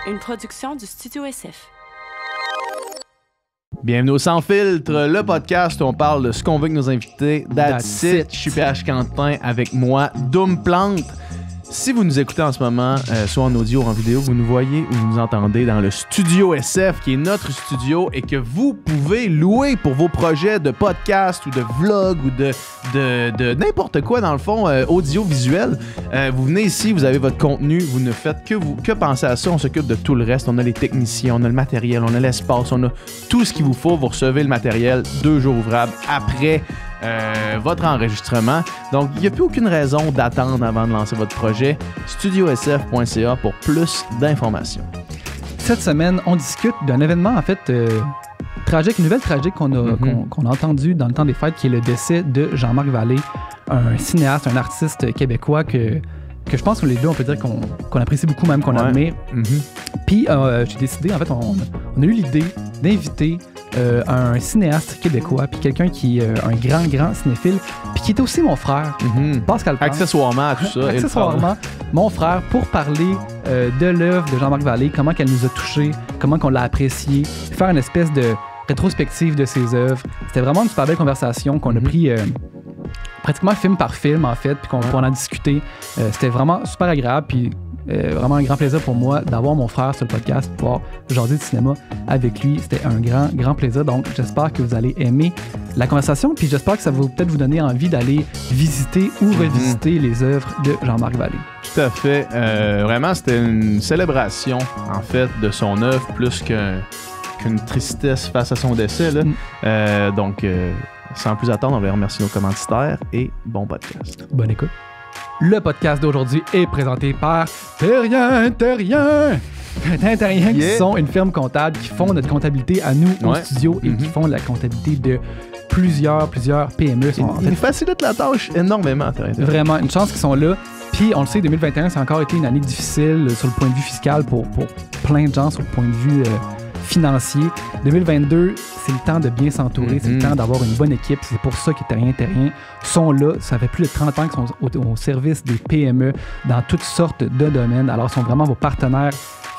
Une production du Studio SF. Bienvenue au Sans Filtre, le podcast où on parle de ce qu'on veut avec nos invités. That's it. Je suis PH Quentin avec moi, Doom Plante. Si vous nous écoutez en ce moment, soit en audio ou en vidéo, vous nous voyez ou vous nous entendez dans le Studio SF, qui est notre studio et que vous pouvez louer pour vos projets de podcast ou de vlog ou de n'importe quoi, dans le fond, audiovisuel. Vous venez ici, vous avez votre contenu, vous ne faites que penser à ça. On s'occupe de tout le reste. On a les techniciens, on a le matériel, on a l'espace, on a tout ce qu'il vous faut. Vous recevez le matériel 2 jours ouvrables après votre enregistrement. Donc, il n'y a plus aucune raison d'attendre avant de lancer votre projet. studiosf.ca pour plus d'informations. Cette semaine, on discute d'un événement, en fait, tragique, une nouvelle tragique qu'on a entendu dans le temps des fêtes, qui est le décès de Jean-Marc Vallée, un cinéaste, un artiste québécois que je pense que les deux, on peut dire qu'on apprécie beaucoup, même qu'on admire. Puis, j'ai décidé, en fait, on a eu l'idée d'inviter un cinéaste québécois, puis quelqu'un qui est un grand cinéphile, puis qui est aussi mon frère, Pascal Plante. Accessoirement à tout ça. Accessoirement, mon frère, pour parler de l'œuvre de Jean-Marc Vallée, comment qu'elle nous a touchés, comment qu'on l'a appréciée, faire une espèce de rétrospective de ses œuvres. C'était vraiment une super belle conversation qu'on a pris pratiquement film par film, en fait, puis qu'on en a discuté. C'était vraiment super agréable, puis vraiment un grand plaisir pour moi d'avoir mon frère sur le podcast, pouvoir jaser du cinéma avec lui. C'était un grand plaisir. Donc, j'espère que vous allez aimer la conversation, puis j'espère que ça va peut-être vous donner envie d'aller visiter ou revisiter les œuvres de Jean-Marc Vallée. Tout à fait. Vraiment, c'était une célébration, en fait, de son œuvre, plus qu'une tristesse face à son décès. Là. Donc, sans plus attendre, on va remercier nos commanditaires et bon podcast. Bonne écoute. Le podcast d'aujourd'hui est présenté par Terrien, qui sont une firme comptable qui font notre comptabilité à nous au studio et qui font la comptabilité de plusieurs PME. Ils facilitent la tâche énormément. Vraiment, une chance qu'ils sont là. Puis, on le sait, 2021, ça a encore été une année difficile sur le point de vue fiscal pour plein de gens, sur le point de vue financier. 2022, c'est le temps de bien s'entourer, c'est le temps d'avoir une bonne équipe. C'est pour ça que Terrien sont là. Ça fait plus de 30 ans qu'ils sont au service des PME dans toutes sortes de domaines. Alors, ils sont vraiment vos partenaires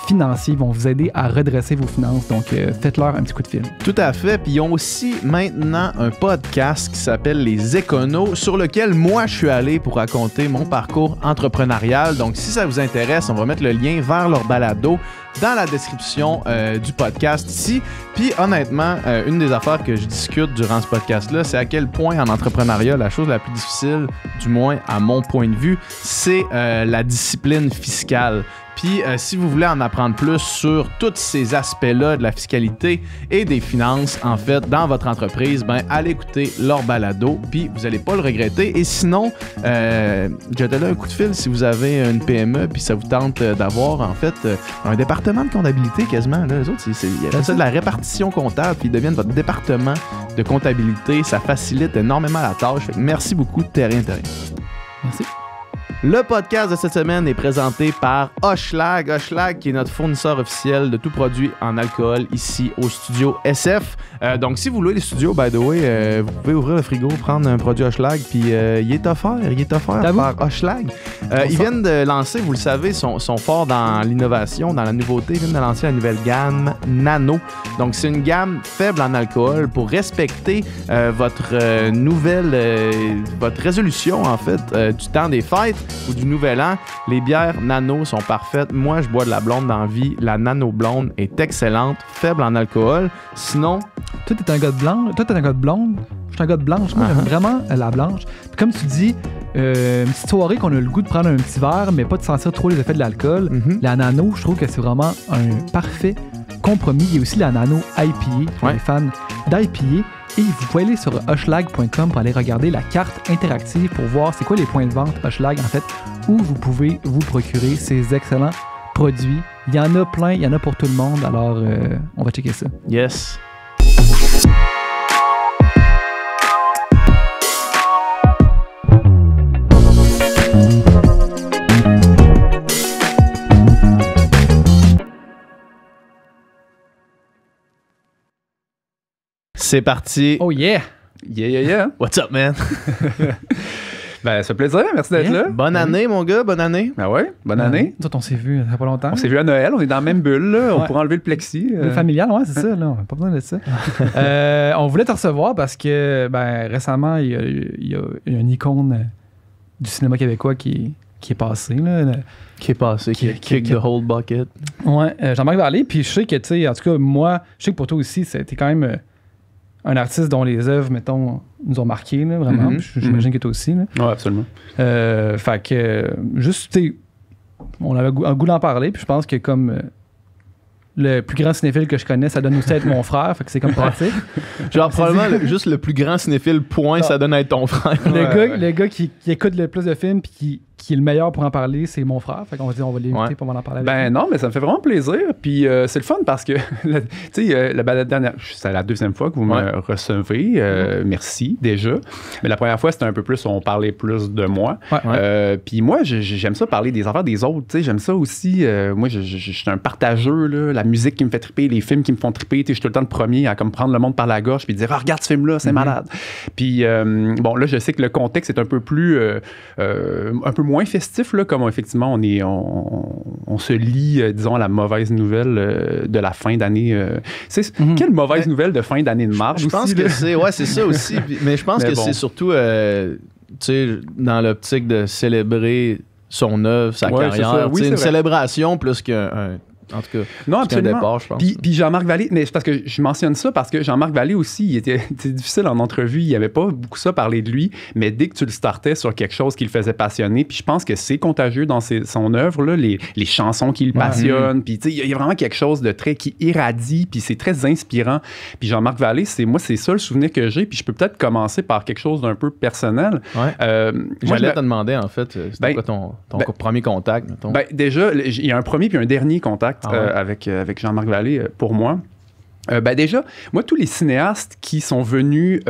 financiers, vont vous aider à redresser vos finances. Donc, faites-leur un petit coup de fil. Tout à fait. Puis, ils ont aussi maintenant un podcast qui s'appelle Les Éconos, sur lequel moi, je suis allé pour raconter mon parcours entrepreneurial. Donc, si ça vous intéresse, on va mettre le lien vers leur balado dans la description du podcast ici. Puis honnêtement, une des affaires que je discute durant ce podcast-là, c'est à quel point en entrepreneuriat, la chose la plus difficile, du moins à mon point de vue, c'est la discipline fiscale. Puis si vous voulez en apprendre plus sur tous ces aspects-là de la fiscalité et des finances, en fait, dans votre entreprise, ben allez écouter leur balado, puis vous n'allez pas le regretter. Et sinon, jetez-là un coup de fil si vous avez une PME, puis ça vous tente d'avoir, en fait, un département de comptabilité quasiment. Là, les autres, ils appellent ça de la répartition comptable, puis ils deviennent votre département de comptabilité. Ça facilite énormément la tâche. Fait que merci beaucoup, Terrien. Merci. Le podcast de cette semaine est présenté par Hochelag. Hochelag, qui est notre fournisseur officiel de tout produit en alcool ici au Studio SF. Donc, si vous louez les studios, by the way, vous pouvez ouvrir le frigo, prendre un produit Hochelag, puis il est offert par Hochelag. Ils viennent de lancer, vous le savez, sont forts dans l'innovation, dans la nouveauté. Ils viennent de lancer la nouvelle gamme Nano. Donc, c'est une gamme faible en alcool pour respecter votre résolution, en fait, du temps des fêtes ou du nouvel an. Les bières Nano sont parfaites. Moi, je bois de la blonde dans la vie. La Nano blonde est excellente, faible en alcool. Sinon... Toi, t'es un gars de blanc. Toi, t'es un gars de blonde. Je suis un gars de blanche. Moi, j'aime vraiment la blanche. Puis comme tu dis, une petite soirée qu'on a le goût de prendre un petit verre, mais pas de sentir trop les effets de l'alcool. La Nano, je trouve que c'est vraiment un parfait compromis. Il y a aussi la Nano IPA, pour les fans d'IPA. Et vous pouvez aller sur hochelag.com pour aller regarder la carte interactive pour voir c'est quoi les points de vente Hochelag, en fait, où vous pouvez vous procurer ces excellents produits. Il y en a plein, il y en a pour tout le monde, alors on va checker ça. Yes. C'est parti. Oh yeah! Yeah. What's up, man? Ben, ça fait plaisir. Merci d'être là. Bonne année, mon gars. Bonne année. Ben ouais, bonne année. Nous autres, on s'est vus il n'y a pas longtemps. On s'est vu à Noël. On est dans la même bulle. Là. On Ouais. pourrait enlever le plexi. Le familial, ouais, c'est ça. Là, on n'a pas besoin de ça. On voulait te recevoir parce que récemment, il y a une icône du cinéma québécois qui est passée. Là. Qui est passé, qui kick the whole bucket. Ouais, Jean-Marc Vallée. Puis je sais que, tu sais, en tout cas, moi, je sais que pour toi aussi, c'était quand même un artiste dont les œuvres, mettons, nous ont marqué, là, vraiment. Mhm. Puis j'imagine que toi aussi. Là. Ouais, absolument. Fait que, juste, tu sais, on avait un goût d'en parler. Puis je pense que comme le plus grand cinéphile que je connais, ça donne aussi à être mon frère. Fait que c'est comme pratique. Genre, probablement, juste le plus grand cinéphile, point, ça donne à être ton frère. Le gars qui écoute le plus de films puis qui est le meilleur pour en parler, c'est mon frère. Fait qu'on va dire, on va l'inviter pour en parler avec lui. Ben non, mais ça me fait vraiment plaisir. Puis c'est le fun parce que, tu sais, la dernière, c'est la deuxième fois que vous me recevez. Merci déjà. Mais la première fois, c'était un peu plus, on parlait plus de moi. Puis moi, j'aime ça parler des affaires des autres. Tu sais, j'aime ça aussi. Moi, je suis un partageux. Là, la musique qui me fait triper, les films qui me font triper. Je suis tout le temps le premier à comme prendre le monde par la gorge puis dire, regarde ce film-là, c'est malade. Puis bon, là, je sais que le contexte est un peu plus, un peu moins festif, là, comme effectivement on se lie, disons, à la mauvaise nouvelle de la fin d'année. Quelle mauvaise nouvelle de fin d'année de mars? Je pense que c'est ça aussi. Mais je pense que c'est surtout, tu sais, dans l'optique de célébrer son œuvre, sa carrière. C'est une célébration plus qu'un... En tout cas, non, absolument. Départ, je pense. Puis Jean-Marc Vallée, mais c'est parce que je mentionne ça parce que Jean-Marc Vallée aussi, il était difficile en entrevue, il n'y avait pas beaucoup ça parler de lui, mais dès que tu le startais sur quelque chose qui le faisait passionner, puis je pense que c'est contagieux dans son œuvre, là, les chansons qui le passionnent, puis tu sais, il y a vraiment quelque chose de très qui irradie, puis c'est très inspirant. Puis Jean-Marc Vallée, c'est ça le souvenir que j'ai, puis je peux peut-être commencer par quelque chose d'un peu personnel. J'allais te demander, en fait, c'était quoi ton premier contact, mettons? Ben, déjà, il y a un premier puis un dernier contact avec Jean-Marc Vallée pour moi. Ben déjà, moi, tous les cinéastes qui sont venus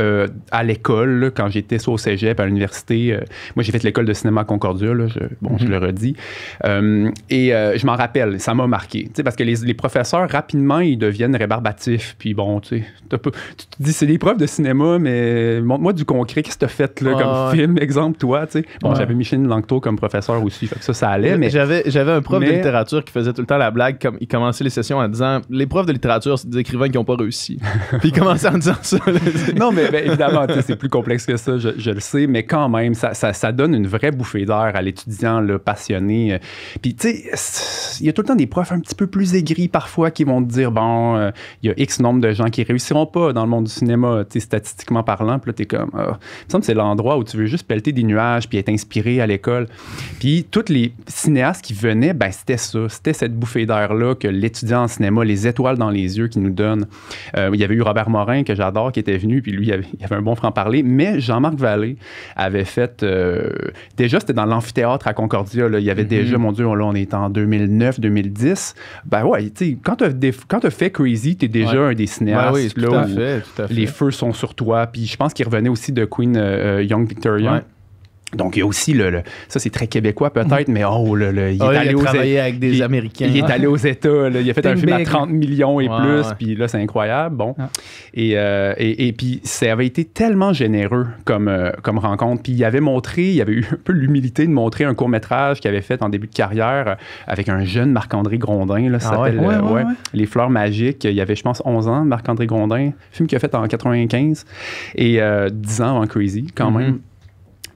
à l'école, là, quand j'étais soit au cégep, à l'université, moi, j'ai fait l'école de cinéma à Concordia, là, je le redis, et je m'en rappelle, ça m'a marqué, parce que les professeurs, rapidement, ils deviennent rébarbatifs, puis bon, tu te dis, c'est des profs de cinéma, mais montre-moi du concret, qu'est-ce que t'as fait là, comme film, exemple, toi, tu sais. Bon, j'avais Micheline Langto comme professeur aussi, fait que ça allait, mais... J'avais un prof de littérature qui faisait tout le temps la blague, comme il commençait les sessions en disant, les profs de littérature, c'est des écrivains qui n'ont pas réussi. Puis il commençait en disant ça. Là. Non, mais évidemment, c'est plus complexe que ça, je le sais, mais quand même, ça donne une vraie bouffée d'air à l'étudiant là, passionné. Puis, tu sais, il y a tout le temps des profs un petit peu plus aigris parfois qui vont te dire, bon, il y a X nombre de gens qui réussiront pas dans le monde du cinéma, tu sais, statistiquement parlant. Puis là, t'es comme, il me semble que c'est l'endroit où tu veux juste pelleter des nuages puis être inspiré à l'école. Puis, tous les cinéastes qui venaient, ben c'était ça. C'était cette bouffée d'air-là que l'étudiant en cinéma, les étoiles dans les yeux qui nous donne. Il y avait eu Robert Morin, que j'adore, qui était venu, puis lui, il avait un bon franc-parler. Mais Jean-Marc Vallée avait fait... déjà, c'était dans l'amphithéâtre à Concordia. Là, il y avait déjà, mon Dieu, là, on est en 2009-2010. Ben ouais, tu sais, quand t'as fait Crazy, t'es déjà un des cinéastes. Tout à fait. Les feux sont sur toi. Puis je pense qu'il revenait aussi de Queen Young Victoria. Ouais. Donc, il y a aussi ça c'est très québécois peut-être, mais il est allé travaillé avec des Américains. Il est allé aux États, là, il a fait un film à 30 millions et plus, puis là, c'est incroyable, bon. Et puis, ça avait été tellement généreux comme rencontre, puis il avait eu un peu l'humilité de montrer un court-métrage qu'il avait fait en début de carrière avec un jeune Marc-André Grondin, là, ça s'appelle Les Fleurs Magiques. Il y avait, je pense, 11 ans, Marc-André Grondin, film qu'il a fait en 95, et 10 ans en Crazy, quand même.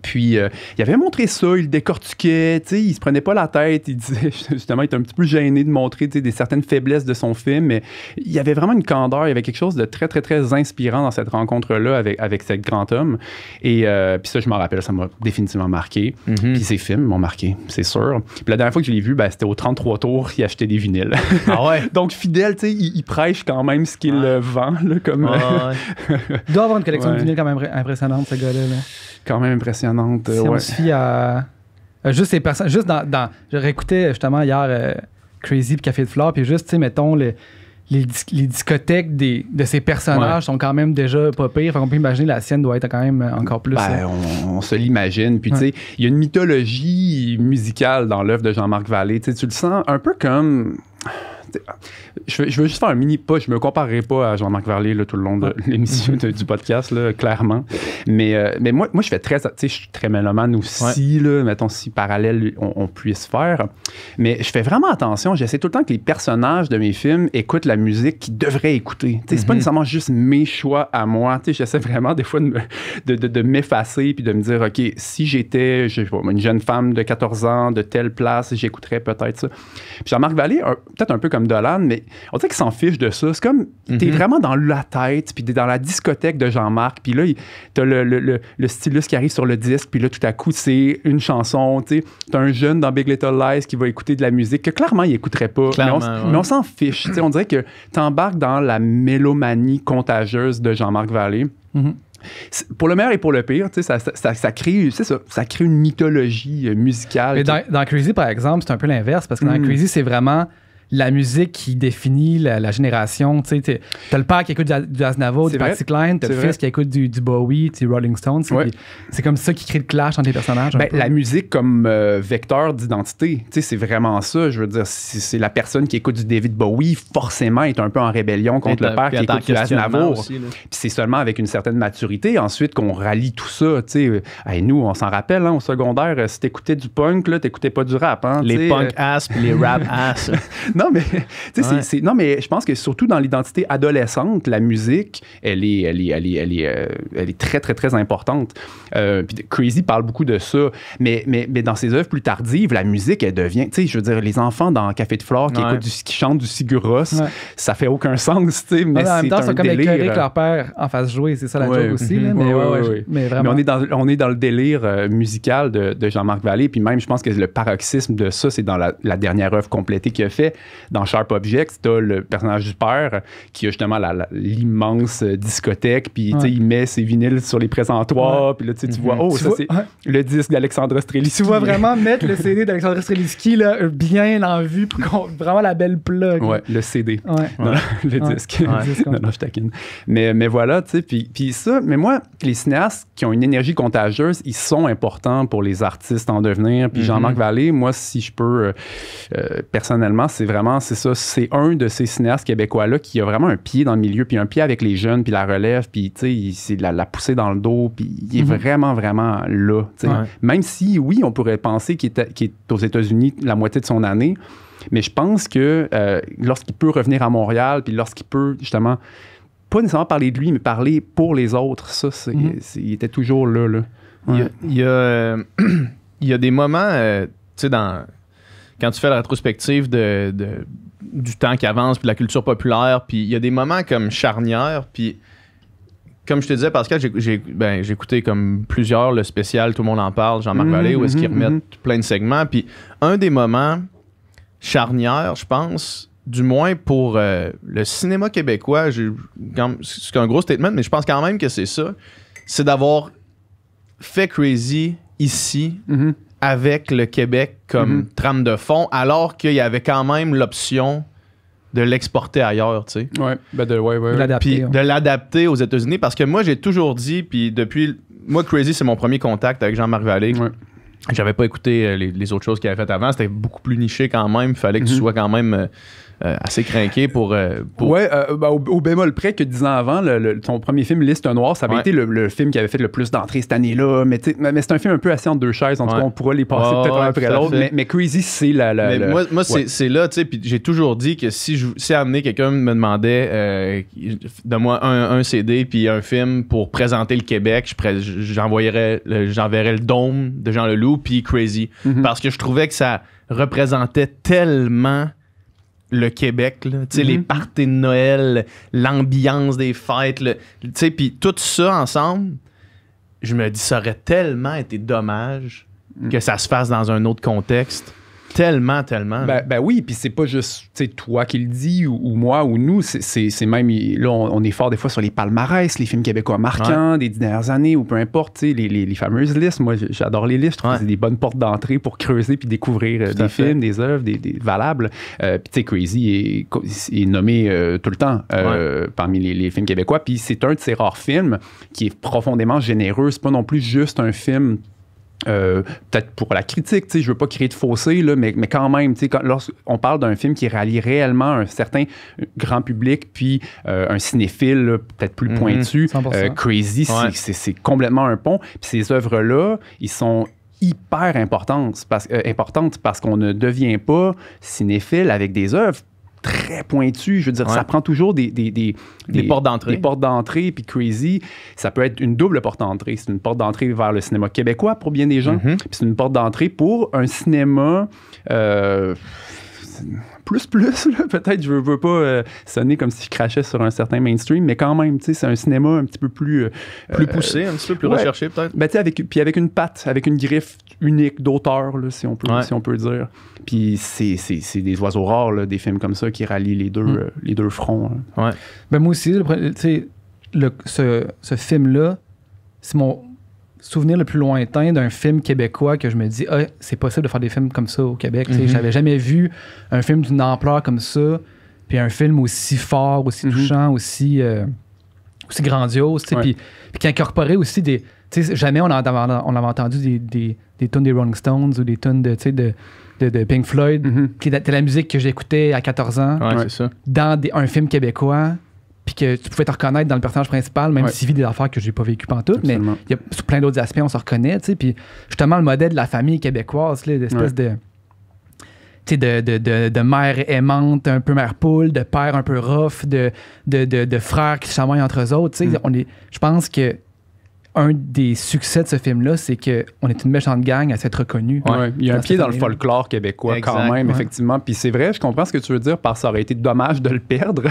Puis, il avait montré ça, il le décortiquait, tu sais, il se prenait pas la tête, il disait, justement, il était un petit peu gêné de montrer, tu sais, certaines faiblesses de son film, mais il y avait vraiment une candeur, il y avait quelque chose de très, très, très inspirant dans cette rencontre-là avec ce grand homme. Et puis ça, je m'en rappelle, ça m'a définitivement marqué. Puis ses films m'ont marqué, c'est sûr. Puis la dernière fois que je l'ai vu, ben, c'était au 33 tours, il achetait des vinyles. Ah ouais? Donc, fidèle, tu sais, il prêche quand même ce qu'il vend, là, comme... Il doit avoir une collection de vinyles quand même impressionnante, ce gars-là, là. Quand même impressionnante. Si on se fie à... juste ces personnes... Juste dans je réécoutais justement hier Crazy et Café de Flore, puis juste, tu sais, mettons, les discothèques de ces personnages sont quand même déjà pas pires. Fait qu'on peut imaginer la sienne doit être quand même encore plus... Ben, on se l'imagine. Puis, tu sais, il y a une mythologie musicale dans l'œuvre de Jean-Marc Vallée. Tu le sens un peu comme... je veux juste faire un mini pas. Je me comparerai pas à Jean-Marc Vallée là, tout le long de l'émission du podcast, là, clairement. Mais moi, je fais très... Tu sais, je suis très mélomane aussi, là, mettons, si parallèle on puisse faire. Mais je fais vraiment attention. J'essaie tout le temps que les personnages de mes films écoutent la musique qu'ils devraient écouter. Tu sais, c'est pas nécessairement juste mes choix à moi. Tu sais, j'essaie vraiment des fois de m'effacer puis de me dire, OK, si j'étais une jeune femme de 14 ans de telle place, j'écouterais peut-être ça. Puis Jean-Marc Vallée, peut-être un peu comme Dolan, mais on dirait qu'il s'en fiche de ça. C'est comme, t'es vraiment dans la tête, puis t'es dans la discothèque de Jean-Marc, puis là, t'as le stylus qui arrive sur le disque, puis là, tout à coup, c'est une chanson, tu sais. T'as un jeune dans Big Little Lies qui va écouter de la musique que clairement, il écouterait pas. Mais on s'en fiche, tu sais. On dirait que t'embarques dans la mélomanie contagieuse de Jean-Marc Vallée. Pour le meilleur et pour le pire, tu sais, ça crée une mythologie musicale. Mais dans Crazy, par exemple, c'est un peu l'inverse, parce que dans Crazy, c'est vraiment la musique qui définit la génération. Tu sais, t'as le père qui écoute du Aznavour, du Patsy Cline, t'as le fils qui écoute du Bowie, du Rolling Stones. C'est comme ça qui crée le clash entre les personnages. La musique comme vecteur d'identité, tu sais, c'est vraiment ça. Je veux dire, c'est la personne qui écoute du David Bowie, forcément, est un peu en rébellion contre le père qui écoute du Aznavour. Puis c'est seulement avec une certaine maturité, ensuite, qu'on rallie tout ça. Tu sais, nous, on s'en rappelle, hein, au secondaire, si t'écoutais du punk, là, t'écoutais pas du rap. Hein, les punk ass puis les rap ass. Non, mais je pense que surtout dans l'identité adolescente, la musique, elle est très, très, très importante. Puis Crazy parle beaucoup de ça. Mais dans ses œuvres plus tardives, la musique, elle devient... Tu sais, je veux dire, les enfants dans Café de Flore qui chantent du Sigur Rós, ça fait aucun sens, tu sais, mais en même temps, c'est comme délire. avec leur père en face jouer, c'est ça la joke aussi. Là, mais vraiment. Mais on est dans le délire musical de Jean-Marc Vallée, puis même, je pense que le paroxysme de ça, c'est dans la dernière œuvre complétée qu'il a fait. Dans Sharp Objects, t'as le personnage du père qui a justement l'immense discothèque, puis il met ses vinyles sur les présentoirs, puis là tu vois, c'est le disque d'Alexandra Strelitzky. Tu vois vraiment mettre le CD d'Alexandra Strelitzky là, bien en vue, vraiment la belle plug. Ouais, le CD. Non, le disque. Non, je taquine. Mais voilà, tu sais, puis ça, mais moi, les cinéastes qui ont une énergie contagieuse, ils sont importants pour les artistes en devenir. Puis Jean-Marc Vallée, moi, si je peux, personnellement, c'est ça, c'est un de ces cinéastes québécois-là qui a vraiment un pied dans le milieu, puis un pied avec les jeunes, puis la relève, puis tu sais, c'est la poussée dans le dos, puis il est vraiment, vraiment là. Même si, oui, on pourrait penser qu'il est aux États-Unis la moitié de son année, mais je pense que lorsqu'il peut revenir à Montréal, puis lorsqu'il peut, justement, pas nécessairement parler de lui, mais parler pour les autres, ça, il était toujours là. Il y a des moments, tu sais, quand tu fais la rétrospective du temps qui avance, puis de la culture populaire, puis il y a des moments comme charnières, puis comme je te disais, Pascal, j'ai écouté comme plusieurs, le spécial, tout le monde en parle, Jean-Marc Vallée, où est-ce qu'ils remettent plein de segments, puis un des moments charnières, je pense, du moins pour le cinéma québécois, c'est un gros statement, mais je pense quand même que c'est ça, c'est d'avoir fait Crazy ici, avec le Québec comme trame de fond, alors qu'il y avait quand même l'option de l'exporter ailleurs, tu sais. De l'adapter aux États-Unis, parce que moi, j'ai toujours dit, puis depuis... Moi, Crazy, c'est mon premier contact avec Jean-Marc Vallée. J'avais pas écouté les autres choses qu'il avait faites avant. C'était beaucoup plus niché quand même. Il fallait que tu sois quand même... assez craqué pour... Ouais, au bémol près que 10 ans avant, ton premier film, Liste Noire, ça avait été le film qui avait fait le plus d'entrées cette année-là, mais c'est un film un peu assis entre deux chaises, en tout cas, on pourra les passer peut-être un après l'autre, mais Crazy, c'est moi c'est là, tu sais, puis j'ai toujours dit que si à amener quelqu'un me demandait donne-moi un CD puis un film pour présenter le Québec, j'enverrais le Dôme de Jean Leloup puis Crazy, parce que je trouvais que ça représentait tellement le Québec, là, tu sais, les parties de Noël, l'ambiance des fêtes, tu sais, puis tout ça ensemble, je me dis, ça aurait tellement été dommage que ça se fasse dans un autre contexte. Tellement. Ben oui, puis c'est pas juste toi qui le dis ou moi ou nous, c'est même, là, on est fort des fois sur les palmarès, les films québécois marquants des 10 dernières années ou peu importe, les fameuses listes. Moi, j'adore les listes, je trouve que c'est des bonnes portes d'entrée pour creuser puis découvrir des films, des œuvres, des valables. Puis tu sais, Crazy est nommé tout le temps parmi les films québécois, puis c'est un de ces rares films qui est profondément généreux. C'est pas non plus juste un film peut-être pour la critique, je veux pas créer de fossé, là, mais quand même, lorsqu'on parle d'un film qui rallie réellement un certain grand public, puis un cinéphile là, peut-être plus pointu, Crazy, c'est complètement un pont. Puis ces œuvres-là, ils sont hyper importantes parce qu'on ne devient pas cinéphile avec des œuvres très pointu. Je veux dire, ça prend toujours des portes d'entrée. Des portes d'entrée, puis Crazy, ça peut être une double porte d'entrée. C'est une porte d'entrée vers le cinéma québécois pour bien des gens, puis c'est une porte d'entrée pour un cinéma plus, là, peut-être, je veux pas sonner comme si je crachais sur un certain mainstream, mais quand même, tu sais, c'est un cinéma un petit peu plus... plus poussé, un petit peu plus recherché, peut-être. Ben, tu sais, avec une patte, avec une griffe unique d'auteur, là, si on peut dire. Puis c'est des oiseaux rares, là, des films comme ça qui rallient les deux fronts. Hein. Ouais. Ben, moi aussi, tu sais, ce film-là, c'est mon souvenir le plus lointain d'un film québécois que je me dis, c'est possible de faire des films comme ça au Québec. J'avais jamais vu un film d'une ampleur comme ça, puis un film aussi fort, aussi touchant, aussi grandiose, puis qui incorporait aussi des... Jamais on avait entendu des tunes des Rolling Stones ou des tunes de Pink Floyd, qui était la musique que j'écoutais à 14 ans, c'est ça. Dans un film québécois, puis que tu pouvais te reconnaître dans le personnage principal, même s'il vit des affaires que j'ai pas vécues pantoute, mais il y a sur plein d'autres aspects, on se reconnaît, tu sais, puis justement, le modèle de la famille québécoise, là, l'espèce de mère aimante, un peu mère poule, de père un peu rough, de frères qui se chamaillent entre eux autres, tu sais, je pense que un des succès de ce film-là, c'est qu'on est une méchante gang à s'être reconnue. Ouais. Il y a un pied dans le folklore québécois quand même, effectivement. Puis c'est vrai, je comprends ce que tu veux dire, parce que ça aurait été dommage de le perdre.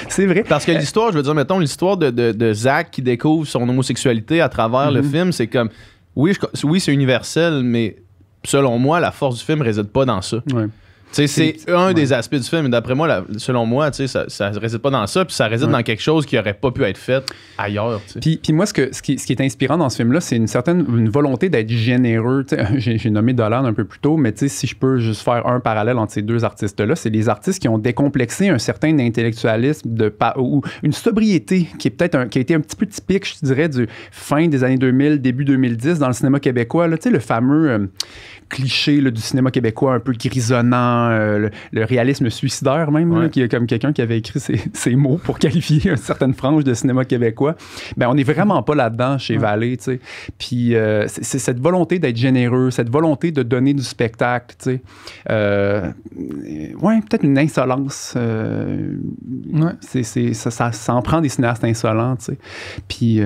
C'est vrai. Parce que l'histoire, je veux dire, mettons, l'histoire de Zach qui découvre son homosexualité à travers le film, c'est comme... Oui, c'est universel, mais selon moi, la force du film réside pas dans ça. Ouais. C'est un des aspects du film, mais d'après moi, selon moi, ça ne réside pas dans ça, puis ça réside dans quelque chose qui n'aurait pas pu être fait ailleurs. Puis moi, ce qui est inspirant dans ce film-là, c'est une volonté d'être généreux. J'ai nommé Dolan un peu plus tôt, mais si je peux juste faire un parallèle entre ces deux artistes-là, c'est les artistes qui ont décomplexé un certain intellectualisme ou une sobriété qui est peut-être qui a été un petit peu typique, je dirais, du fin des années 2000, début 2010 dans le cinéma québécois. Là, le fameux... cliché là, du cinéma québécois un peu grisonnant, le réalisme suicidaire même, là, qui est comme quelqu'un qui avait écrit ces mots pour qualifier une certaine frange de cinéma québécois. Ben, on n'est vraiment pas là-dedans chez Vallée, tu sais. Puis c'est cette volonté d'être généreux, cette volonté de donner du spectacle, tu sais. Peut-être une insolence. Ça en prend des cinéastes insolents, tu sais. Puis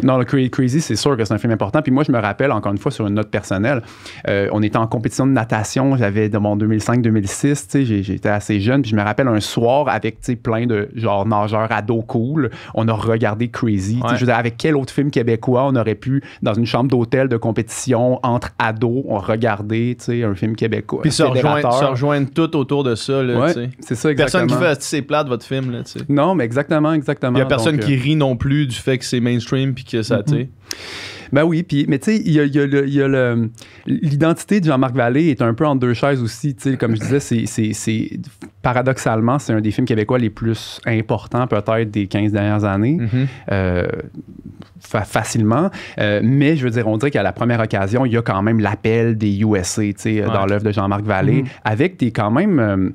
non, le Crazy, c'est sûr que c'est un film important. Puis moi, je me rappelle, encore une fois, sur une note personnelle, on était en compétition de natation, j'avais de mon 2005-2006, j'étais assez jeune, puis je me rappelle un soir avec plein de genre nageurs ados cool, on a regardé Crazy. Je veux dire, avec quel autre film québécois on aurait pu, dans une chambre d'hôtel de compétition entre ados, on regardait un film québécois. Puis se rejoindre tout autour de ça. Là, c'est ça, exactement. Personne qui fait c'est plate votre film. Là, non, mais exactement. Il n'y a personne qui rit non plus du fait que c'est mainstream puis que ça, tu sais. Ben oui, mais tu sais, l'identité de Jean-Marc Vallée est un peu entre deux chaises aussi. Tu sais, comme je disais, paradoxalement, c'est un des films québécois les plus importants peut-être des 15 dernières années. Facilement. Mais je veux dire, on dirait qu'à la première occasion, il y a quand même l'appel des USA, tu sais, dans l'œuvre de Jean-Marc Vallée, avec des quand même...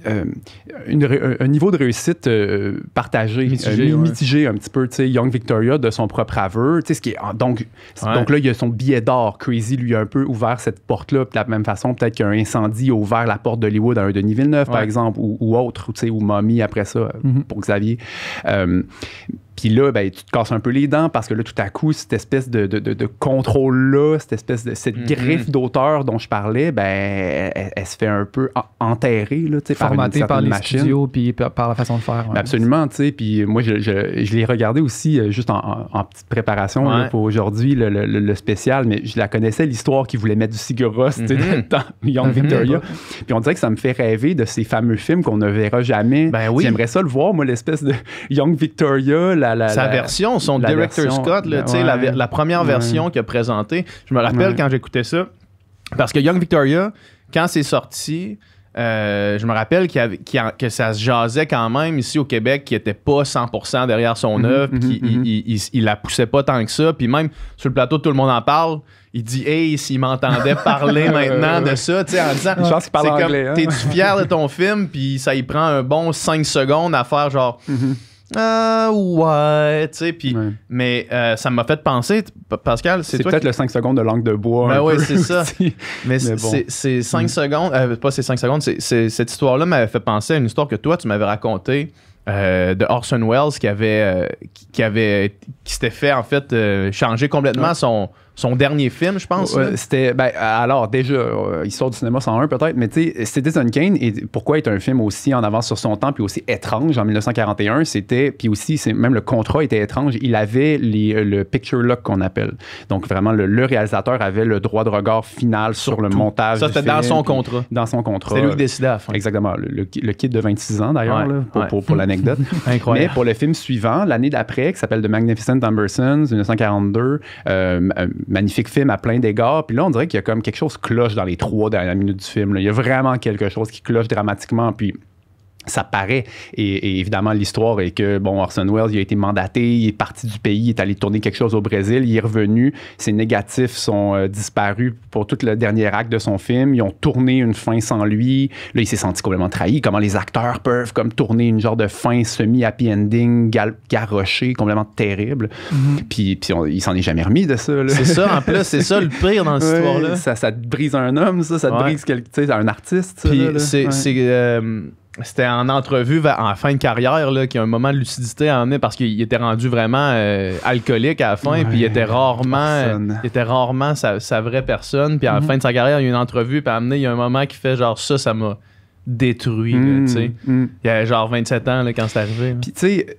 un niveau de réussite partagé, mitigé un petit peu, tu sais, Young Victoria de son propre aveu, tu sais, ce qui est donc là il y a son billet d'or. Crazy lui a un peu ouvert cette porte-là, de la même façon peut-être qu'un incendie a ouvert la porte d'Hollywood à un Denis Villeneuve par exemple, ou autre, tu sais, ou Mommy après ça pour Xavier. Puis là, ben, tu te casses un peu les dents parce que là, tout à coup, cette espèce de contrôle-là, cette griffe d'auteur dont je parlais, ben, elle se fait un peu enterrer là, formatée par les studios puis par la façon de faire. Ouais, absolument, tu sais. Puis moi, je l'ai regardé aussi juste en petite préparation là, pour aujourd'hui, le spécial, mais je la connaissais, l'histoire qui voulait mettre du Sigur Rós, tu sais, dans le temps, Young Victoria. Puis on dirait que ça me fait rêver de ces fameux films qu'on ne verra jamais. Ben oui. J'aimerais ça le voir, moi, l'espèce de Young Victoria, sa version, son director Scott, la première version qu'il a présentée. Je me rappelle quand j'écoutais ça, parce que Young Victoria, quand c'est sorti, je me rappelle que ça se jasait quand même ici au Québec, qu'il n'était pas 100% derrière son œuvre, puis qu'il la poussait pas tant que ça. Puis même sur le plateau, tout le monde en parle. Il dit « Hey, s'il m'entendait parler maintenant de ça, tu sais, en disant... » Je pense qu'il parle anglais. Hein? T'es-tu fier de ton film? Puis ça y prend un bon 5 secondes à faire genre... ouais, tu sais, puis... Mais ça m'a fait penser, Pascal, c'est toi peut-être le 5 secondes de langue de bois. Ben oui, c'est ça. Aussi. Mais c'est 5 secondes... pas ces 5 secondes, cette histoire-là m'avait fait penser à une histoire que toi, tu m'avais racontée de Orson Welles qui s'était fait, en fait, changer complètement son dernier film, je pense. C'était, alors déjà, Histoire du cinéma 101 peut-être, mais tu sais, Citizen Kane, et pourquoi est un film aussi en avance sur son temps, puis aussi étrange en 1941, puis aussi, même le contrat était étrange, il avait le picture lock qu'on appelle. Donc vraiment, le réalisateur avait le droit de regard final sur le montage du film. Ça, c'était dans son contrat. Dans son contrat. C'est lui qui décidait à la fin. Exactement. Le kid de 26 ans, d'ailleurs, pour l'anecdote. Incroyable. Mais pour le film suivant, l'année d'après, qui s'appelle The Magnificent Ambersons, 1942, magnifique film à plein d'égards. Puis là, on dirait qu'il y a comme quelque chose qui cloche dans les 3 dernières minutes du film. Là. Il y a vraiment quelque chose qui cloche dramatiquement. Puis ça paraît. Et évidemment, l'histoire est que, Orson Welles, il a été mandaté, il est parti du pays, il est allé tourner quelque chose au Brésil, il est revenu, ses négatifs sont disparus pour tout le dernier acte de son film, ils ont tourné une fin sans lui, là, il s'est senti complètement trahi, comment les acteurs peuvent comme tourner une genre de fin semi-happy ending, garrochée, complètement terrible. Puis il s'en est jamais remis de ça. Là. C'est ça, en plus, c'est ça le pire dans cette histoire-là. Ça te brise un homme, ça te brise un artiste. Puis ça, c'était en entrevue en fin de carrière là, qu'il y a un moment de lucidité à emmener parce qu'il était rendu vraiment alcoolique à la fin, puis il était rarement sa vraie personne. Puis à la fin de sa carrière, il y a une entrevue, puis à amener, il y a un moment qui fait genre ça m'a détruit. Tu sais. Il y avait genre 27 ans là, quand c'est arrivé. Puis tu sais,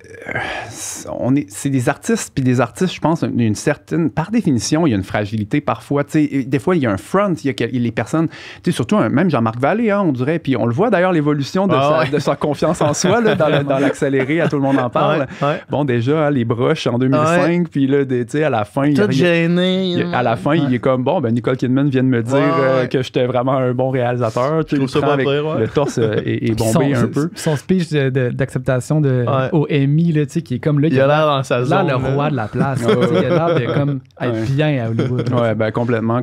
c'est des artistes, puis des artistes, je pense, une certaine, par définition, il y a une fragilité parfois. Tu sais, des fois, il y a un front, il y a les personnes, tu sais, surtout même Jean-Marc Vallée, hein, on dirait, puis on le voit d'ailleurs, l'évolution de sa confiance en soi là, dans l'accéléré, à tout le monde en parle. Bon, déjà, les broches en 2005, puis là, tu sais, à la fin, tout gêné. À la fin, il est comme, Nicole Kidman vient de me dire que j'étais vraiment un bon réalisateur. Tu sais, le torse est bombé un peu. Son speech d'acceptation au Emmy, là, tu sais, qui est comme là, il a l'air dans sa zone. Le roi de la place. Il a l'air de comme être bien à Hollywood. Ouais, complètement.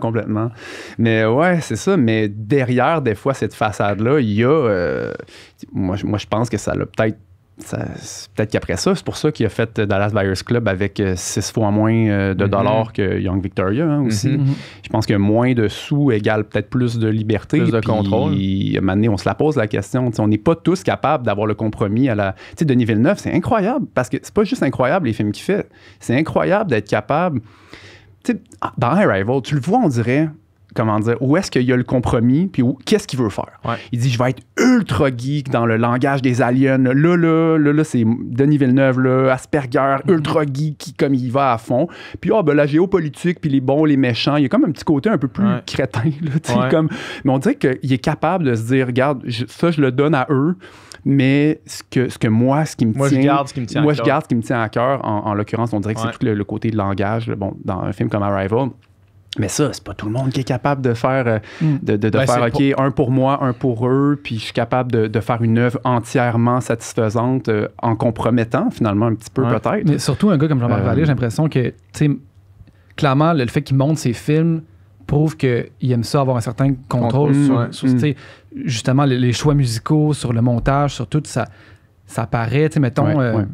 Mais ouais, c'est ça. Mais derrière, des fois, cette façade-là, il y a... moi, je pense que ça l'a peut-être qu'après ça, c'est pour ça qu'il a fait Dallas Buyers Club avec 6 fois moins de dollars que Young Victoria aussi. Je pense que moins de sous égale peut-être plus de liberté. Plus de contrôle. À un moment donné, on se la pose la question. On n'est pas tous capables d'avoir le compromis à la... Tu sais, Denis Villeneuve, c'est incroyable parce que c'est pas juste incroyable les films qu'il fait. C'est incroyable d'être capable... Tu sais, dans Arrival, tu le vois, on dirait... Comment dire, où est-ce qu'il y a le compromis, puis qu'est-ce qu'il veut faire. Il dit, je vais être ultra geek dans le langage des aliens. Là, c'est Denis Villeneuve, là, Asperger, ultra geek, comme il va à fond. Puis, la géopolitique, puis les bons, les méchants, il y a comme un petit côté un peu plus crétin. Là, comme, mais on dirait qu'il est capable de se dire, regarde, ça, je le donne à eux. Mais ce que moi, ce qui me tient... je garde ce qui me tient à cœur. En l'occurrence, on dirait que c'est tout le côté de langage. Là, dans un film comme Arrival... Mais ça, c'est pas tout le monde qui est capable de faire, faire OK, un pour moi, un pour eux, puis je suis capable de faire une œuvre entièrement satisfaisante en compromettant, finalement, un petit peu peut-être. Mais surtout, un gars comme Jean-Marc Vallée, j'ai l'impression que, tu sais, clairement, le fait qu'il monte ses films prouve qu'il aime ça, avoir un certain contrôle sur tu sais, justement, les choix musicaux, sur le montage, sur tout, ça paraît, tu sais, mettons...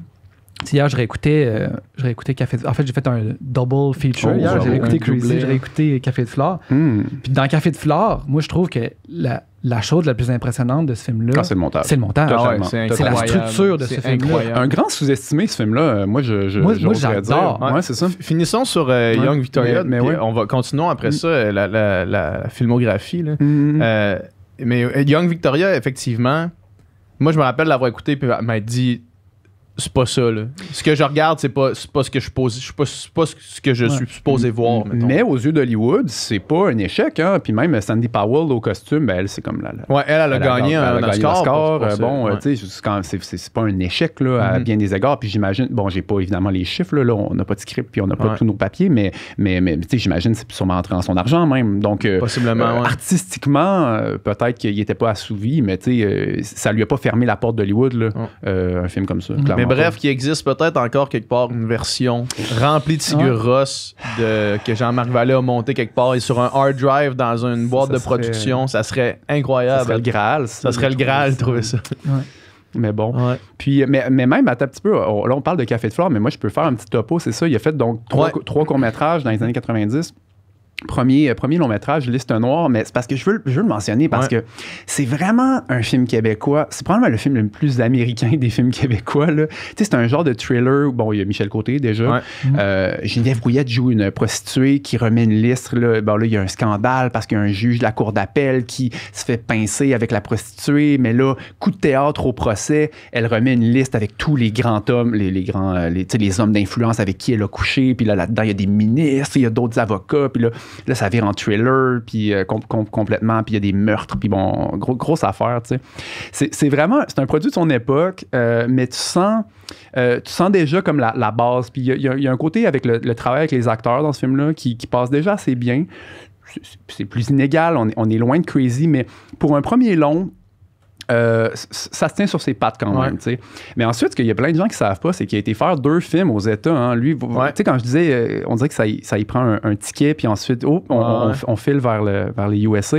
Hier, je réécoutais Café de Flore. En fait, j'ai fait un double feature. Hier, j'ai réécouté Crazy, j'ai réécouté Café de Flore. Puis dans Café de Flore, moi, je trouve que la chose la plus impressionnante de ce film-là, c'est le montage. C'est le montage. C'est la structure de ce film-là. Un grand sous-estimé, ce film-là. Moi, j'adore. Ouais, c'est ça. Finissons sur Young Victoria. Mais on va continuons après ça la filmographie. Là. Mais Young Victoria, effectivement, moi, je me rappelle l'avoir écouté et m'être dit... c'est pas ça, là. Ce que je regarde, c'est pas ce que je pose. C'est pas ce que je suis supposé voir. Mettons. Mais aux yeux d'Hollywood, c'est pas un échec, hein. Puis même Sandy Powell au costume, ben elle, c'est comme elle a gagné un Oscar. Bon, tu sais, c'est pas un échec, là, à bien des égards. Puis j'imagine, bon, j'ai pas évidemment les chiffres, là, on n'a pas de script, puis on n'a pas tous nos papiers, mais tu sais, j'imagine que c'est sûrement entré dans son argent même. Donc, possiblement, artistiquement, peut-être qu'il était pas assouvi, mais tu sais, ça lui a pas fermé la porte d'Hollywood, là, un film comme ça. Mais bref, qu'il existe peut-être encore quelque part une version remplie de Sigur Rós que Jean-Marc Vallée a monté quelque part et sur un hard drive dans une boîte de production, ça serait incroyable. Ça serait le Graal. Ça serait le Graal de trouver ça. Mais bon. Puis, mais même, attends un petit peu, là, on parle de Café de Flore, mais moi, je peux faire un petit topo, c'est ça. Il a fait donc trois courts-métrages dans les années 90. Premier long métrage, Liste Noire, mais c'est parce que je veux le mentionner parce que c'est vraiment un film québécois. C'est probablement le film le plus américain des films québécois, là. Tu sais, c'est un genre de thriller. Bon, il y a Michel Côté déjà. Geneviève Brouillette joue une prostituée qui remet une liste. Là, bon, là, il y a un scandale parce qu'il y a un juge de la cour d'appel qui se fait pincer avec la prostituée. Mais là, coup de théâtre au procès, elle remet une liste avec tous les grands hommes, les hommes d'influence avec qui elle a couché. Puis là-dedans, il y a des ministres, il y a d'autres avocats. Puis là, ça vire en thriller, puis complètement, puis il y a des meurtres, puis bon, grosse affaire, tu sais. C'est vraiment, c'est un produit de son époque, mais tu sens déjà comme la base, puis il y a un côté avec le travail avec les acteurs dans ce film-là qui passe déjà assez bien. C'est plus inégal, on est loin de Crazy, mais pour un premier long, ça se tient sur ses pattes quand même, tu sais. Mais ensuite, ce qu'il y a plein de gens qui savent pas, c'est qu'il a été faire 2 films aux États. Hein. Lui, tu sais, quand je disais, on dirait que ça y prend un ticket, puis ensuite, on file vers les USA.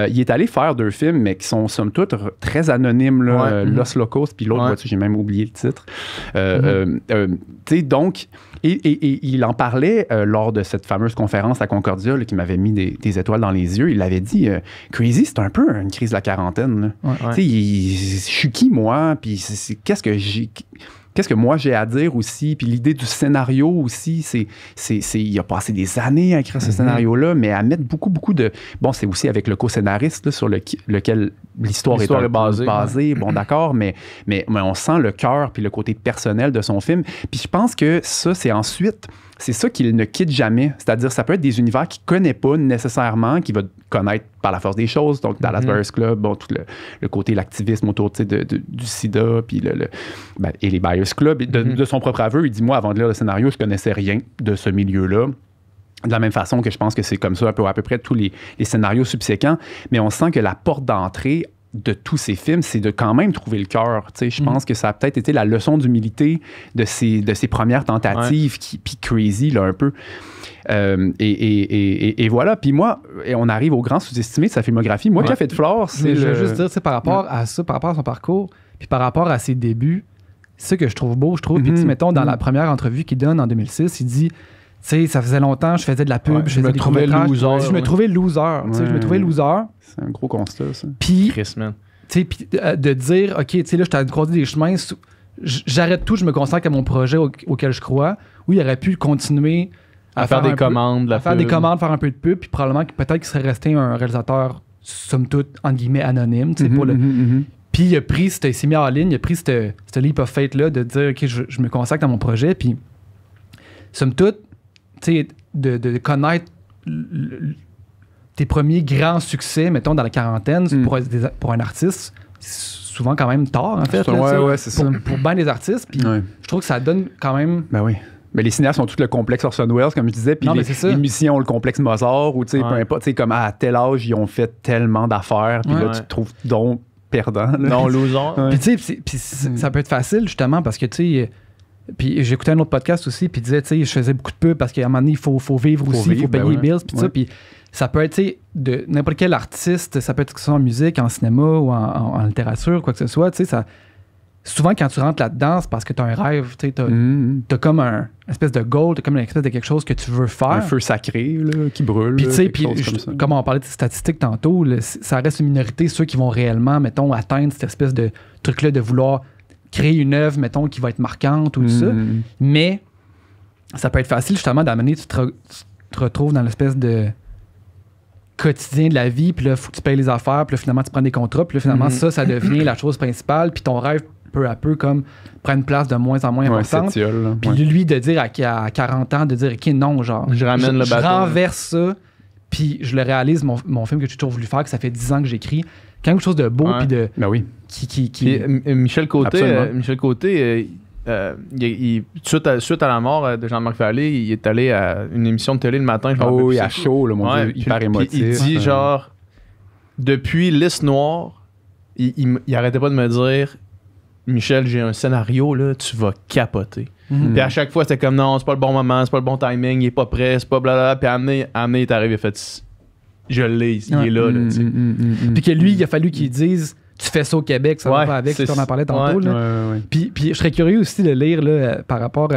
Il est allé faire 2 films, mais qui sont, somme toute, très anonymes, là. Los Locos, puis l'autre, j'ai même oublié le titre. Tu sais, donc... Et il en parlait lors de cette fameuse conférence à Concordia là, qui m'avait mis des étoiles dans les yeux. Il avait dit Crazy, c'est un peu une crise de la quarantaine. Tu sais, je suis qui, moi? Puis qu'est-ce que moi j'ai à dire aussi? Puis l'idée du scénario aussi, il a passé des années à écrire ce scénario-là, mais à mettre beaucoup de... Bon, c'est aussi avec le co-scénariste là, sur lequel l'histoire est basée. Bon, d'accord, mais on sent le cœur puis le côté personnel de son film. Puis je pense que ça, c'est ça qu'il ne quitte jamais. C'est-à-dire, ça peut être des univers qu'il ne connaît pas nécessairement, qu'il va connaître par la force des choses. Donc, Dallas Buyers Club, bon, tout le côté, l'activisme autour du sida, puis et les Buyers Club. De son propre aveu, il dit, moi, avant de lire le scénario, je ne connaissais rien de ce milieu-là. De la même façon que je pense que c'est comme ça à peu près tous les scénarios subséquents. Mais on sent que la porte d'entrée de tous ces films, c'est de quand même trouver le cœur. Je pense que ça a peut-être été la leçon d'humilité de ses premières tentatives, puis Crazy, là, un peu. Et voilà. Puis moi, on arrive au grand sous-estimé de sa filmographie. Moi, Café de Flore, c'est... Je veux juste dire, par rapport à ça, par rapport à son parcours, puis par rapport à ses débuts, c'est ça que je trouve beau, Puis, mettons, dans la première entrevue qu'il donne en 2006, il dit... Tu sais, ça faisait longtemps, je faisais de la pub, je faisais des courts-métrages. Je me trouvais loser. Je me trouvais loser. C'est un gros constat, ça. Puis, de dire, OK, tu sais, là, je t'ai croisé des chemins, j'arrête tout, je me consacre à mon projet auquel je crois. Oui, il aurait pu continuer à faire des commandes, faire un peu de pub, puis probablement peut-être qu'il serait resté un réalisateur, somme toute, entre guillemets, anonyme, tu sais, pour le... Puis il s'est mis en ligne, il a pris ce leap of faith-là de dire, OK, je me consacre à mon projet, puis somme toute, tu sais, de connaître tes premiers grands succès, mettons, dans la quarantaine, pour un artiste, c'est souvent quand même tard, en fait. C'est ça. Pour bien des artistes, puis je trouve que ça donne quand même... Ben oui. Mais les cinéastes ont tout le complexe Orson Welles, comme je disais, puis les musiciens ont le complexe Mozart, ou tu sais, peu importe, tu sais, comme à tel âge, ils ont fait tellement d'affaires, puis là, tu te trouves donc perdant. Non, loser. Puis tu sais, ça peut être facile, justement, parce que, tu sais... Puis j'écoutais un autre podcast aussi, puis il disait, tu sais, je faisais beaucoup de pubs parce qu'à un moment donné, il faut vivre aussi, il faut payer les bills, puis ça. Puis ça peut être, tu sais, de n'importe quel artiste, ça peut être que ce soit en musique, en cinéma ou en littérature, quoi que ce soit, tu sais, ça... Souvent, quand tu rentres là-dedans, c'est parce que tu as un rêve, tu sais, t'as comme un espèce de goal, t'as comme une espèce de quelque chose que tu veux faire. Un feu sacré, là, qui brûle. Puis, tu sais, comme on parlait de statistiques tantôt, là, ça reste une minorité, ceux qui vont réellement, mettons, atteindre cette espèce de truc-là de vouloir créer une œuvre, mettons, qui va être marquante ou tout ça. Mais ça peut être facile, justement, d'amener, tu te retrouves dans l'espèce de quotidien de la vie, puis là, il faut que tu payes les affaires, puis là, finalement, tu prends des contrats, puis là, finalement, ça devient la chose principale, puis ton rêve peu à peu, comme prendre place de moins en moins importante. Puis lui, de dire à 40 ans, de dire, OK, non, genre, je ramène le bateau. Je renverse ça, puis je le réalise, mon film que j'ai toujours voulu faire, que ça fait 10 ans que j'écris. Quelque chose de beau, puis de... Ben oui. Michel Côté, suite à la mort de Jean-Marc Vallée, il est allé à une émission de télé le matin. Oui, à chaud, là, mon Dieu, hyper émotif. Il dit genre, depuis Liste Noire, il arrêtait pas de me dire, Michel, j'ai un scénario, là, tu vas capoter. Puis à chaque fois, c'était comme, non, c'est pas le bon moment, c'est pas le bon timing, il est pas prêt, c'est pas blablabla. Puis amené, il est arrivé, il a fait, je l'ai, il est là. Puis que lui, il a fallu qu'il dise, tu fais ça au Québec, ça va pas avec, on en parlait tantôt. Puis je serais curieux aussi de lire là, par rapport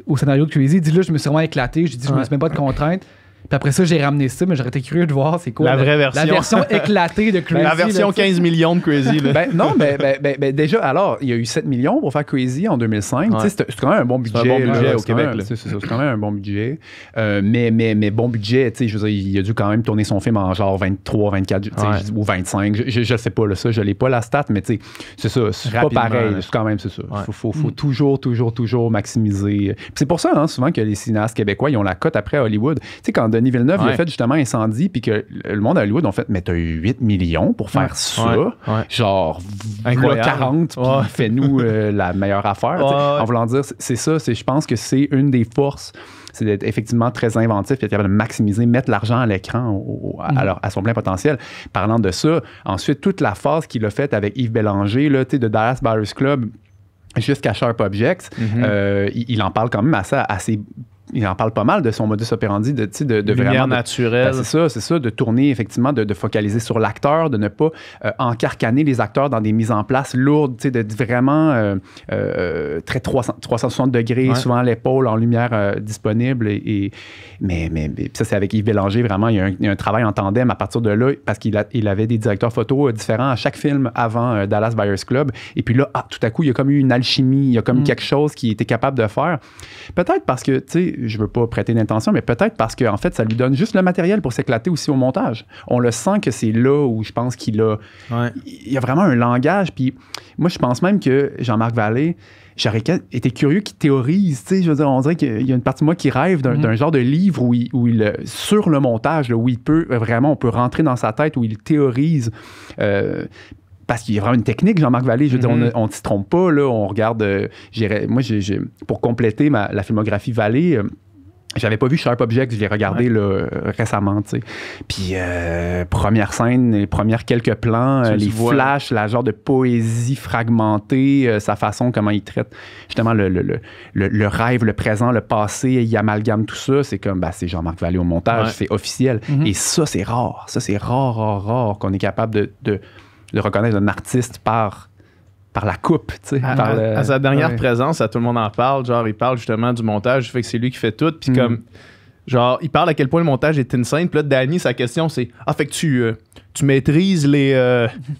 au scénario de Crazy. Il dit là, je me suis vraiment éclaté, je dis, je me suis même pas de contraintes. Puis après ça, j'ai ramené ça, mais j'aurais été curieux de voir c'est quoi la vraie version. La version éclatée de Crazy. La version 15 millions de Crazy. Là. Déjà, alors, il y a eu 7 millions pour faire Crazy en 2005. C'est quand même un bon budget. C'est un bon budget au Québec. C'est quand même un bon budget. Mais bon budget, je veux dire, il a dû quand même tourner son film en genre 23, 24 ou 25. Je sais pas, là, ça, je l'ai pas la stat, mais c'est ça. C'est pas pareil. C'est quand même, c'est ça. Il faut toujours maximiser. Puis c'est pour ça, hein, souvent, que les cinéastes québécois, ils ont la cote après à Hollywood. Tu sais, quand Denis Villeneuve il a fait justement Incendie, puis que le monde à Hollywood ont fait, mais t'as eu 8 millions pour faire ça, genre incroyable. 40, puis fais-nous la meilleure affaire. En voulant dire, c'est ça, je pense que c'est une des forces, c'est d'être effectivement très inventif, puis être capable de maximiser, mettre l'argent à l'écran à son plein potentiel. Parlant de ça, ensuite, toute la phase qu'il a faite avec Yves Bélanger, là, de Dallas Buyers Club jusqu'à Sharp Objects, il en parle quand même assez il en parle pas mal de son modus operandi de lumière vraiment naturelle. C'est ça, de tourner effectivement, de focaliser sur l'acteur, de ne pas encarcaner les acteurs dans des mises en place lourdes, de vraiment très 360 degrés, souvent à l'épaule, en lumière disponible. Mais ça, c'est avec Yves Bélanger, vraiment, il y a un travail en tandem à partir de là, parce qu'il avait des directeurs photos différents à chaque film avant Dallas Buyers Club. Et puis là, tout à coup, il y a comme eu une alchimie, il y a comme quelque chose qu'il était capable de faire. Peut-être parce que, tu sais, je veux pas prêter d'intention, mais peut-être parce qu'en fait, ça lui donne juste le matériel pour s'éclater aussi au montage. On le sent que c'est là où je pense qu'il a... Il y a vraiment un langage. Puis moi, je pense même que Jean-Marc Vallée, j'aurais été curieux qu'il théorise. Tu sais, je veux dire, on dirait qu'il y a une partie de moi qui rêve d'un genre de livre où il sur le montage, là, où il peut vraiment, on peut rentrer dans sa tête, où il théorise... parce qu'il y a vraiment une technique, Jean-Marc Vallée. Je veux dire, on ne s'y trompe pas. Là, on regarde... moi, pour compléter la filmographie Vallée, j'avais pas vu Sharp Objects, je l'ai regardé là, récemment. Tu sais. Puis, première scène, les premières quelques plans, les flashs, la genre de poésie fragmentée, sa façon, comment il traite justement le rêve, le présent, le passé, il amalgame tout ça. C'est comme, c'est Jean-Marc Vallée au montage, c'est officiel. Et ça, c'est rare. Ça, c'est rare qu'on est capable de reconnaître un artiste par la coupe, tu sais. À sa dernière présence, tout le monde en parle. Genre, il parle justement du montage, du fait que c'est lui qui fait tout. Puis comme, genre, il parle à quel point le montage est insane. Puis là, Danny, sa question, c'est « Ah, fait que tu maîtrises les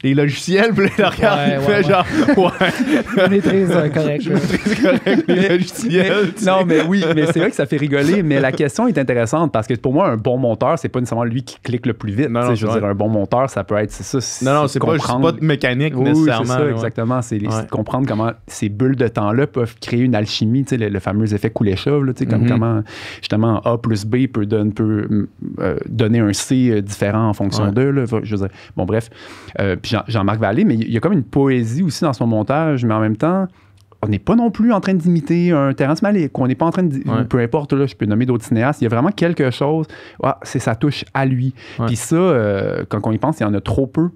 logiciels? » Puis là, il regarde, il fait genre « Ouais. Je maîtrise correct. Je maîtrise correct les logiciels. » Non, mais oui, mais c'est vrai que ça fait rigoler. Mais la question est intéressante parce que pour moi, un bon monteur, c'est pas nécessairement lui qui clique le plus vite. Non, je veux dire, un bon monteur, ça peut être ça. C'est pas de mécanique nécessairement. Oui, c'est ça, exactement. C'est de comprendre comment ces bulles de temps-là peuvent créer une alchimie, tu sais, le fameux effet Kuleshov, là, tu sais, comme comment justement A plus B peut donner un C différent en fonction d'eux. Là, je veux dire, bon, bref. Puis Jean-Marc Vallée, mais il y a comme une poésie aussi dans son montage, mais en même temps, on n'est pas non plus en train d'imiter un Terrence Malick, on n'est pas en train de... Peu importe, là, je peux nommer d'autres cinéastes, il y a vraiment quelque chose, c'est sa touche à lui. Puis ça, quand on y pense, il y en a trop peu.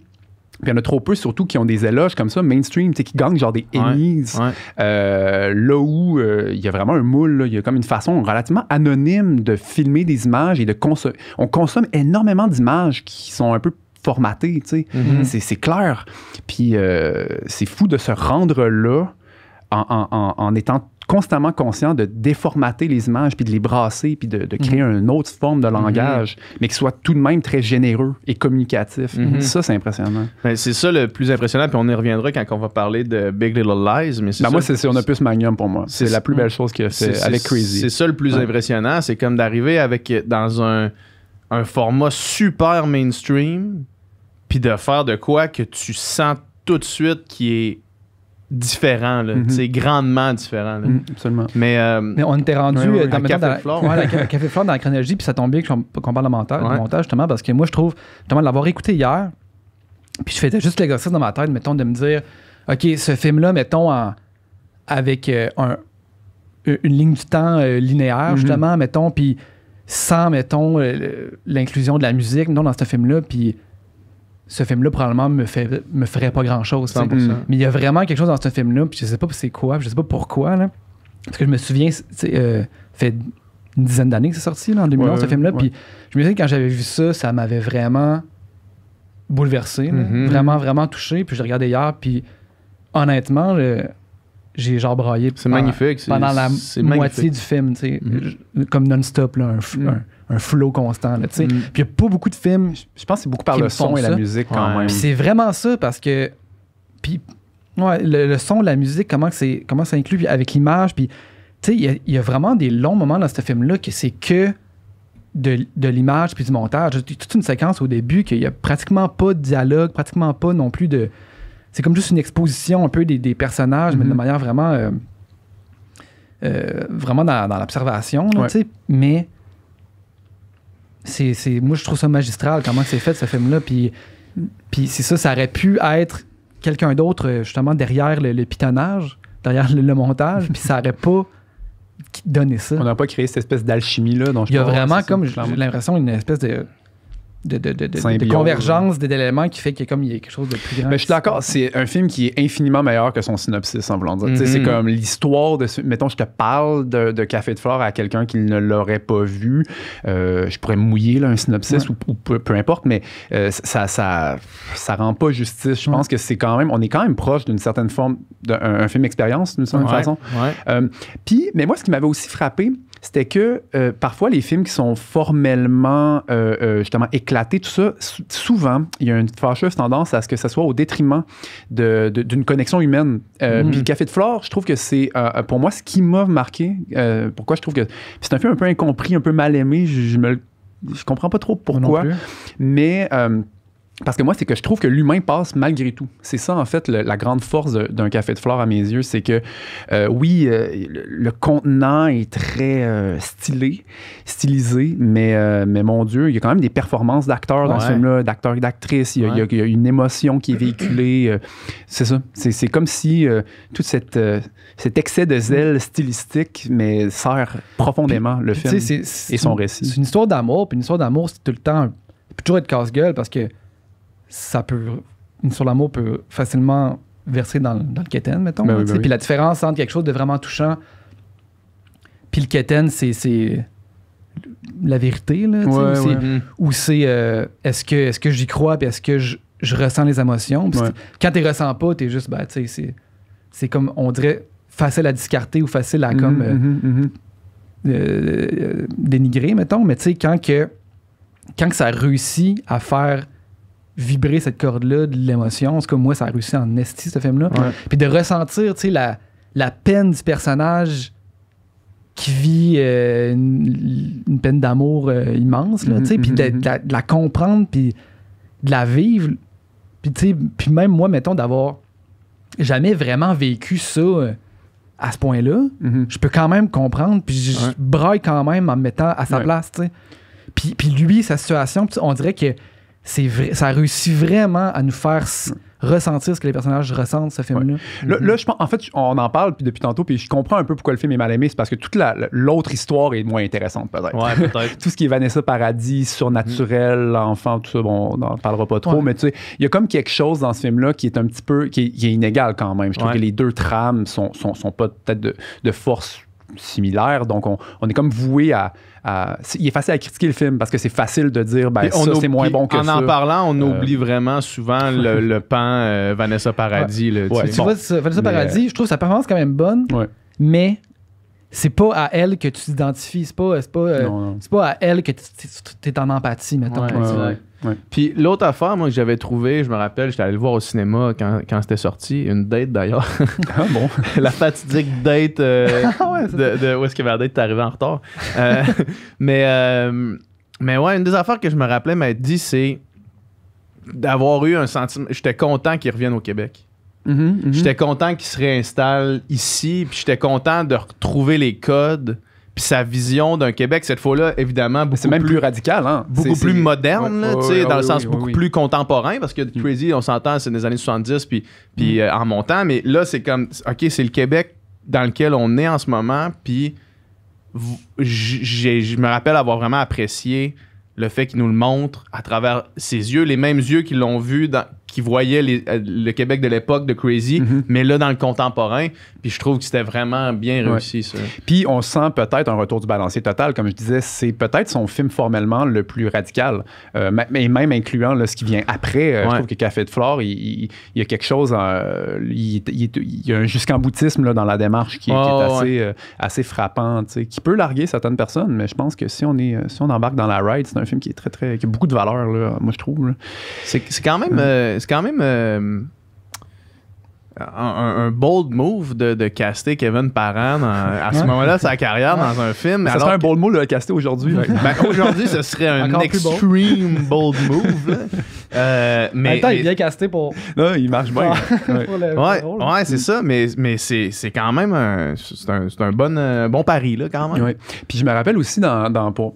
Puis il y en a trop peu, surtout, qui ont des éloges comme ça, mainstream, qui gagnent genre des Emmys. Là où il y a vraiment un moule, là, il y a comme une façon relativement anonyme de filmer des images et de consommer. On consomme énormément d'images qui sont un peu formatées, tu sais. C'est clair. Puis c'est fou de se rendre là en étant constamment conscient de déformater les images, puis de les brasser, puis de créer une autre forme de langage, mais qui soit tout de même très généreux et communicatif. Ça, c'est impressionnant. Ben, c'est ça le plus impressionnant, puis on y reviendra quand on va parler de Big Little Lies. Mais moi, c'est On a plus Magnum pour moi. C'est la plus belle chose qu'il a fait avec Crazy. C'est ça le plus impressionnant, c'est comme d'arriver dans un format super mainstream, puis de faire de quoi que tu sens tout de suite qui est différent, là, grandement différent. Là. Absolument. Mais on était rendu dans Café Flore. Café Flore dans la chronologie, puis ça tombait qu'on parle de montage, justement, parce que moi, je trouve, justement, de l'avoir écouté hier, puis je faisais juste l'exercice dans ma tête, mettons, de me dire, OK, ce film-là, mettons, avec une ligne du temps linéaire, justement, mettons, puis sans, mettons, l'inclusion de la musique, mettons, dans ce film-là, puis ce film-là, probablement, me ferait pas grand-chose. Mais il y a vraiment quelque chose dans ce film-là, puis je sais pas c'est quoi, puis je sais pas pourquoi, là. Parce que je me souviens, fait une dizaine d'années que c'est sorti, là, en 2011, ce film-là, puis je me souviens que quand j'avais vu ça m'avait vraiment bouleversé, vraiment, vraiment touché, puis je regardais hier, puis honnêtement, j'ai genre braillé c'est magnifique, pendant la moitié du film, comme non-stop, là, un flow constant. Là, puis il n'y a pas beaucoup de films. Je pense que c'est beaucoup par le son et la musique quand même. Puis c'est vraiment ça parce que le son, la musique, comment ça inclut puis avec l'image. Puis il y a vraiment des longs moments dans ce film-là que c'est que de l'image puis du montage. Toute une séquence au début qu'il n'y a pratiquement pas de dialogue, pratiquement pas non plus de... C'est comme juste une exposition un peu des personnages, mais de manière vraiment... vraiment dans l'observation, là, mais... moi, je trouve ça magistral, comment c'est fait, ce film-là. Puis c'est ça aurait pu être quelqu'un d'autre, justement, derrière le pitonnage, derrière le montage, puis ça aurait pas donné ça. On n'a pas créé cette espèce d'alchimie-là dont il y a vraiment, comme j'ai l'impression, une espèce de convergence d'éléments qui fait qu'il y a quelque chose de plus grand. Mais je suis d'accord, c'est un film qui est infiniment meilleur que son synopsis, en voulant dire. C'est comme l'histoire de... Mettons, je te parle de Café de Flore à quelqu'un qui ne l'aurait pas vu. Je pourrais mouiller là, un synopsis ou peu importe, mais ça rend pas justice. Je pense que c'est quand même... On est quand même proche d'une certaine forme d'un film expérience, d'une certaine façon. Mais moi, ce qui m'avait aussi frappé, c'était que parfois, les films qui sont formellement, justement, éclatés, tout ça, souvent, il y a une fâcheuse tendance à ce que ça soit au détriment d'une connexion humaine. Puis Café de Flore, je trouve que c'est, pour moi, ce qui m'a marqué. Pourquoi je trouve que c'est un film un peu incompris, un peu mal aimé. Je comprends pas trop pourquoi. Mais... parce que moi, c'est que je trouve que l'humain passe malgré tout. C'est ça, en fait, la grande force d'un Café de Flore à mes yeux. C'est que, le contenant est très stylisé, mais mon Dieu, il y a quand même des performances d'acteurs dans ce film-là, d'acteurs et d'actrices. Il y a une émotion qui est véhiculée. C'est ça. C'est comme si tout cet excès de zèle stylistique, mais sert profondément le film et son récit. C'est une histoire d'amour, puis une histoire d'amour, c'est tout le temps... Ça peut toujours être casse-gueule, parce que une histoire d'amour peut facilement verser dans le quétaine, mettons. Puis la différence entre quelque chose de vraiment touchant puis le quétaine, c'est la vérité, là, ou c'est est-ce que j'y crois puis est-ce que je ressens les émotions. Quand tu les ressens pas, t'es juste, c'est comme, on dirait, facile à discarter ou facile à dénigrer, mettons. Mais tu sais, quand que ça réussit à faire vibrer cette corde-là de l'émotion, c'est comme moi, ça a réussi en esti, ce film-là. Puis de ressentir, tu sais, la peine du personnage qui vit une peine d'amour immense, là, tu sais, puis de la comprendre, puis de la vivre. Puis, tu sais, puis même moi, mettons, d'avoir jamais vraiment vécu ça à ce point-là, je peux quand même comprendre, puis je braille quand même en me mettant à sa place, tu sais. Puis lui, sa situation, on dirait que c'est vrai, ça réussit vraiment à nous faire ressentir ce que les personnages ressentent, ce film-là. Là, je pense, en fait, on en parle depuis tantôt, puis je comprends un peu pourquoi le film est mal aimé. C'est parce que toute l'autre histoire est moins intéressante, peut-être. Ouais, peut-être. Tout ce qui est Vanessa Paradis, surnaturel, enfant, tout ça, bon, on n'en parlera pas trop, mais tu sais, il y a comme quelque chose dans ce film-là qui est un petit peu, qui est inégal quand même. Je trouve que les deux trames sont pas peut-être de force similaire, donc on est comme voué à il est facile à critiquer le film parce que c'est facile de dire ça c'est moins bon que ça. En parlant, on oublie vraiment souvent le pan Vanessa Paradis. Là, tu vois, Vanessa Paradis, je trouve sa performance quand même bonne, mais c'est pas à elle que tu t'identifies, c'est pas à elle que tu es en empathie, mettons. Puis l'autre affaire, moi, que j'avais trouvé, je me rappelle, j'étais allé le voir au cinéma quand c'était sorti, une date d'ailleurs. Ah bon? La fatidique date de où est-ce que Verdate est arrivé en retard. Mais ouais, une des affaires que je me rappelais m'être dit, c'est d'avoir eu un sentiment. J'étais content qu'il revienne au Québec. J'étais content qu'il se réinstalle ici, puis j'étais content de retrouver les codes, puis sa vision d'un Québec, cette fois-là, évidemment, c'est même plus radical, hein? Beaucoup plus moderne, dans le sens beaucoup plus contemporain, parce que Crazy, on s'entend, c'est des années 70, puis en montant, mais là, c'est comme, OK, c'est le Québec dans lequel on est en ce moment, puis je me rappelle avoir vraiment apprécié le fait qu'il nous le montre à travers ses yeux, les mêmes yeux qui l'ont vu, qui voyaient le Québec de l'époque de Crazy, mais là, dans le contemporain. Puis je trouve que c'était vraiment bien réussi, ça. Puis on sent peut-être un retour du balancier total. Comme je disais, c'est peut-être son film formellement le plus radical, mais même incluant là, ce qui vient après. Je trouve que Café de Flore, il y a quelque chose, il y a un jusqu'en boutisme là, dans la démarche qui est assez frappant, qui peut larguer certaines personnes, mais je pense que si on embarque dans la ride, c'est un film qui est qui a beaucoup de valeur, là, moi je trouve. Là. C'est quand même un bold move de caster Kevin Parent à ce moment-là de sa carrière dans un film. Ça serait un bold move de le caster aujourd'hui. Aujourd'hui, ce serait un extreme bold move. Mais attends, il est bien casté pour... Non, il marche bien. Ouais, c'est ça, mais c'est quand même un bon pari, là, quand même. Ouais. Puis je me rappelle aussi pour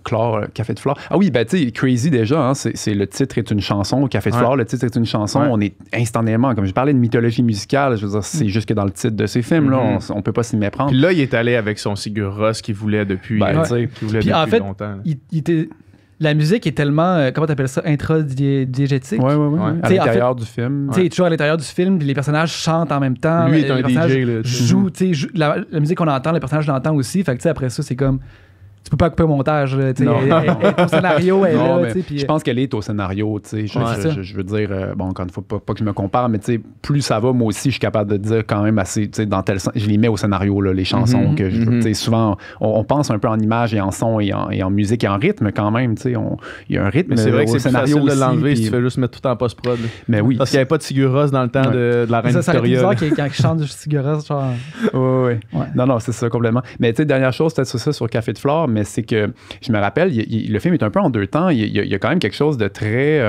clore Café de Flore. Ah oui, ben tu sais, Crazy déjà, hein, c'est le titre est une chanson. Café de Flore, le titre est une chanson. On est instantanément, comme je parlais de mythologie musicale, je veux dire, c'est juste que dans le titre de ces films, là, on peut pas s'y méprendre. Puis là, il est allé avec son Sigur Rós qu'il voulait depuis, en fait, longtemps. La musique est tellement, comment t'appelles ça, intradiégétique. Oui. À l'intérieur du film. Tu sais, toujours à l'intérieur du film, puis les personnages chantent en même temps. Lui est un DJ. Jouent, la musique qu'on entend, les personnages l'entendent aussi. Fait que après ça, c'est comme... Tu peux pas couper au montage. Elle est au scénario, elle est là. Je pense qu'elle est au scénario. Je veux dire, encore une fois, pas que je me compare, mais plus ça va, moi aussi, je suis capable de dire quand même assez, dans tel sens, je les mets au scénario, là, les chansons. Souvent, on pense un peu en images et en son et en musique et en rythme quand même. Il y a un rythme. Mais c'est vrai que c'est scénario plus facile de l'enlever si tu fais juste mettre tout en post-prod. Mais oui. Parce qu'il n'y avait pas de Sigur Rós dans le temps de la Reine Victoria. Ça bizarre quand il chante du Sigur Rós, genre... Oui. Non, c'est ça, complètement. Mais dernière chose, peut-être ça sur Café de Flore, mais c'est que je me rappelle, le film est un peu en deux temps. Il y a quand même quelque chose de très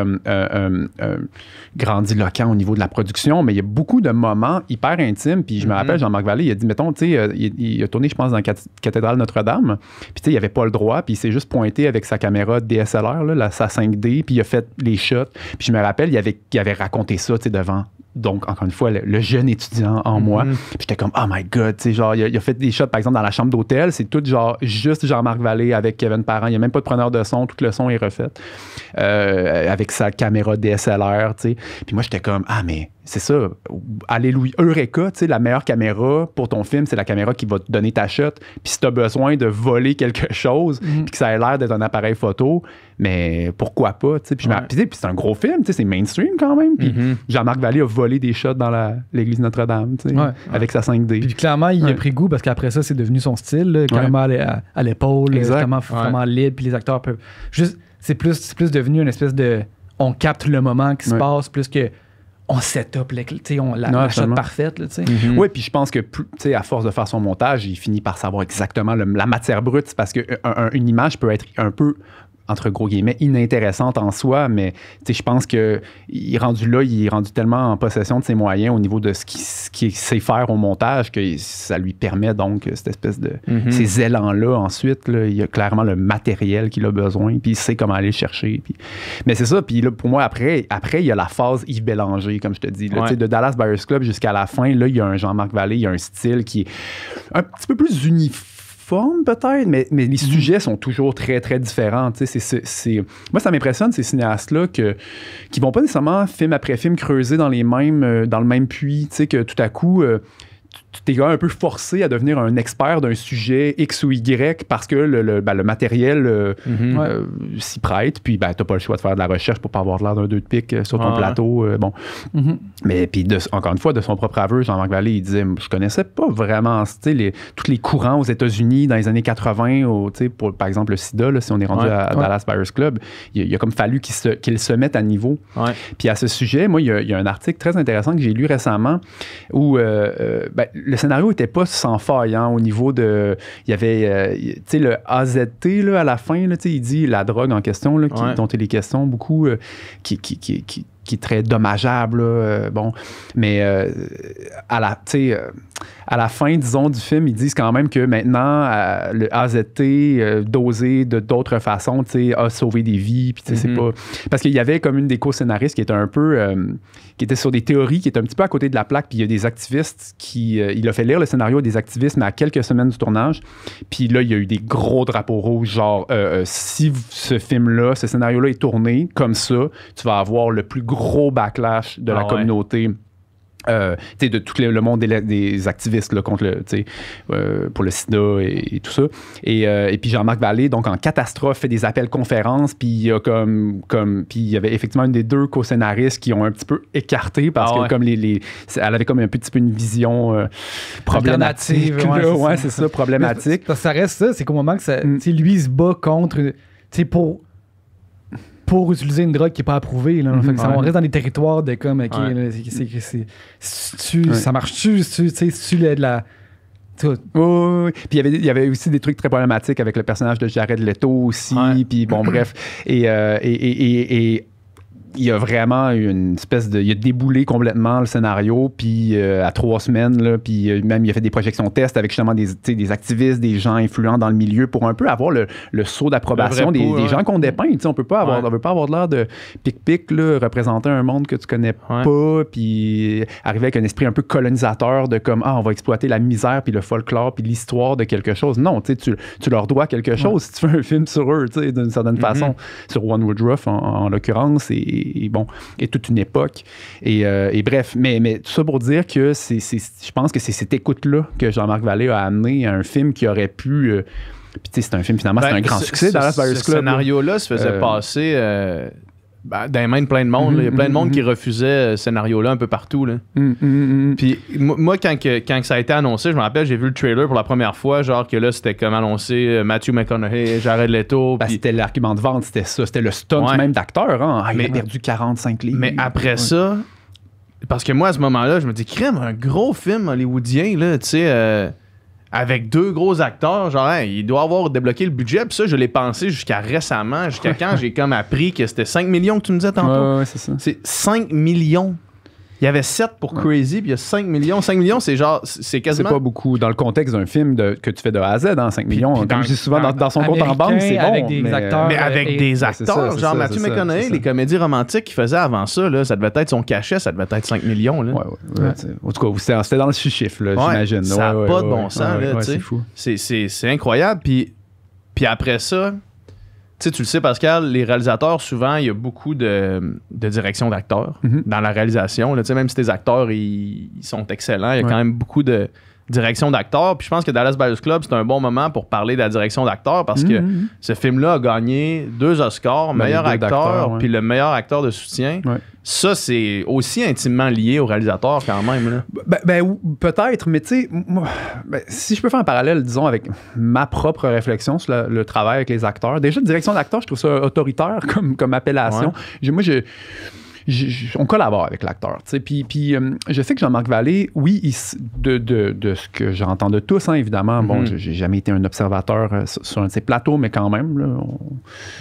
grandiloquent au niveau de la production, mais il y a beaucoup de moments hyper intimes. Puis je me rappelle, Jean-Marc Vallée, il a dit, mettons, il a tourné, je pense, dans la cathédrale Notre-Dame. Puis il n'avait pas le droit, puis il s'est juste pointé avec sa caméra DSLR, là, sa 5D, puis il a fait les shots. Puis je me rappelle, il avait raconté ça devant. Donc, encore une fois, le jeune étudiant en moi. Puis j'étais comme, oh my God, genre, il a fait des shots, par exemple, dans la chambre d'hôtel. C'est tout genre, juste Jean-Marc Vallée avec Kevin Parent. Il n'y a même pas de preneur de son. Tout le son est refait avec sa caméra DSLR, tu sais. Puis moi, j'étais comme, mais c'est ça. Alléluia. Eureka, tu sais, la meilleure caméra pour ton film, c'est la caméra qui va te donner ta shot. Puis si tu as besoin de voler quelque chose, puis que ça ait l'air d'être un appareil photo, mais pourquoi pas, tu sais. Puis c'est un gros film, tu sais, c'est mainstream quand même. Puis Jean-Marc Vallée a volé des shots dans l'église Notre-Dame, tu sais, avec sa 5D. Puis clairement, il a pris goût parce qu'après ça, c'est devenu son style, là, carrément à l'épaule, vraiment libre, puis les acteurs peuvent... Juste, c'est plus devenu une espèce de... On capte le moment qui se passe, plus que... On set up la shot parfaite. Oui, puis je pense que à force de faire son montage, il finit par savoir exactement la matière brute. C'est parce qu'une image peut être un peu, entre gros guillemets, inintéressante en soi, mais je pense qu'il est rendu là, il est rendu tellement en possession de ses moyens au niveau de ce qu'il sait faire au montage que ça lui permet donc cette espèce de... Ces élans-là, ensuite, là, il y a clairement le matériel qu'il a besoin, puis il sait comment aller le chercher. Puis... Mais c'est ça, puis là, pour moi, après, il y a la phase Yves Bélanger, comme je te dis. Là, de Dallas Buyers Club jusqu'à la fin, là, il y a un Jean-Marc Vallée, il y a un style qui est un petit peu plus uniforme, peut-être, mais les sujets sont toujours très, très différents. Moi, ça m'impressionne, ces cinéastes-là, qui vont pas nécessairement, film après film, creuser dans le même puits, que tout à coup... tu t'es quand même un peu forcé à devenir un expert d'un sujet X ou Y parce que le matériel s'y prête, puis t'as pas le choix de faire de la recherche pour pas avoir l'air d'un deux de pique sur ton plateau. Mais puis encore une fois, de son propre aveu, Jean-Marc Vallée, il disait, je connaissais pas vraiment tous les courants aux États-Unis dans les années 80, pour, par exemple, le sida, là, si on est rendu à Dallas Buyers Club, il a comme fallu qu'il se mette à niveau. Puis à ce sujet, moi, il y a un article très intéressant que j'ai lu récemment où le scénario n'était pas sans faille, hein, au niveau de... Il y avait, le AZT, là, à la fin, là, il dit la drogue en question, là, dont il est question beaucoup, qui qui est très dommageable, là, bon. Mais à la fin, disons, du film, ils disent quand même que maintenant, le AZT, dosé de d'autres façons, a sauvé des vies. Puis, c'est pas... Parce qu'il y avait comme une des co-scénaristes qui était un peu... qui était sur des théories, qui était un petit peu à côté de la plaque. Puis il y a des activistes qui... il a fait lire le scénario à des activistes, mais à quelques semaines du tournage. Puis là, il y a eu des gros drapeaux rouges, genre, si ce film-là, ce scénario-là est tourné comme ça, tu vas avoir le plus gros backlash de la communauté. De tout le monde des activistes là, contre pour le sida et tout ça. Et puis Jean-Marc Vallée, donc en catastrophe, fait des appels conférences, puis il y a puis il y avait effectivement une des deux co-scénaristes qui ont un petit peu écarté parce que comme elle avait comme un petit peu une vision problématique. C'est ça, problématique. Mais ça reste ça, c'est qu'au moment que ça, lui il se bat contre, pour utiliser une drogue qui n'est pas approuvée. Là. Fait que on reste dans des territoires de comme, OK, là, ça marche-tu? Tu de la... Oui. Puis il y avait aussi des trucs très problématiques avec le personnage de Jared Leto aussi. Puis bon, bref. Et il y a vraiment une espèce de... Il a déboulé complètement le scénario, puis à 3 semaines, là, puis même il a fait des projections tests avec justement des activistes, des gens influents dans le milieu pour un peu avoir le saut d'approbation des gens qu'on dépeint. On ne veut pas avoir l'air de pic-pic, représenter un monde que tu connais pas, puis arriver avec un esprit un peu colonisateur de comme, on va exploiter la misère, puis le folklore, puis l'histoire de quelque chose. Non, tu leur dois quelque chose si tu fais un film sur eux, d'une certaine façon. Sur One Woodruff, en l'occurrence, et toute une époque. Et bref, mais tout ça pour dire que je pense que c'est cette écoute-là que Jean-Marc Vallée a amené à un film qui aurait pu... puis c'est un film, finalement, c'est un grand succès dans Dallas Buyers Club. Ce scénario-là se faisait passer... dans les mains de plein de monde. Il y a plein de monde qui refusait ce scénario-là un peu partout. Là. Puis moi, quand ça a été annoncé, je me rappelle, j'ai vu le trailer pour la première fois, genre que là, c'était comme annoncé Matthew McConaughey, Jared Leto. C'était l'argument de vente, c'était ça. C'était le stunt même d'acteur. Hein? Il a perdu 45 livres. Mais après ça, parce que moi, à ce moment-là, je me dis, crème, un gros film hollywoodien, là, tu sais... avec 2 gros acteurs, genre, il doit avoir débloqué le budget. Puis ça, je l'ai pensé jusqu'à récemment, jusqu'à quand j'ai comme appris que c'était 5 millions que tu me disais tantôt. Ouais, c'est ça. C'est 5 millions. Il y avait 7 pour Crazy, puis il y a 5 millions. 5 millions, c'est genre, c'est quasiment... C'est pas beaucoup. Dans le contexte d'un film que tu fais de A à Z, 5 millions, comme je dis souvent, dans son compte en banque, c'est bon. Avec des acteurs. Mais avec des acteurs, genre Matthew McConaughey, les comédies romantiques qu'il faisait avant ça, là, ça devait être son cachet, ça devait être 5 millions. Là. En tout cas, c'était dans le chiffre, j'imagine. Ça n'a pas de bon sens, là, c'est fou. C'est incroyable. Puis après ça... Tu sais, tu le sais, Pascal, les réalisateurs, souvent, il y a beaucoup de direction d'acteurs dans la réalisation. Là, même si tes acteurs, ils sont excellents, il y a quand même beaucoup de direction d'acteurs. Puis je pense que Dallas Buyers Club, c'est un bon moment pour parler de la direction d'acteurs parce que ce film-là a gagné 2 Oscars, meilleur acteur, puis le meilleur acteur de soutien. Ça, c'est aussi intimement lié au réalisateur quand même. Là. Ben peut-être, mais tu sais, si je peux faire un parallèle, disons, avec ma propre réflexion sur le travail avec les acteurs. Déjà, direction d'acteur, je trouve ça autoritaire comme appellation. On collabore avec l'acteur. Puis je sais que Jean-Marc Vallée, oui, de ce que j'entends de tous, hein, évidemment. Bon, j'ai jamais été un observateur sur un de ses plateaux, mais quand même, là,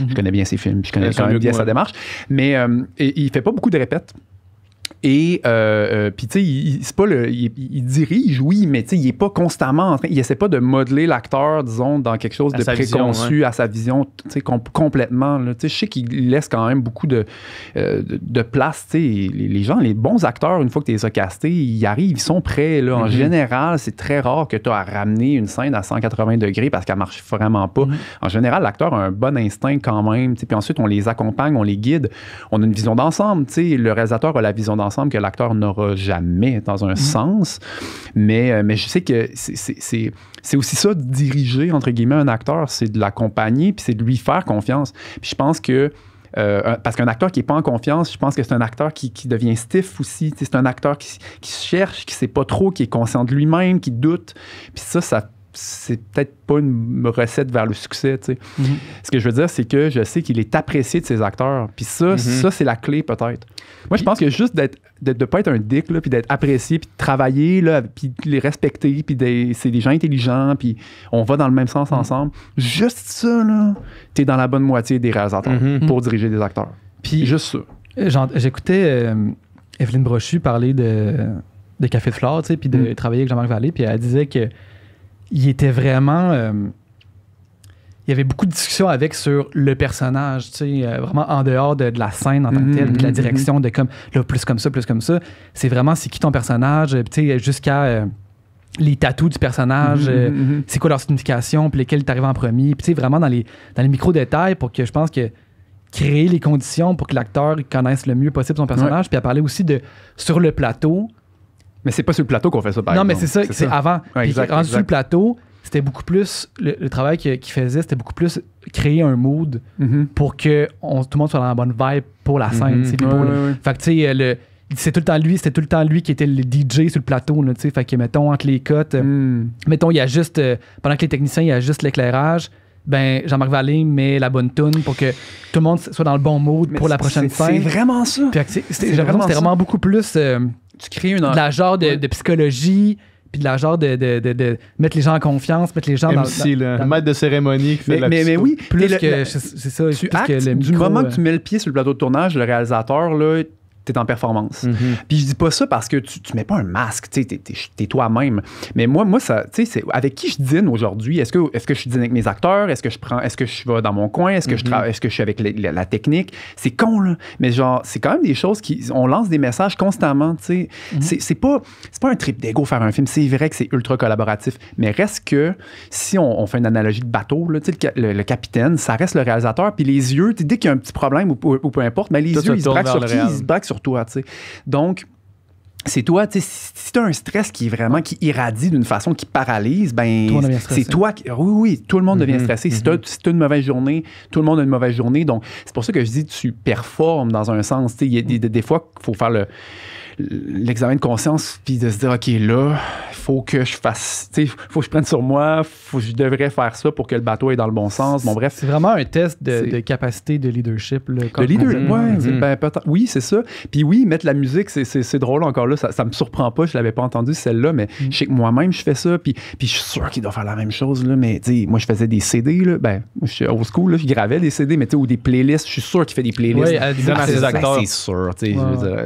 je connais bien ses films, puis je connais quand même bien sa démarche. Mais il fait pas beaucoup de répètes. Et puis tu sais, c'est pas il dirige, oui, mais tu sais, il est pas constamment en train, il essaie pas de modeler l'acteur, disons, dans quelque chose de préconçu, à sa vision, tu sais, complètement. Tu sais, je sais qu'il laisse quand même beaucoup de place. Tu sais, les gens, les bons acteurs, une fois que tu les as castés, ils arrivent, ils sont prêts. Là. En général, c'est très rare que tu as à ramener une scène à 180 degrés parce qu'elle marche vraiment pas. En général, l'acteur a un bon instinct quand même. Puis ensuite, on les accompagne, on les guide. On a une vision d'ensemble. Tu sais, le réalisateur a la vision d'ensemble que l'acteur n'aura jamais dans un sens. Mais je sais que c'est aussi ça, de diriger, entre guillemets, un acteur, c'est de l'accompagner, puis c'est de lui faire confiance. Puis je pense que parce qu'un acteur qui n'est pas en confiance, je pense que c'est un acteur qui devient stiff aussi. C'est un acteur qui cherche, qui ne sait pas trop, qui est conscient de lui-même, qui doute. Puis ça c'est peut-être pas une recette vers le succès, tu sais. Ce que je veux dire, c'est que je sais qu'il est apprécié de ses acteurs. Puis ça, c'est la clé, peut-être. Moi, je pense que juste de ne pas être un dick, là, puis d'être apprécié, puis de travailler, là, puis de les respecter, puis c'est des gens intelligents, puis on va dans le même sens ensemble. Juste ça, là, t'es dans la bonne moitié des réalisateurs pour diriger des acteurs. Puis juste ça. J'écoutais Evelyne Brochu parler de Café de Flore, tu sais, puis de travailler avec Jean-Marc Vallée, puis elle disait que il était vraiment... il y avait beaucoup de discussions avec sur le personnage, tu sais, vraiment en dehors de la scène en tant que telle, puis de la direction de comme, là, plus comme ça. C'est vraiment, c'est qui ton personnage, tu sais, jusqu'à les tatous du personnage, c'est quoi leur signification, puis lesquels t'arrivent en premier, puis tu sais, vraiment dans les micro-détails pour que je pense que créer les conditions pour que l'acteur connaisse le mieux possible son personnage, puis à parler aussi de sur le plateau. Mais c'est pas sur le plateau qu'on fait ça, par exemple. Non, mais c'est ça, c'est avant. Ouais, puis rendu sur le plateau, c'était beaucoup plus, le travail qu'il faisait, c'était beaucoup plus créer un mood pour que tout le monde soit dans la bonne vibe pour la scène. Fait que tu sais, c'était tout le temps lui qui était le DJ sur le plateau, là, tu sais. Fait que, mettons, entre les cuts, mettons, il y a juste, pendant que les techniciens, il y a juste l'éclairage, ben Jean-Marc Vallée met la bonne toune pour que tout le monde soit dans le bon mood pour la prochaine scène. C'est vraiment ça. J'ai l'impression que c'était vraiment beaucoup plus tu crées de la genre de psychologie, puis de la genre de mettre les gens en confiance, mettre les gens MC, le maître de cérémonie qui fait de la mais oui, plus que c'est ça. Tu actes, du moment que tu mets le pied sur le plateau de tournage, le réalisateur, là, t'es en performance. Puis je dis pas ça parce que tu mets pas un masque, tu sais, t'es toi-même. Mais moi ça, tu sais, c'est avec qui je dîne aujourd'hui. Est-ce que je dîne avec mes acteurs? Est-ce que je vais dans mon coin? Est-ce que je suis avec la technique? C'est con, là. Mais genre, c'est quand même des choses on lance des messages constamment, tu sais. C'est pas un trip d'ego faire un film. C'est vrai que c'est ultra collaboratif. Mais reste que, si on fait une analogie de bateau, là, tu sais, le capitaine, ça reste le réalisateur. Puis les yeux, dès qu'il y a un petit problème ou peu importe, mais les yeux, ils se braquent sur qui? Ils se braquent sur toi, tu sais. Donc, c'est toi, tu sais, si tu as un stress qui irradie d'une façon qui paralyse, ben c'est toi qui... Oui, tout le monde devient stressé. Si tu as une mauvaise journée, tout le monde a une mauvaise journée. Donc, c'est pour ça que je dis tu performes dans un sens. Tu sais, il y a des fois qu'il faut faire l'examen de conscience puis de se dire, OK, là, il faut que je fasse, tu sais, faut que je prenne sur moi, je devrais faire ça pour que le bateau aille dans le bon sens. Bon, bref. C'est vraiment un test de capacité de leadership. Là, de leadership, ben, oui, c'est ça. Puis oui, mettre la musique, c'est drôle encore là, ça me surprend pas, je l'avais pas entendu celle-là, mais je sais que moi-même, je fais ça, puis je suis sûr qu'il doit faire la même chose, là, mais tu sais, moi, je faisais des CD, là, ben, moi, je suis old school, là, je gravais des CD, mais tu sais, ou des playlists, je suis sûr qu'il fait des playlists. Oui, c'est sûr, tu sais,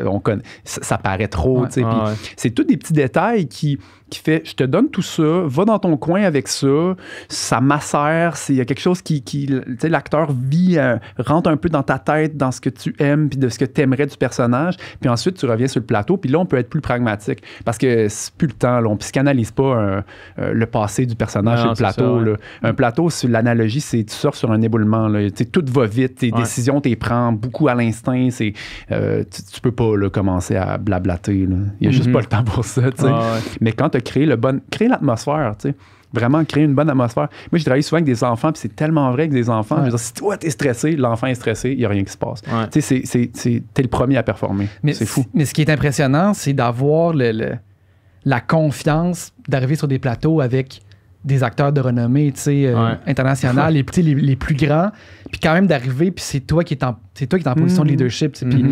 on connaît, ça paraît trop, tu sais, c'est tous des petits détails qui fait, je te donne tout ça, va dans ton coin avec ça, ça macère, il y a quelque chose qui tu sais, l'acteur vit, rentre un peu dans ta tête, dans ce que tu aimes, puis de ce que tu aimerais du personnage, puis ensuite tu reviens sur le plateau, puis là on peut être plus pragmatique, parce que c'est plus le temps, là, on psychanalyse pas le passé du personnage sur le plateau. Ça, un plateau, sur l'analogie, c'est tu surfes sur un éboulement, là, tu sais, tout va vite, tes décisions, tu les prends beaucoup à l'instinct, c'est, tu peux pas là, commencer à blablater, là. Il y a juste pas le temps pour ça, tu sais. Mais quand tu as créé l'atmosphère, tu sais. Vraiment créer une bonne atmosphère. Moi, j'ai travaillé souvent avec des enfants, puis c'est tellement vrai que des enfants, je veux dire, si toi, t'es stressé, l'enfant est stressé, il n'y a rien qui se passe. Tu sais, t'es le premier à performer. C'est fou. Mais ce qui est impressionnant, c'est d'avoir la confiance d'arriver sur des plateaux avec des acteurs de renommée, tu sais, internationale, les plus grands, puis quand même d'arriver, puis c'est toi qui es en position de leadership, tu sais, puis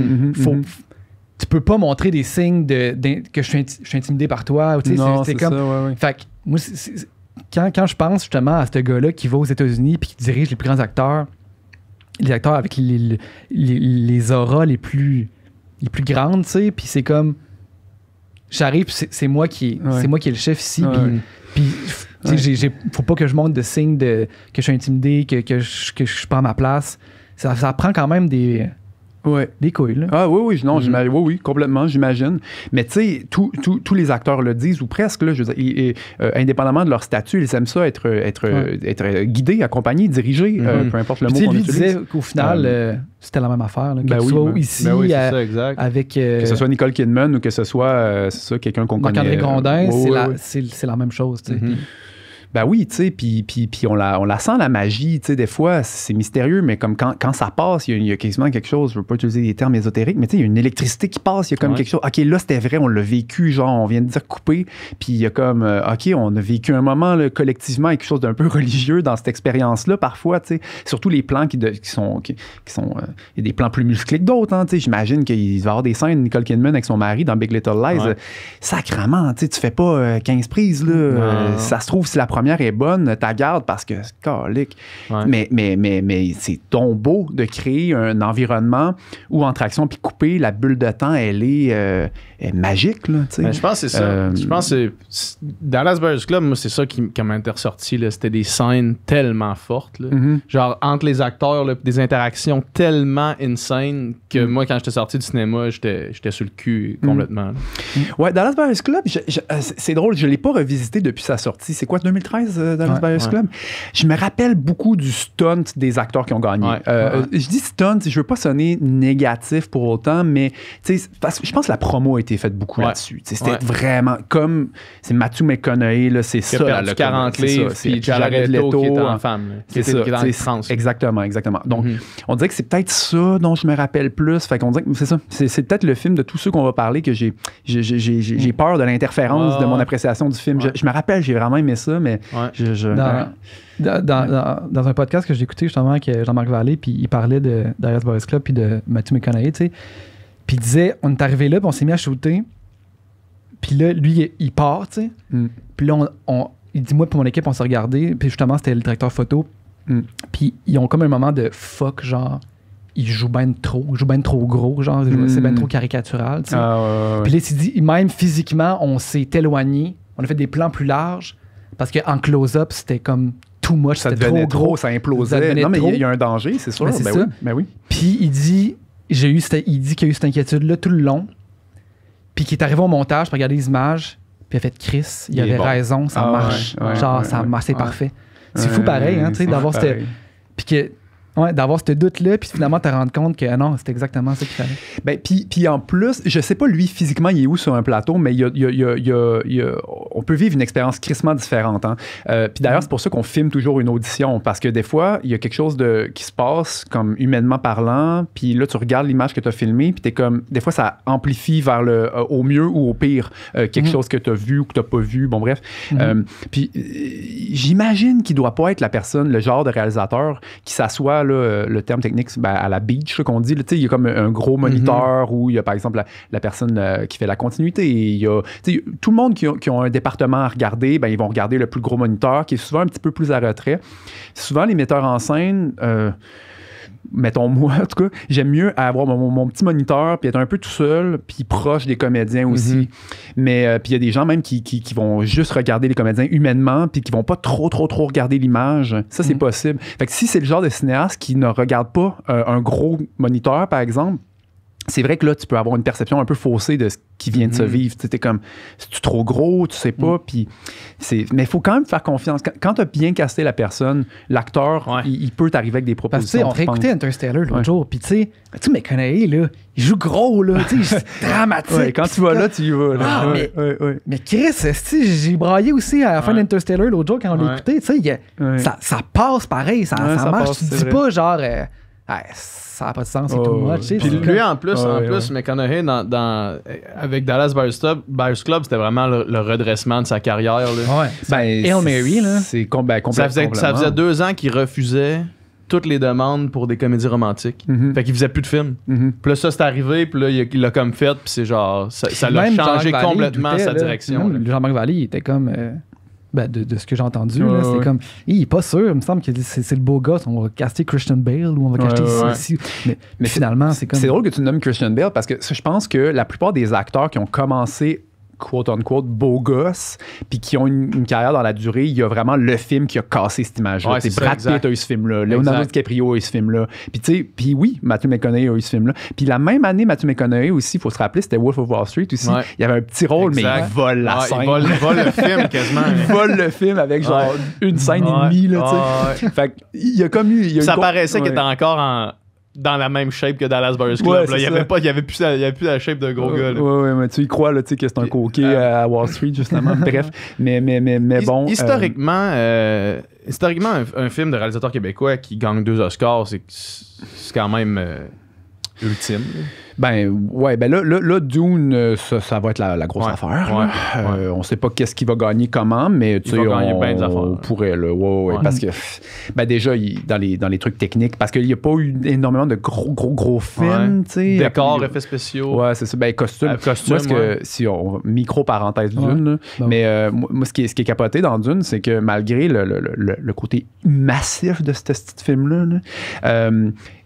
tu peux pas montrer des signes que je suis intimidé par toi. Tu sais, c'est comme... Ça, Fait que moi, quand je pense justement à ce gars-là qui va aux États-Unis puis qui dirige les plus grands acteurs, les acteurs avec les auras les plus grandes, tu sais, puis c'est comme... J'arrive, c'est moi qui est le chef ici, puis faut pas que je montre de signes que je suis intimidé, que je suis pas à ma place. Ça prend quand même des couilles, là. Ah oui, non, oui, complètement, j'imagine. Mais tu sais, tous les acteurs le disent, ou presque, là, je veux dire, indépendamment de leur statut, ils aiment ça être guidés, accompagnés, dirigés, peu importe le mot qu'on utilise. Disait qu'au final, c'était la même affaire, là, que ce soit ici, avec... que ce soit Nicole Kidman ou que ce soit quelqu'un qu'on connaît. Marc-André Grondin, c'est la même chose, tu sais. Ben oui, tu sais, puis on la sent, la magie, tu sais, des fois, c'est mystérieux, mais comme quand ça passe, il y a quasiment quelque chose, je veux pas utiliser des termes ésotériques, mais tu sais, il y a une électricité qui passe, il y a comme quelque chose, OK, là, c'était vrai, on l'a vécu, genre, on vient de dire coupé, puis il y a comme, OK, on a vécu un moment, là, collectivement, quelque chose d'un peu religieux dans cette expérience-là, parfois, tu sais, surtout les plans qui sont il y a des plans plus musclés que d'autres, hein, tu sais, j'imagine qu'il va y avoir des scènes, Nicole Kidman avec son mari dans Big Little Lies, sacrément, tu sais, tu fais pas 15 prises, là, ça se trouve, c'est la première première est bonne, t'as garde parce que c'est calique. Ouais. Mais c'est donc beau de créer un environnement où entre action puis couper, la bulle de temps, elle est magique. Là, je pense que c'est ça. Je pense que Dallas Buyers Club, moi, c'est ça qui m'a ressorti. C'était des scènes tellement fortes. Là. Genre, entre les acteurs, là, des interactions tellement insane que moi, quand j'étais sorti du cinéma, j'étais sur le cul complètement. Ouais, Dallas Buyers Club, c'est drôle, je ne l'ai pas revisité depuis sa sortie. C'est quoi, 2013, Dallas Buyers Club? Je me rappelle beaucoup du stunt des acteurs qui ont gagné. Je dis stunt, je ne veux pas sonner négatif pour autant, mais parce que je pense que la promo a été faite beaucoup là-dessus. C'était vraiment comme... C'est Matthew McConaughey, là, c'est ça. Qui a perdu 40 livres, puis Jared Leto qui est en femme. C'est ça. Qui est en France. Exactement. Donc, on dirait que c'est peut-être ça dont je me rappelle plus. Fait qu'on dirait que c'est ça. C'est peut-être le film de tous ceux qu'on va parler que j'ai peur de l'interférence de mon appréciation du film. Je me rappelle, j'ai vraiment aimé ça, mais dans un podcast que j'ai écouté justement avec Jean-Marc Vallée, puis il parlait de Dallas Buyers Club puis de Matthew McConaughey, tu sais. Puis il disait, on est arrivé là, puis on s'est mis à shooter. Puis là, lui, il part, tu sais. Puis là, il dit, moi, pour mon équipe, on s'est regardé. Puis justement, c'était le directeur photo. Puis ils ont comme un moment de fuck, genre, il joue bien trop gros, genre, c'est bien trop caricatural, tu sais. Puis là, il s'est dit, même physiquement, on s'est éloigné. On a fait des plans plus larges parce qu'en close-up, c'était comme too much, ça c'était devenait trop gros. Ça implosait. Non, mais il y a un danger, c'est sûr. C'est ça. Ben oui. Puis il dit qu'il a eu cette inquiétude-là tout le long. Puis qu'il est arrivé au montage pour regarder les images. Puis il a fait Chris, il avait raison, ça marche. Ça marche, c'est parfait. C'est fou pareil, hein, tu sais, d'avoir cette... Puis que... Ouais, d'avoir ce doute-là, puis finalement, te rendre compte que non, c'est exactement ça qu'il fallait. Ben, puis en plus, je sais pas, lui, physiquement, il est où sur un plateau, mais on peut vivre une expérience crissement différente. Hein? Puis d'ailleurs, c'est pour ça qu'on filme toujours une audition, parce que des fois, il y a quelque chose qui se passe, comme humainement parlant, puis là, tu regardes l'image que tu as filmée, puis t'es comme, des fois, ça amplifie vers au mieux ou au pire quelque chose que tu as vu ou que tu n'as pas vu, bon bref. Puis j'imagine qu'il doit pas être la personne, le genre de réalisateur qui s'assoit là, le terme technique, à la beach, là, qu'on dit. Il y a comme un gros moniteur où il y a, par exemple, la personne qui fait la continuité. Il y a tout le monde qui ont un département à regarder, ils vont regarder le plus gros moniteur, qui est souvent un petit peu plus à retrait. Souvent, les metteurs en scène... mettons moi, en tout cas, j'aime mieux avoir mon petit moniteur puis être un peu tout seul puis proche des comédiens aussi. Mais puis il y a des gens même qui vont juste regarder les comédiens humainement puis qui vont pas trop regarder l'image. Ça, c'est possible. Fait que si c'est le genre de cinéaste qui ne regarde pas un gros moniteur, par exemple, c'est vrai que là, tu peux avoir une perception un peu faussée de ce qui vient de se vivre. Tu sais, comme, c'est-tu trop gros? Tu sais pas. Puis mais il faut quand même faire confiance. Quand tu as bien casté la personne, l'acteur, il peut t'arriver avec des propositions. Parce que, on réécoutait Interstellar l'autre jour, puis tu sais, McConaughey, là, il joue gros, là, tu sais, c'est dramatique. Quand tu vas là, tu y vas. Là. Mais Chris, j'ai braillé aussi à la fin d'Interstellar l'autre jour quand on l'a écouté. Tu sais, ça passe pareil, ça marche. Passe, tu dis pas genre... ça n'a pas de sens, c'est too much. Puis lui, en plus, McConaughey, avec Dallas Buyers Club, c'était vraiment le redressement de sa carrière. Là. Hail Mary, là. C'est complètement. Ça faisait 2 ans qu'il refusait toutes les demandes pour des comédies romantiques. Fait qu'il faisait plus de films. Puis là, ça, c'est arrivé, puis là, il l'a comme fait, puis c'est genre... Ça l'a changé complètement sa direction. Jean-Marc Vallée, il était comme... de ce que j'ai entendu, là, c'est comme, il est pas sûr, il me semble que c'est le beau gosse, on va caster Christian Bale ou on va caster ici. Mais finalement, c'est comme... C'est drôle que tu nommes Christian Bale parce que je pense que la plupart des acteurs qui ont commencé quote-unquote beau gosse puis qui ont une carrière dans la durée, il y a vraiment le film qui a cassé cette image-là. Brad Pitt a eu ce film-là, Leonardo DiCaprio a eu ce film-là. Puis oui, Matthew McConaughey a eu ce film-là. Puis la même année, Matthew McConaughey aussi, il faut se rappeler, c'était Wolf of Wall Street aussi. Il y avait un petit rôle, mais il vole la scène. Il vole le film quasiment. Il vole le film avec genre une scène et demie. Là, fait qu'il y a comme eu... Ça paraissait qu'il était encore dans la même shape que Dallas Buyers Club. Il n'y avait plus la shape de gros gars. Oui, mais tu y crois là, que c'est un coquet à Wall Street, justement. Bref, mais bon... Historiquement, un film de réalisateur québécois qui gagne 2 Oscars, c'est quand même ultime. Là, Dune, ça va être la grosse affaire. On sait pas qu'est-ce qui va gagner comment, mais tu sais, on pourrait, là. Parce que, déjà, dans les trucs techniques, parce qu'il n'y a pas eu énormément de gros films, tu sais. Décors, effets spéciaux. Ouais, c'est ça. Costumes. Moi, si on micro-parenthèse Dune, mais moi, ce qui est capoté dans Dune, c'est que malgré le côté massif de ce petit film-là,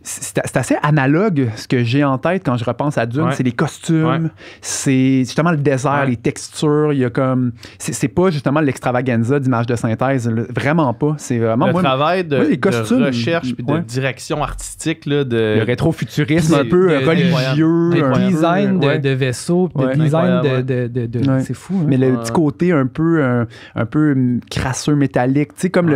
c'est assez analogue ce que j'ai en tête quand je repense à Dune. C'est les costumes, c'est justement le désert, les textures. Il y a comme. C'est pas justement l'extravaganza d'images de synthèse, là, vraiment pas. C'est vraiment. Le travail de recherche et de direction artistique. Là, le rétrofuturisme un peu religieux. Le design de vaisseaux, le design de. C'est fou. Hein? Mais le petit côté un peu crasseux métallique. Tu sais, comme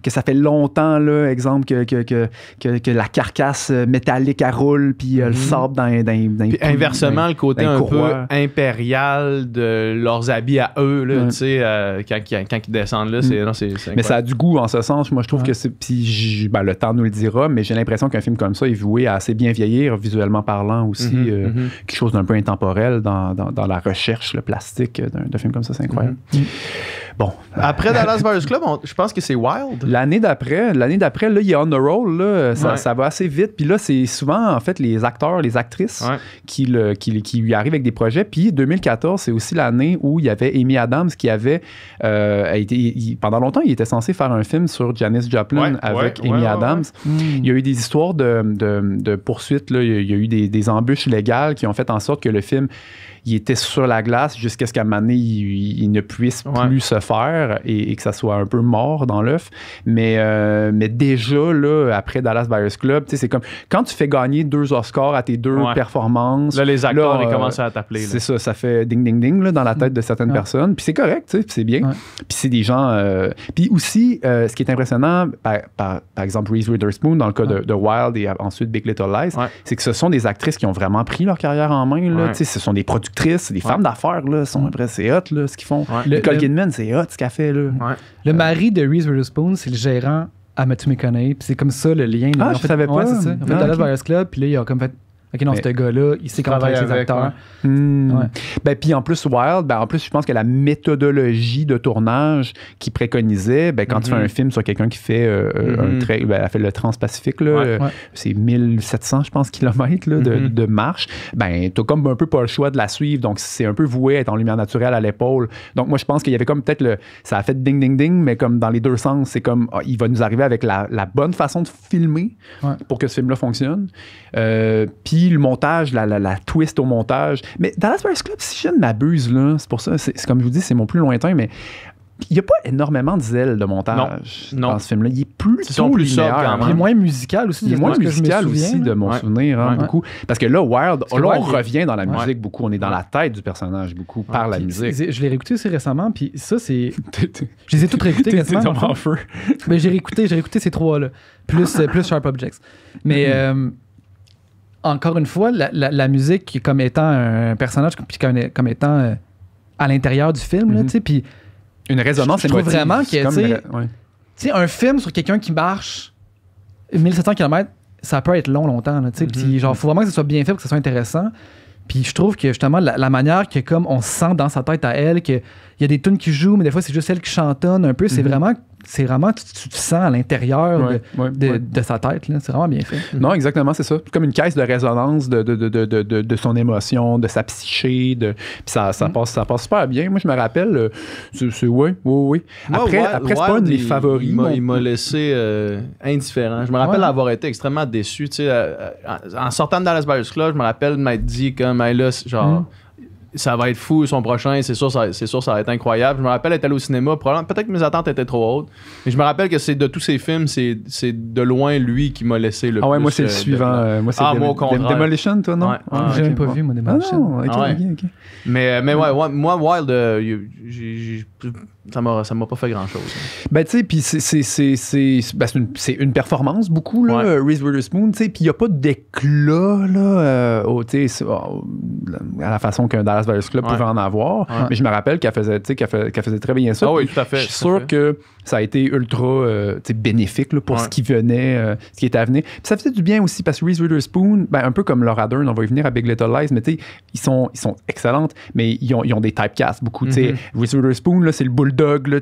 que ça fait longtemps, là, exemple, que la carcasse métallique à roule puis le sable dans puis inversement le côté un peu impérial de leurs habits à eux là, tu sais quand ils descendent là, c'est mais ça a du goût en ce sens. Moi je trouve que c'est puis le temps nous le dira, mais j'ai l'impression qu'un film comme ça est voué à assez bien vieillir visuellement parlant aussi, quelque chose d'un peu intemporel dans la recherche le plastique d'un film comme ça, c'est incroyable. Bon, après Dallas Buyers Club, je pense que c'est Wild. L'année d'après, là, il est on the roll, là, ça va assez vite. Puis là, c'est souvent, en fait, les acteurs, les actrices qui lui arrivent avec des projets. Puis 2014, c'est aussi l'année où il y avait Amy Adams qui avait pendant longtemps, il était censé faire un film sur Janis Joplin avec Amy Adams. Il y a eu des histoires de poursuites, là. Il y a eu des embûches légales qui ont fait en sorte que le film il était sur la glace jusqu'à ce qu'à un moment donné, il ne puisse plus se faire et que ça soit un peu mort dans l'œuf. Mais déjà, là, après Dallas Buyers Club, c'est comme quand tu fais gagner 2 Oscars à tes 2 performances. Là, les acteurs, ils commencent à t'appeler. C'est ça fait ding-ding-ding là, dans la tête de certaines personnes. Puis c'est correct, puis c'est bien. Puis c'est des gens... Puis aussi, ce qui est impressionnant, par exemple, Reese Witherspoon, dans le cas de Wild et ensuite Big Little Lies, c'est que ce sont des actrices qui ont vraiment pris leur carrière en main. Là, ce sont des productrices, c'est des femmes d'affaires, là, c'est hot, là, ce qu'ils font. Nicole Kidman, c'est hot, ce qu'elle fait, là. Le mari de Reese Witherspoon, c'est le gérant à Matthew McConaughey, puis c'est comme ça, le lien. Là. Je savais pas. C'est ça. En fait, Dallas Buyers Club, puis là, il a comme fait... OK, non, ce gars-là, il sait comment travailler avec ses acteurs. Puis en plus, Wild, je pense que la méthodologie de tournage qu'il préconisait, quand tu fais un film sur quelqu'un qui fait un trait, elle a fait le Transpacifique, là, c'est 1700, je pense, kilomètres là, de marche, t'as comme un peu pas le choix de la suivre, donc c'est un peu voué à être en lumière naturelle à l'épaule. Donc moi, je pense qu'il y avait comme peut-être ça a fait ding-ding-ding, mais comme dans les deux sens, c'est comme, il va nous arriver avec la bonne façon de filmer pour que ce film-là fonctionne. Puis le montage, la twist au montage. Mais Dallas Buyers Club, si je ne m'abuse, là, c'est pour ça, c'est comme je vous dis, c'est mon plus lointain, mais il n'y a pas énormément de zèle de montage dans ce film-là. Il est plus linéaire. Il est moins musical aussi. Il est moins musical aussi de mon souvenir, beaucoup. Parce que là, Wild, on revient dans la musique beaucoup. On est dans la tête du personnage beaucoup par la musique. Je l'ai réécouté aussi récemment, puis ça, c'est... Je les ai toutes réécoutées quasiment. Mais j'ai réécouté ces 3-là. Plus Sharp Objects. Mais... encore une fois, la musique comme étant un personnage, puis comme étant à l'intérieur du film, tu sais, puis une résonance je trouve vraiment que, tu sais, un film sur quelqu'un qui marche 1700 km, ça peut être longtemps, tu sais, puis genre, faut vraiment que ça soit bien fait pour que ça soit intéressant. Puis je trouve que justement, la manière que comme on se sent dans sa tête à elle, qu'il y a des tunes qui jouent, mais des fois, c'est juste elle qui chantonne un peu, c'est vraiment tu te sens à l'intérieur de sa tête. Là. C'est vraiment bien fait. Non, exactement, c'est ça. Comme une caisse de résonance de son émotion, de sa psyché. Puis ça passe super bien. Moi, je me rappelle, oui. Après, c'est pas un de mes favoris. Il m'a laissé indifférent. Je me rappelle avoir été extrêmement déçu. En sortant de Dallas Buyers Club, je me rappelle m'être dit comme, là, genre... ça va être fou son prochain, c'est sûr ça va être incroyable. Je me rappelle être allé au cinéma, peut-être que mes attentes étaient trop hautes, mais je me rappelle que c'est de tous ces films, c'est de loin lui qui m'a laissé le plus. Ah ouais, moi c'est le suivant. Moi c'est Demolition, toi, non? J'ai même pas vu, moi, Demolition. OK. Mais moi, Wild, ça m'a pas fait grand-chose. Ben, tu sais, puis c'est une performance, beaucoup, là, Reese Witherspoon, tu sais, puis il n'y a pas d'éclat, là, à la façon qu'un Dallas Dallas Buyers Club pouvait en avoir. Mais je me rappelle qu'elle faisait très bien ça. Ah oui, tout à fait. Je suis sûr que ça a été ultra bénéfique là, pour ce qui venait, ce qui était à venir. Puis ça faisait du bien aussi parce que Reese Witherspoon, un peu comme Laura Dern, on va y venir à Big Little Lies, mais ils sont excellentes, mais ils ont des typecasts beaucoup. Reese Witherspoon, là, c'est le bulldog, là,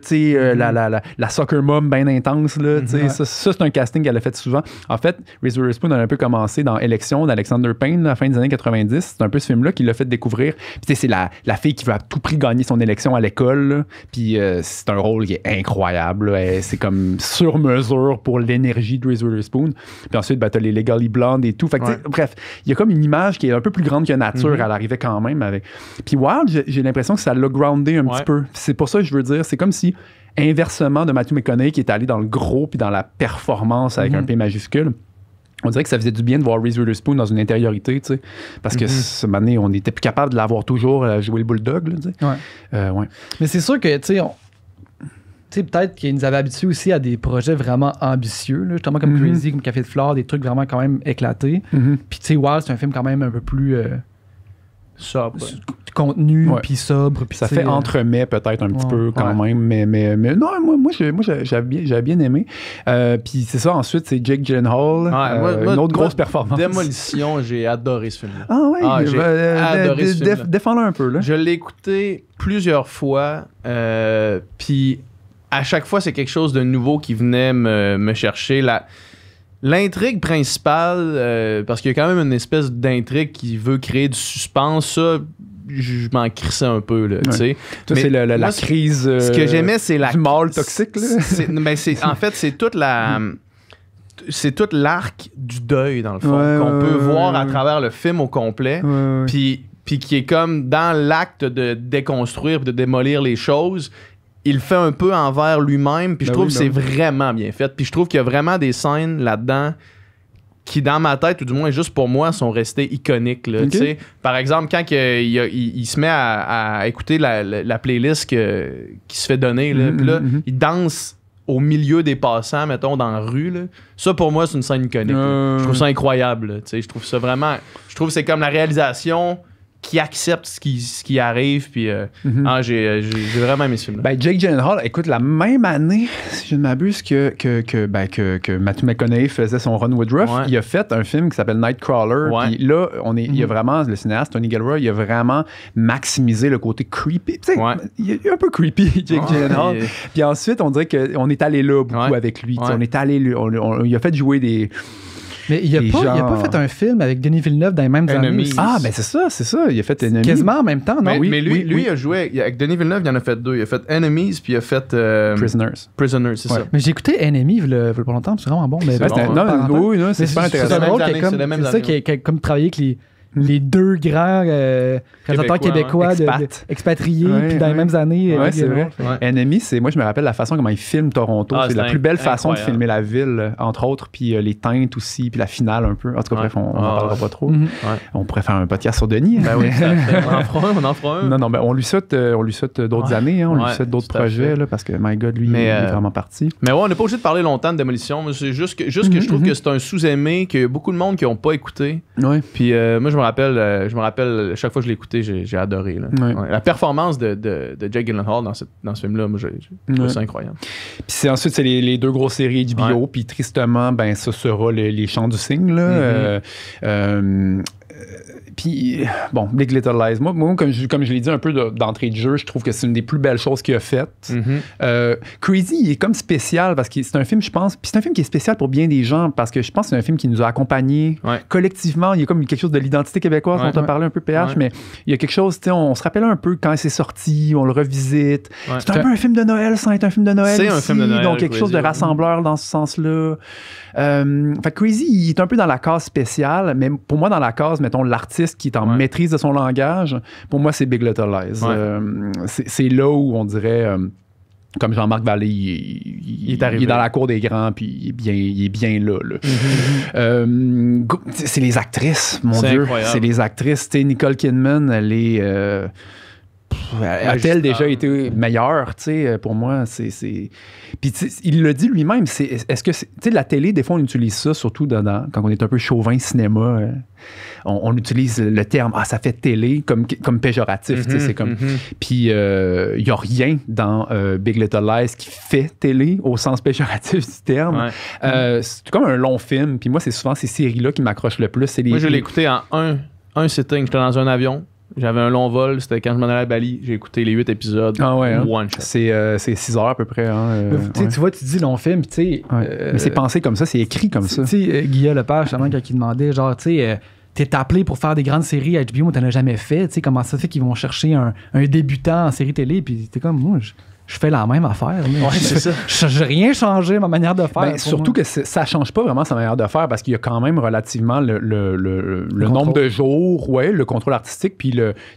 la soccer mom bien intense. Là, ça, c'est un casting qu'elle a fait souvent. En fait, Reese Witherspoon a un peu commencé dans Élection d'Alexander Payne, à la fin des années 90. C'est un peu ce film-là qui l'a fait découvrir. Puis c'est la fille qui veut à tout prix gagner son élection à l'école. Puis c'est un rôle qui est incroyable. C'est comme sur mesure pour l'énergie de Reese Witherspoon. Puis ensuite, t'as les Legally Blonde et tout. Fait que, bref, il y a comme une image qui est un peu plus grande que nature. Elle arrivait quand même avec. Puis Wild, j'ai l'impression que ça l'a groundé un petit peu. C'est pour ça que je veux dire, c'est comme si, inversement de Matthew McConaughey qui est allé dans le gros puis dans la performance avec un P majuscule, on dirait que ça faisait du bien de voir Reese Witherspoon dans une intériorité, tu sais. Parce que ce moment donné, on n'était plus capable de l'avoir toujours jouer le bulldog, là, tu sais. Mais c'est sûr que, tu sais, peut-être qu'il nous avait habitués aussi à des projets vraiment ambitieux, là, justement comme Crazy, comme Café de Flore, des trucs vraiment quand même éclatés. Puis, tu sais, Wild, c'est un film quand même un peu plus sobre. Contenu, puis sobre. Pis ça fait entremets peut-être un petit peu quand même, mais non, moi j'avais bien aimé. Puis c'est ça, ensuite, c'est Jake Gyllenhaal, une autre grosse performance. Démolition, j'ai adoré ce film-là. Ah oui? J'ai adoré ce film-là. Défends-le un peu, là. Je l'ai écouté plusieurs fois, puis à chaque fois, c'est quelque chose de nouveau qui venait me chercher. L'intrigue principale, parce qu'il y a quand même une espèce d'intrigue qui veut créer du suspense, ça, je m'en crissais un peu, là, tu sais. C'est la crise ce que j'aimais, c'est du mâle toxique, là. En fait, c'est toute c'est tout l'arc du deuil, dans le fond, qu'on peut voir à travers le film au complet, puis qui est comme dans l'acte de déconstruire, de démolir les choses. Il le fait un peu envers lui-même, puis je trouve que c'est vraiment bien fait. Puis je trouve qu'il y a vraiment des scènes là-dedans qui, dans ma tête, ou du moins juste pour moi, sont restées iconiques. Là, par exemple, quand il se met à écouter la playlist qui se fait donner, là, puis là, il danse au milieu des passants, mettons, dans la rue. Là. Ça, pour moi, c'est une scène iconique. Je trouve ça incroyable. Là, je trouve ça vraiment... Je trouve que c'est comme la réalisation... qui accepte ce qui arrive, puis j'ai vraiment aimé ce film-là. Jake Gyllenhaal, écoute, la même année, si je ne m'abuse, que Matthew McConaughey faisait son Run Woodruff, il a fait un film qui s'appelle Nightcrawler, puis là, il y a vraiment, le cinéaste Tony Gilroy, il a vraiment maximisé le côté creepy. Il est un peu creepy, Jake Gyllenhaal. Puis ensuite, on dirait qu'on est allé là beaucoup avec lui. On est allé, il a fait jouer des... Mais il a pas fait un film avec Denis Villeneuve dans les mêmes années. Ah, ben c'est ça. Il a fait Enemies. Quasiment en même temps, non? Mais lui, il a joué avec Denis Villeneuve, il en a fait deux. Il a fait Enemies, puis il a fait Prisoners, c'est ça. Mais j'ai écouté Enemies il y a pas longtemps, c'est vraiment bon. Mais c'est super intéressant. C'est ça qui a comme travaillé avec les deux grands réalisateurs québécois expatriés, puis dans les mêmes années. Oui, c'est vrai. Enemy, moi je me rappelle la façon comment ils filment Toronto. C'est la plus belle façon de filmer la ville, entre autres, puis les teintes aussi, puis la finale un peu. En tout cas, bref, on n'en parlera pas trop. On pourrait faire un podcast sur Denis. Ben oui, on en fera un. Non, mais on lui souhaite d'autres années, on lui souhaite d'autres projets, là, parce que, my God, lui, il est vraiment parti. Mais ouais, on n'est pas obligé de parler longtemps de Démolition. C'est juste que je trouve que c'est un sous-aimé, qu'il y a beaucoup de monde qui n'ont pas écouté. Puis moi, je me rappelle, chaque fois que je l'ai écouté, j'ai adoré. Là. La performance de Jake Gyllenhaal dans ce film-là, moi, j'ai trouvé ça incroyable. Puis ensuite, c'est les deux grosses séries HBO, puis tristement, ben ça sera les Chants du Cygne. Là. Puis, bon, Big Little Lies, moi comme je l'ai dit un peu d'entrée de jeu, je trouve que c'est une des plus belles choses qu'il a faites. Crazy, il est comme spécial parce que c'est un film, je pense, puis c'est un film qui est spécial pour bien des gens parce que je pense que c'est un film qui nous a accompagnés collectivement. Il y a comme quelque chose de l'identité québécoise dont on a parlé un peu, PH, mais il y a quelque chose, tu sais, on se rappelle un peu quand c'est sorti, on le revisite. C'est un peu un film de Noël sans être un film de Noël. C'est un film de Noël. Donc, quelque chose de rassembleur dans ce sens-là. Fait Crazy, il est un peu dans la case spéciale, mais pour moi, dans la case, mettons, l'artiste qui est en maîtrise de son langage, pour moi, c'est Big Little Lies. C'est là où on dirait... comme Jean-Marc Vallée, il est dans la cour des grands, puis il est bien là. C'est les actrices, mon Dieu. Incroyable. C'est les actrices. Nicole Kidman, elle est... a-t-elle déjà été meilleure, tu sais, pour moi, c'est... Puis il le dit lui-même, est-ce que, tu sais, la télé, des fois, on utilise ça, surtout quand on est un peu chauvin cinéma, on utilise le terme, ça fait télé, comme péjoratif, tu sais, c'est comme... Puis il n'y a rien dans Big Little Lies qui fait télé, au sens péjoratif du terme. C'est comme un long film, puis moi, c'est souvent ces séries-là qui m'accrochent le plus. Moi, je l'ai écouté en un sitting, j'étais dans un avion. J'avais un long vol, c'était quand je m'en allais à Bali. J'ai écouté les 8 épisodes. One shot. C'est 6 heures à peu près. Tu vois, tu dis long film, tu sais. Mais c'est pensé comme ça, c'est écrit comme ça. Tu sais, Guillaume Lepage, justement, quand il demandait, genre, tu sais, t'es appelé pour faire des grandes séries à HBO, mais t'en as jamais fait. Tu sais, comment ça fait qu'ils vont chercher un débutant en série télé, puis t'es comme, moi, je fais la même affaire. C'est ça. J'ai rien changé ma manière de faire. Surtout que ça change pas vraiment sa manière de faire parce qu'il y a quand même relativement le nombre de jours, le contrôle artistique, puis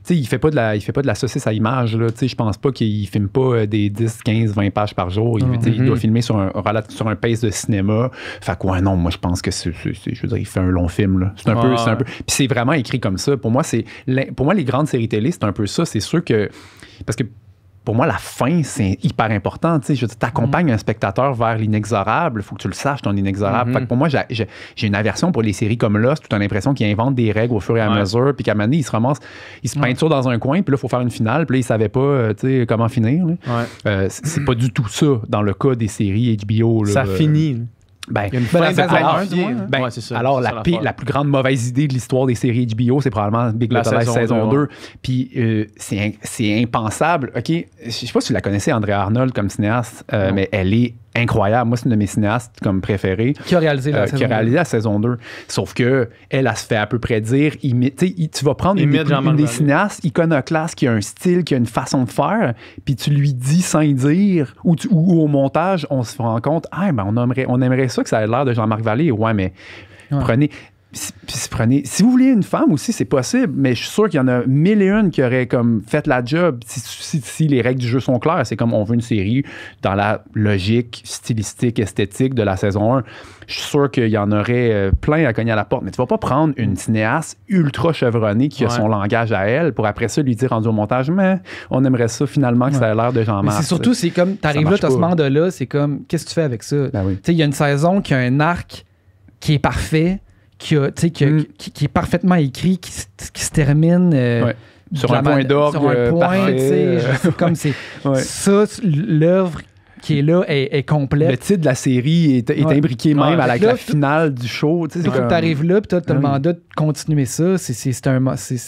il fait pas de la saucisse à image. Je pense pas qu'il filme pas des 10, 15, 20 pages par jour. Il doit filmer sur un pace de cinéma. Fait que non, moi je pense que je veux dire, il fait un long film. Là. C'est un peu. Puis c'est vraiment écrit comme ça. Pour moi, les grandes séries télé, c'est un peu ça. C'est sûr que parce que pour moi, la fin, c'est hyper important. Tu accompagnes un spectateur vers l'inexorable. Il faut que tu le saches, ton inexorable. Fait que pour moi, j'ai une aversion pour les séries comme Lost, où tu as l'impression qu'ils inventent des règles au fur et à mesure, puis qu'à un moment donné, ils se peinturent dans un coin, puis là, il faut faire une finale, puis là, ils ne savaient pas comment finir. C'est pas du tout ça dans le cas des séries HBO. Là, ça finit. Alors, la plus grande mauvaise idée de l'histoire des séries HBO, c'est probablement Big Little Lies saison 2. Puis c'est impensable. OK, je sais pas si tu la connaissais, Andrea Arnold, comme cinéaste, mais elle est incroyable. Moi, c'est une de mes cinéastes comme préférés. Qui a réalisé la saison 2. Sauf que elle se fait à peu près dire, tu vas prendre une des cinéastes iconoclastes qui a un style, qui a une façon de faire, puis tu lui dis sans y dire, ou au montage, on se rend compte, on aimerait ça que ça ait l'air de Jean-Marc Vallée. Ouais, mais prenez... Si vous vouliez une femme aussi, c'est possible, mais je suis sûr qu'il y en a 1001 qui auraient comme fait la job si les règles du jeu sont claires. C'est comme on veut une série dans la logique stylistique, esthétique de la saison 1. Je suis sûr qu'il y en aurait plein à cogner à la porte, mais tu vas pas prendre une cinéaste ultra chevronnée qui a son langage à elle pour après ça lui dire rendu au montage, mais on aimerait ça finalement que ça ait l'air de Jean-Marc. C'est surtout, c'est comme, t'arrives là, t'as ce mandat-là, c'est comme, qu'est-ce que tu fais avec ça? Il y a une saison qui a un arc qui est parfait, qui est parfaitement écrit, qui se termine sur un point d'orgue parfait. Ça, l'œuvre qui est là est complète. Le titre de la série est imbriqué même à la finale du show. Il faut que tu arrives là, puis tu as le mandat de continuer ça. C'est impossible.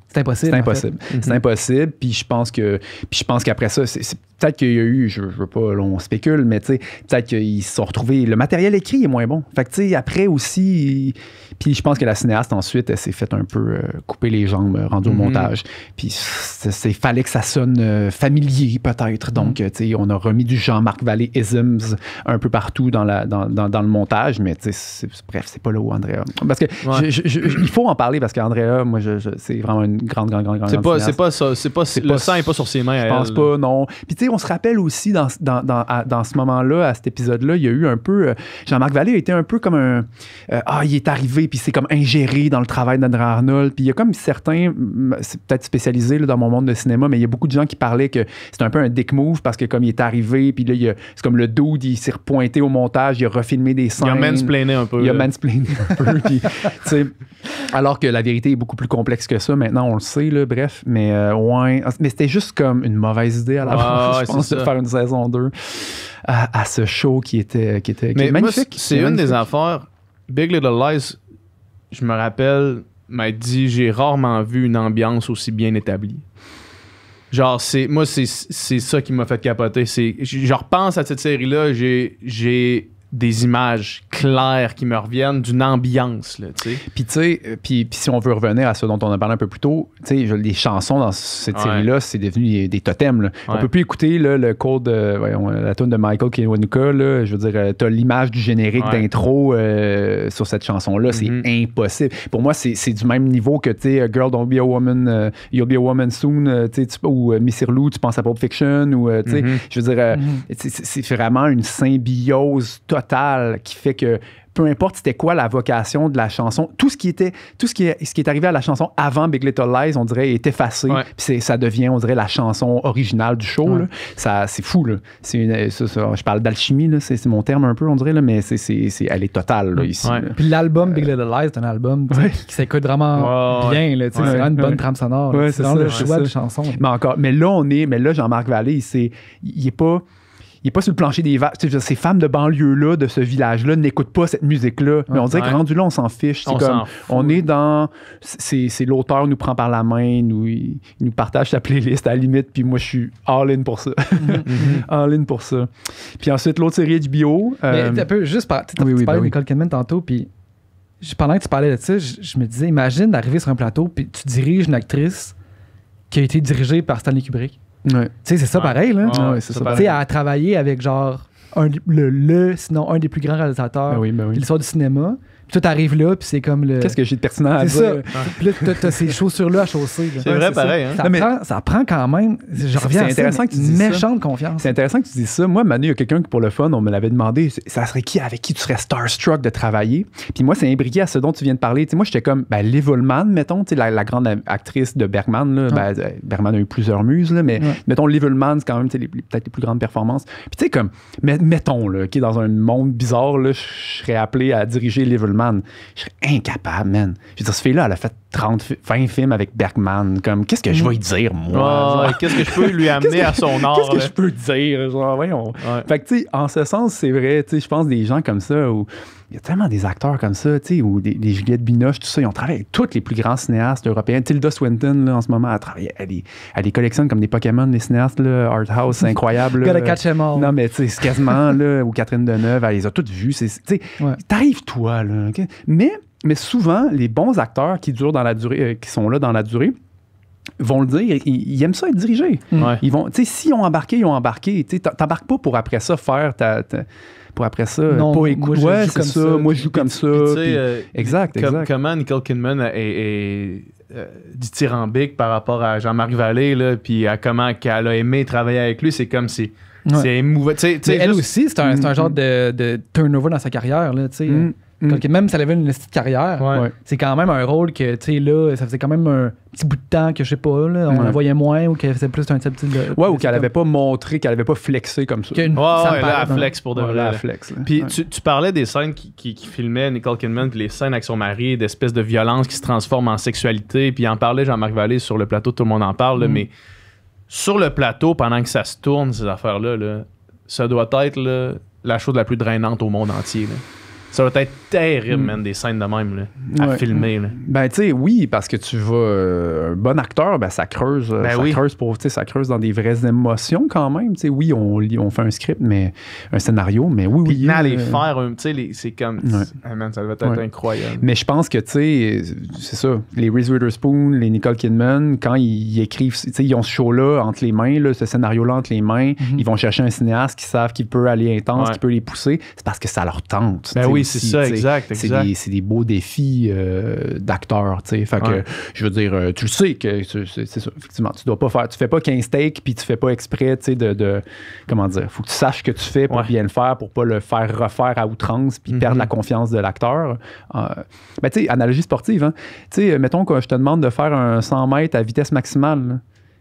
C'est impossible. C'est impossible. Puis je pense qu'après ça, c'est peut-être qu'il y a eu, je veux pas, on spécule, mais peut-être qu'ils se sont retrouvés. Le matériel écrit est moins bon. Fait que après aussi, puis je pense que la cinéaste ensuite, elle s'est fait un peu couper les jambes rendu au montage. Puis fallait que ça sonne familier peut-être. Donc, on a remis du Jean-Marc Vallée-isms un peu partout dans le montage, mais bref, c'est pas là où Andrea. Parce que il faut en parler parce qu'Andrea, moi, c'est vraiment une grande c'est pas ça. Le sang n'est pas sur ses mains. Je pense pas, non. Puis on se rappelle aussi dans ce moment-là, à cet épisode-là, il y a eu un peu... Jean-Marc Vallée a été un peu comme il est arrivé, puis c'est comme ingéré dans le travail d'Andrea Arnold. Puis il y a comme certains... C'est peut-être spécialisé là, dans mon monde de cinéma, mais il y a beaucoup de gens qui parlaient que c'était un peu un dick move parce que comme il est arrivé, puis là, c'est comme le dude, il s'est repointé au montage, il a refilmé des scènes. Il a mansplainé un peu. Puis, alors que la vérité est beaucoup plus complexe que ça. Maintenant, on le sait, là, bref. Mais mais c'était juste comme une mauvaise idée à la base. Je pense de faire une saison 2 à ce show qui était magnifique. Moi, c'est une des affaires. Big Little Lies, je me rappelle, m'a dit, j'ai rarement vu une ambiance aussi bien établie. Genre, c'est ça qui m'a fait capoter. Je repense à cette série-là, j'ai des images claires qui me reviennent, d'une ambiance, là, tu sais. Puis, tu sais, puis si on veut revenir à ce dont on a parlé un peu plus tôt, tu sais, les chansons dans cette série-là, c'est devenu des totems, là. On peut plus écouter, là, le code, la tune de Michael Kiwanuka, là, je veux dire, t'as l'image du générique d'intro sur cette chanson-là, c'est impossible. Pour moi, c'est du même niveau que, tu sais, Girl, Don't Be a Woman, You'll Be a Woman Soon, ou Missy Lou, tu penses à Pulp Fiction, ou, tu sais, je veux dire, c'est vraiment une symbiose totale qui fait que peu importe c'était quoi la vocation de la chanson, tout ce qui est arrivé à la chanson avant Big Little Lies, on dirait, est effacé. Puis ça devient, on dirait, la chanson originale du show. Là. C'est fou. Là. Je parle d'alchimie, là, c'est mon terme un peu, on dirait, là, mais elle est totale là, ici. Là. Puis l'album Big Little Lies, c'est un album qui s'écoute vraiment bien. Là, c'est vraiment une bonne trame sonore. C'est dans le choix de chansons. Mais là, Jean-Marc Vallée, il est pas sur le plancher des vaches. Ces femmes de banlieue-là, de ce village-là, n'écoutent pas cette musique-là. Mais on dirait que rendu là, on s'en fiche. On est dans... C'est l'auteur nous prend par la main, il nous partage sa playlist à la limite, puis moi, je suis all-in pour ça. All-in pour ça. Puis ensuite, l'autre série HBO... Mais un peu, juste tu parlais de Nicole Kidman tantôt, puis pendant que tu parlais de ça, je me disais, imagine d'arriver sur un plateau, puis tu diriges une actrice qui a été dirigée par Stanley Kubrick. Ouais. Tu sais, c'est ça pareil, là. C'est ça pareil. Tu sais, à travailler avec genre sinon un des plus grands réalisateurs de l'histoire du cinéma. Puis toi, t'arrives là, puis c'est comme le... Qu'est-ce que j'ai de pertinent à dire? C'est ça. Puis là, t'as ces chaussures-là à chausser. C'est vrai, pareil. Hein? Ça prend quand même... Je reviens c'est intéressant que tu dises méchante confiance. C'est intéressant que tu dises ça. Moi, Manu, il y a quelqu'un qui, pour le fun, on me l'avait demandé, ça serait avec qui tu serais starstruck de travailler? Puis moi, c'est imbriqué à ce dont tu viens de parler. T'sais, moi, j'étais comme Liv Ullmann, mettons, la grande actrice de Bergman. Là, Bergman a eu plusieurs muses, là, mais mettons, Liv Ullmann, c'est quand même peut-être les plus grandes performances. Puis tu sais, comme, mettons, là, dans un monde bizarre, là, je serais appelé à diriger Liv Ullmann. Je serais incapable, man. Je veux dire, ce fille-là, elle a fait 20 films avec Bergman. Comme, qu'est-ce que je vais lui dire, moi? Qu'est-ce que je peux lui amener à son art? Qu'est-ce que je peux dire? Genre, voyons. Fait que, tu sais, en ce sens, c'est vrai, tu sais, je pense des gens comme ça, où il y a tellement des acteurs comme ça, tu sais, ou des Juliette Binoche, tout ça, ils ont travaillé avec tous les plus grands cinéastes européens. Tilda Swinton, là, en ce moment, elle les collectionne comme des Pokémon, les cinéastes, là, Art House, c'est incroyable. Gotta catch them all. Non, mais tu sais, c'est quasiment, là, ou Catherine Deneuve, elle les a toutes vues. Tu sais, t'arrives, toi, là. Okay? Mais souvent, les bons acteurs qui durent dans la durée, qui sont là dans la durée, vont le dire, ils aiment ça être dirigés. Ils vont, tu sais, s'ils ont embarqué, ils ont embarqué. Tu t'embarques pas pour après ça faire pour après ça, non, pas écouter. Ouais, c'est ça. Moi, je joue comme ça. Exact. Comment Nicole Kidman est dithyrambique par rapport à Jean-Marc Vallée, là, puis à comment qu'elle a aimé travailler avec lui, c'est comme si... C'est émouvant. Elle aussi, c'est un genre de turnover dans sa carrière, là, tu sais. Même si elle avait une petite carrière, c'est quand même un rôle que, tu sais, là, ça faisait quand même un petit bout de temps que, je sais pas, là, on la voyait moins ou qu'elle faisait plus un type de... ou qu'elle avait pas montré, qu'elle avait pas flexé comme ça. Là, elle flex pour de vrai. Puis ouais. tu parlais des scènes qui filmaient Nicole Kidman, puis les scènes avec son mari, d'espèces de violence qui se transforment en sexualité, puis il en parlait Jean-Marc Vallée sur le plateau, tout le monde en parle, là, mais sur le plateau, pendant que ça se tourne, ces affaires-là, là, ça doit être là, la chose la plus drainante au monde entier, là. Ça doit être terrible, man, des scènes de même, là, à filmer. Là. Ben, tu sais, oui, parce que tu vas... un bon acteur, ben, ça creuse. Ça creuse dans des vraies émotions quand même. Tu sais, oui, on fait un script, mais un scénario, mais oui. Puis les faire, tu sais, c'est comme... man, ça doit être incroyable. Mais je pense que, tu sais, c'est ça. Les Reese Witherspoon, les Nicole Kidman, quand ils écrivent... Tu sais, ils ont ce show-là entre les mains, là, ce scénario-là entre les mains. Ils vont chercher un cinéaste qui savent qu'il peut aller intense, qui peut les pousser. C'est parce que ça leur tente. Ben oui, c'est ça, exact. C'est des beaux défis d'acteurs, tu sais. Fait que, je veux dire, tu le sais que c'est ça, effectivement. Tu fais pas 15 takes puis tu fais pas exprès, tu sais, comment dire, faut que tu saches ce que tu fais pour bien le faire, pour pas le faire refaire à outrance puis perdre la confiance de l'acteur. Ben, tu sais, analogie sportive, hein. Tu sais, mettons que je te demande de faire un 100 mètres à vitesse maximale, là.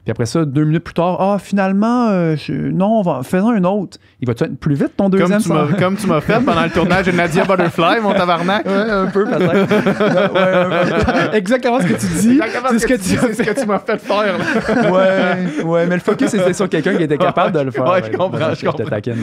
Puis après ça, 2 minutes plus tard, finalement, faisons un autre. Il va-tu être plus vite ton deuxième? Comme tu m'as fait pendant le tournage de Nadia Butterfly, mon tabarnak. Ouais, un peu peut-être. Exactement ce que tu dis. C'est ce que tu m'as fait faire. Là. Ouais, mais le focus c'était sur quelqu'un qui était capable de le faire. Ouais, je comprends. Je te taquine.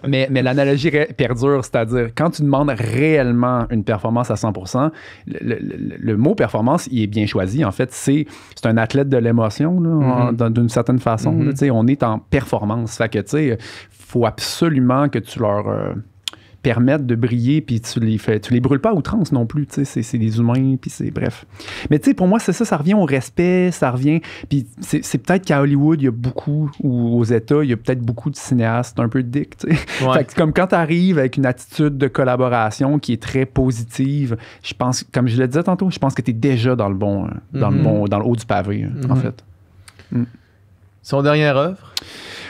Mais l'analogie perdure, c'est-à-dire quand tu demandes réellement une performance à 100%, le mot performance, il est bien choisi. En fait, c'est un athlète de l'émotion. D'une certaine façon. Là, on est en performance. Fait que, tu sais, faut absolument que tu leur permettes de briller, puis tu les brûles pas à outrance non plus. C'est des humains, puis c'est bref. Mais tu sais, pour moi, c'est ça, ça revient au respect, ça revient. Puis c'est peut-être qu'à Hollywood, il y a beaucoup, ou aux États, il y a peut-être beaucoup de cinéastes un peu dick, tu sais. Fait que comme quand tu arrives avec une attitude de collaboration qui est très positive, je pense, comme je le disais tantôt, je pense que tu es déjà dans le bon, dans le haut du pavé, en fait. Son dernière œuvre?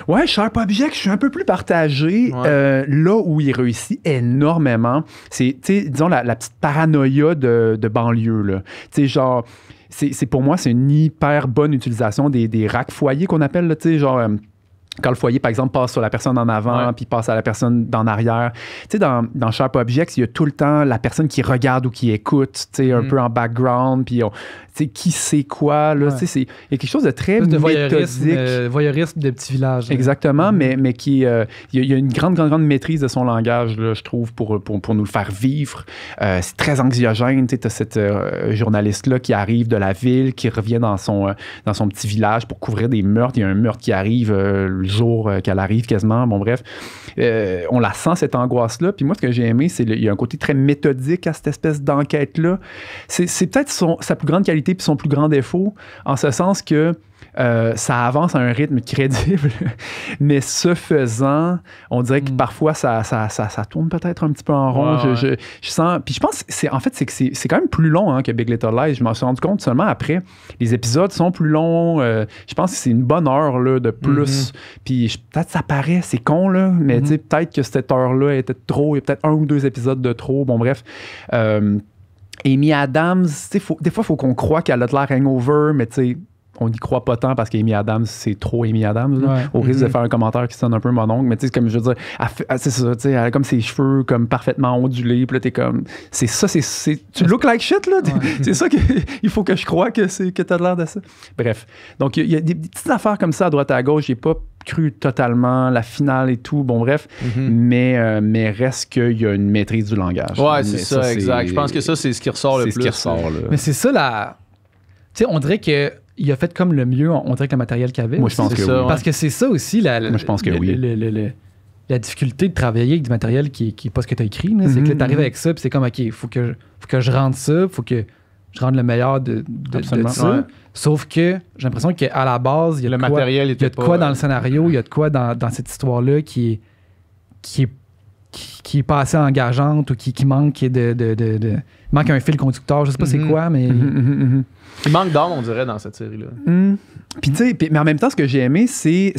Ouais, Sharp Object, je suis un peu plus partagé. Là où il réussit énormément, c'est, disons, la petite paranoïa de banlieue, là. Tu sais, genre, c'est pour moi, c'est une hyper bonne utilisation des racks foyers qu'on appelle, tu sais, genre... quand le foyer, par exemple, passe sur la personne en avant, puis passe à la personne en arrière. Tu sais, dans Sharp Objects, il y a tout le temps la personne qui regarde ou qui écoute, tu sais, un peu en background, puis tu sais, qui sait quoi, là. Tu sais, il y a quelque chose de très méthodique. Voyeurisme de petits villages. Exactement, mais qui... il y a une grande maîtrise de son langage, là, je trouve, pour nous le faire vivre. C'est très anxiogène, tu sais, t'as cette journaliste-là qui arrive de la ville, qui revient dans son petit village pour couvrir des meurtres. Il y a un meurtre qui arrive... le jour qu'elle arrive quasiment. Bon, bref, on la sent, cette angoisse-là. Puis moi, ce que j'ai aimé, c'est qu'il y a un côté très méthodique à cette espèce d'enquête-là. C'est peut-être sa plus grande qualité puis son plus grand défaut, en ce sens que ça avance à un rythme crédible, mais ce faisant, on dirait que parfois ça tourne peut-être un petit peu en rond. Je sens, puis je pense que c'est c'est quand même plus long que Big Little Lies. Je m'en suis rendu compte seulement après. Les épisodes sont plus longs. Je pense que c'est une bonne heure là, de plus. Puis peut-être ça paraît, c'est con là, mais peut-être que cette heure-là était trop. Il y a peut-être 1 ou 2 épisodes de trop. Bon bref. Amy Adams, des fois il faut qu'on croit qu'elle a de l'air hangover, mais tu sais. On n'y croit pas tant parce qu'Amy Adams, c'est trop Amy Adams. Au risque de faire un commentaire qui sonne un peu mononcle. Mais tu sais, comme je veux dire, c'est ça, tu sais, elle a comme ses cheveux comme parfaitement ondulés. Puis là, t'es comme, c'est ça, tu look like shit, là. C'est ça qu'il faut que je croie que t'as l'air de ça. Bref. Donc, il y a des petites affaires comme ça à droite à gauche. J'ai pas cru totalement la finale et tout. Bon, bref. Mais reste qu'il y a une maîtrise du langage. Ouais, c'est ça, exact. Je pense que ça, c'est ce qui ressort le plus. C'est ce qui ressort, là. Mais c'est ça, tu sais, on dirait que il a fait comme le mieux, on dirait, que le matériel qu'il avait. Moi, je pense que oui. Parce que c'est ça aussi, moi, je pense que oui. La difficulté de travailler avec du matériel qui n'est pas ce que tu as écrit. C'est que là, tu arrives avec ça, puis c'est comme, OK, il faut que je rende ça, il faut que je rende le meilleur de ça. Ouais. Sauf que j'ai l'impression qu'à la base, il y a de quoi dans le scénario, il y a de quoi dans cette histoire-là qui est pas assez engageante ou qui manque il manque un fil conducteur, je sais pas c'est quoi, mais... Il manque d'âme, on dirait, dans cette série-là. Puis tu sais, mais en même temps, ce que j'ai aimé, c'est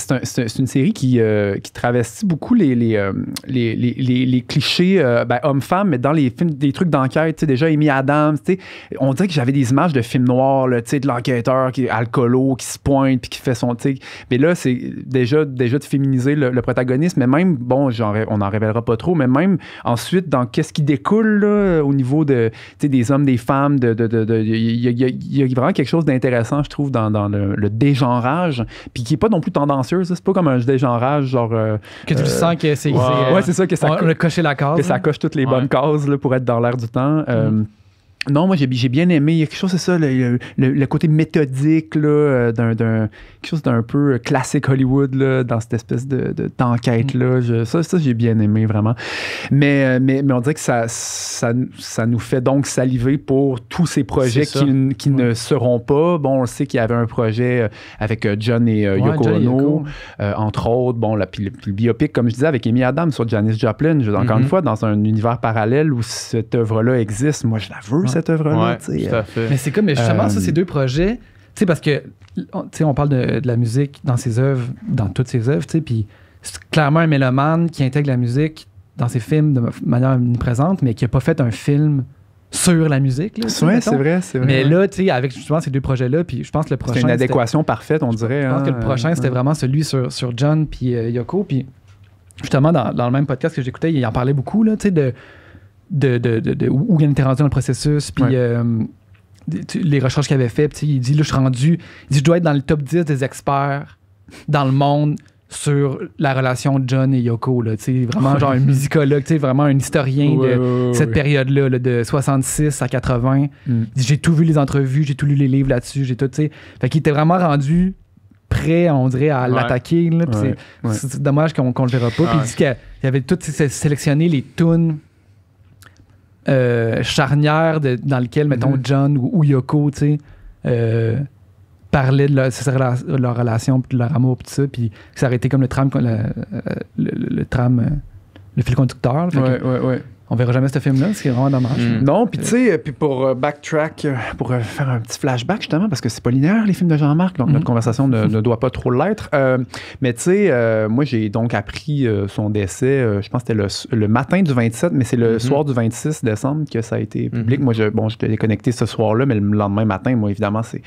une série qui travestit beaucoup les clichés hommes-femmes, mais dans les films, des trucs d'enquête, tu sais, déjà Amy Adams, tu sais, on dirait que j'avais des images de films noirs, tu sais, de l'enquêteur qui est alcoolo, qui se pointe, puis qui fait son, tu sais, mais là, c'est déjà de féminiser le protagoniste, mais même, bon, on n'en révélera pas trop, mais même ensuite, dans qu'est-ce qui découle, là, au niveau de, tu sais, des hommes, des femmes, il y a vraiment quelque chose d'intéressant, je trouve, dans le dégenrage, puis qui n'est pas non plus tendancieux. C'est pas comme un dégenrage, genre... que tu sens que c'est... Ouais, c'est ça, que ça... On a coché la case. Que ça coche toutes les bonnes cases là, pour être dans l'air du temps. Non, moi, j'ai bien aimé. Il y a quelque chose, c'est ça, le côté méthodique, là, quelque chose d'un peu classique Hollywood, là, dans cette espèce d'enquête-là. Ça, j'ai bien aimé, vraiment. Mais on dirait que ça nous fait donc saliver pour tous ces projets qui ne seront pas. Bon, on sait qu'il y avait un projet avec John et Yoko Ono, entre autres. Bon, puis le biopic, comme je disais, avec Amy Adams sur Janis Joplin. Encore une fois, dans un univers parallèle où cette œuvre-là existe, moi, je la veux, cette œuvre-là. Tout à fait. Mais c'est comme, justement, ça, ces deux projets, tu sais, parce que, on parle de la musique dans ses œuvres, dans toutes ses œuvres, tu sais, puis c'est clairement un mélomane qui intègre la musique dans ses films de manière omniprésente, mais qui n'a pas fait un film sur la musique. Oui, c'est vrai. Mais là, tu sais, avec justement ces deux projets-là, puis je pense que le prochain... C'est une adéquation parfaite, on dirait. Je pense que le prochain, c'était vraiment celui sur John puis Yoko, puis justement, dans le même podcast que j'écoutais, il en parlait beaucoup, là, tu sais, où il était rendu dans le processus, puis les recherches qu'il avait faites. Il dit, là, je dois être dans le top 10 des experts dans le monde sur la relation de John et Yoko. Là, vraiment genre un musicologue, vraiment un historien de cette période-là, là, de 66 à 80. Il dit, j'ai tout vu les entrevues, j'ai tout lu les livres là-dessus, j'ai tout, fait qu'il était vraiment rendu prêt, on dirait, à l'attaquer. Là, c'est dommage qu'on le verra pas. Puis il dit qu'il avait tout sélectionné les tunes charnière dans lequel, mettons, John ou Yoko, tu sais, parlaient de leur relation, puis de leur amour, puis tout ça, puis ça aurait été comme le fil conducteur. On verra jamais ce film-là, ce qui est vraiment dommage. Non, puis tu sais, puis pour backtrack, pour faire un petit flashback justement, parce que c'est pas linéaire les films de Jean-Marc, donc notre conversation ne doit pas trop l'être. Mais tu sais, moi j'ai donc appris son décès, je pense que c'était le matin du 27, mais c'est le soir du 26 décembre que ça a été public. Moi, je t'ai déconnecté ce soir-là, mais le lendemain matin, moi évidemment, c'est...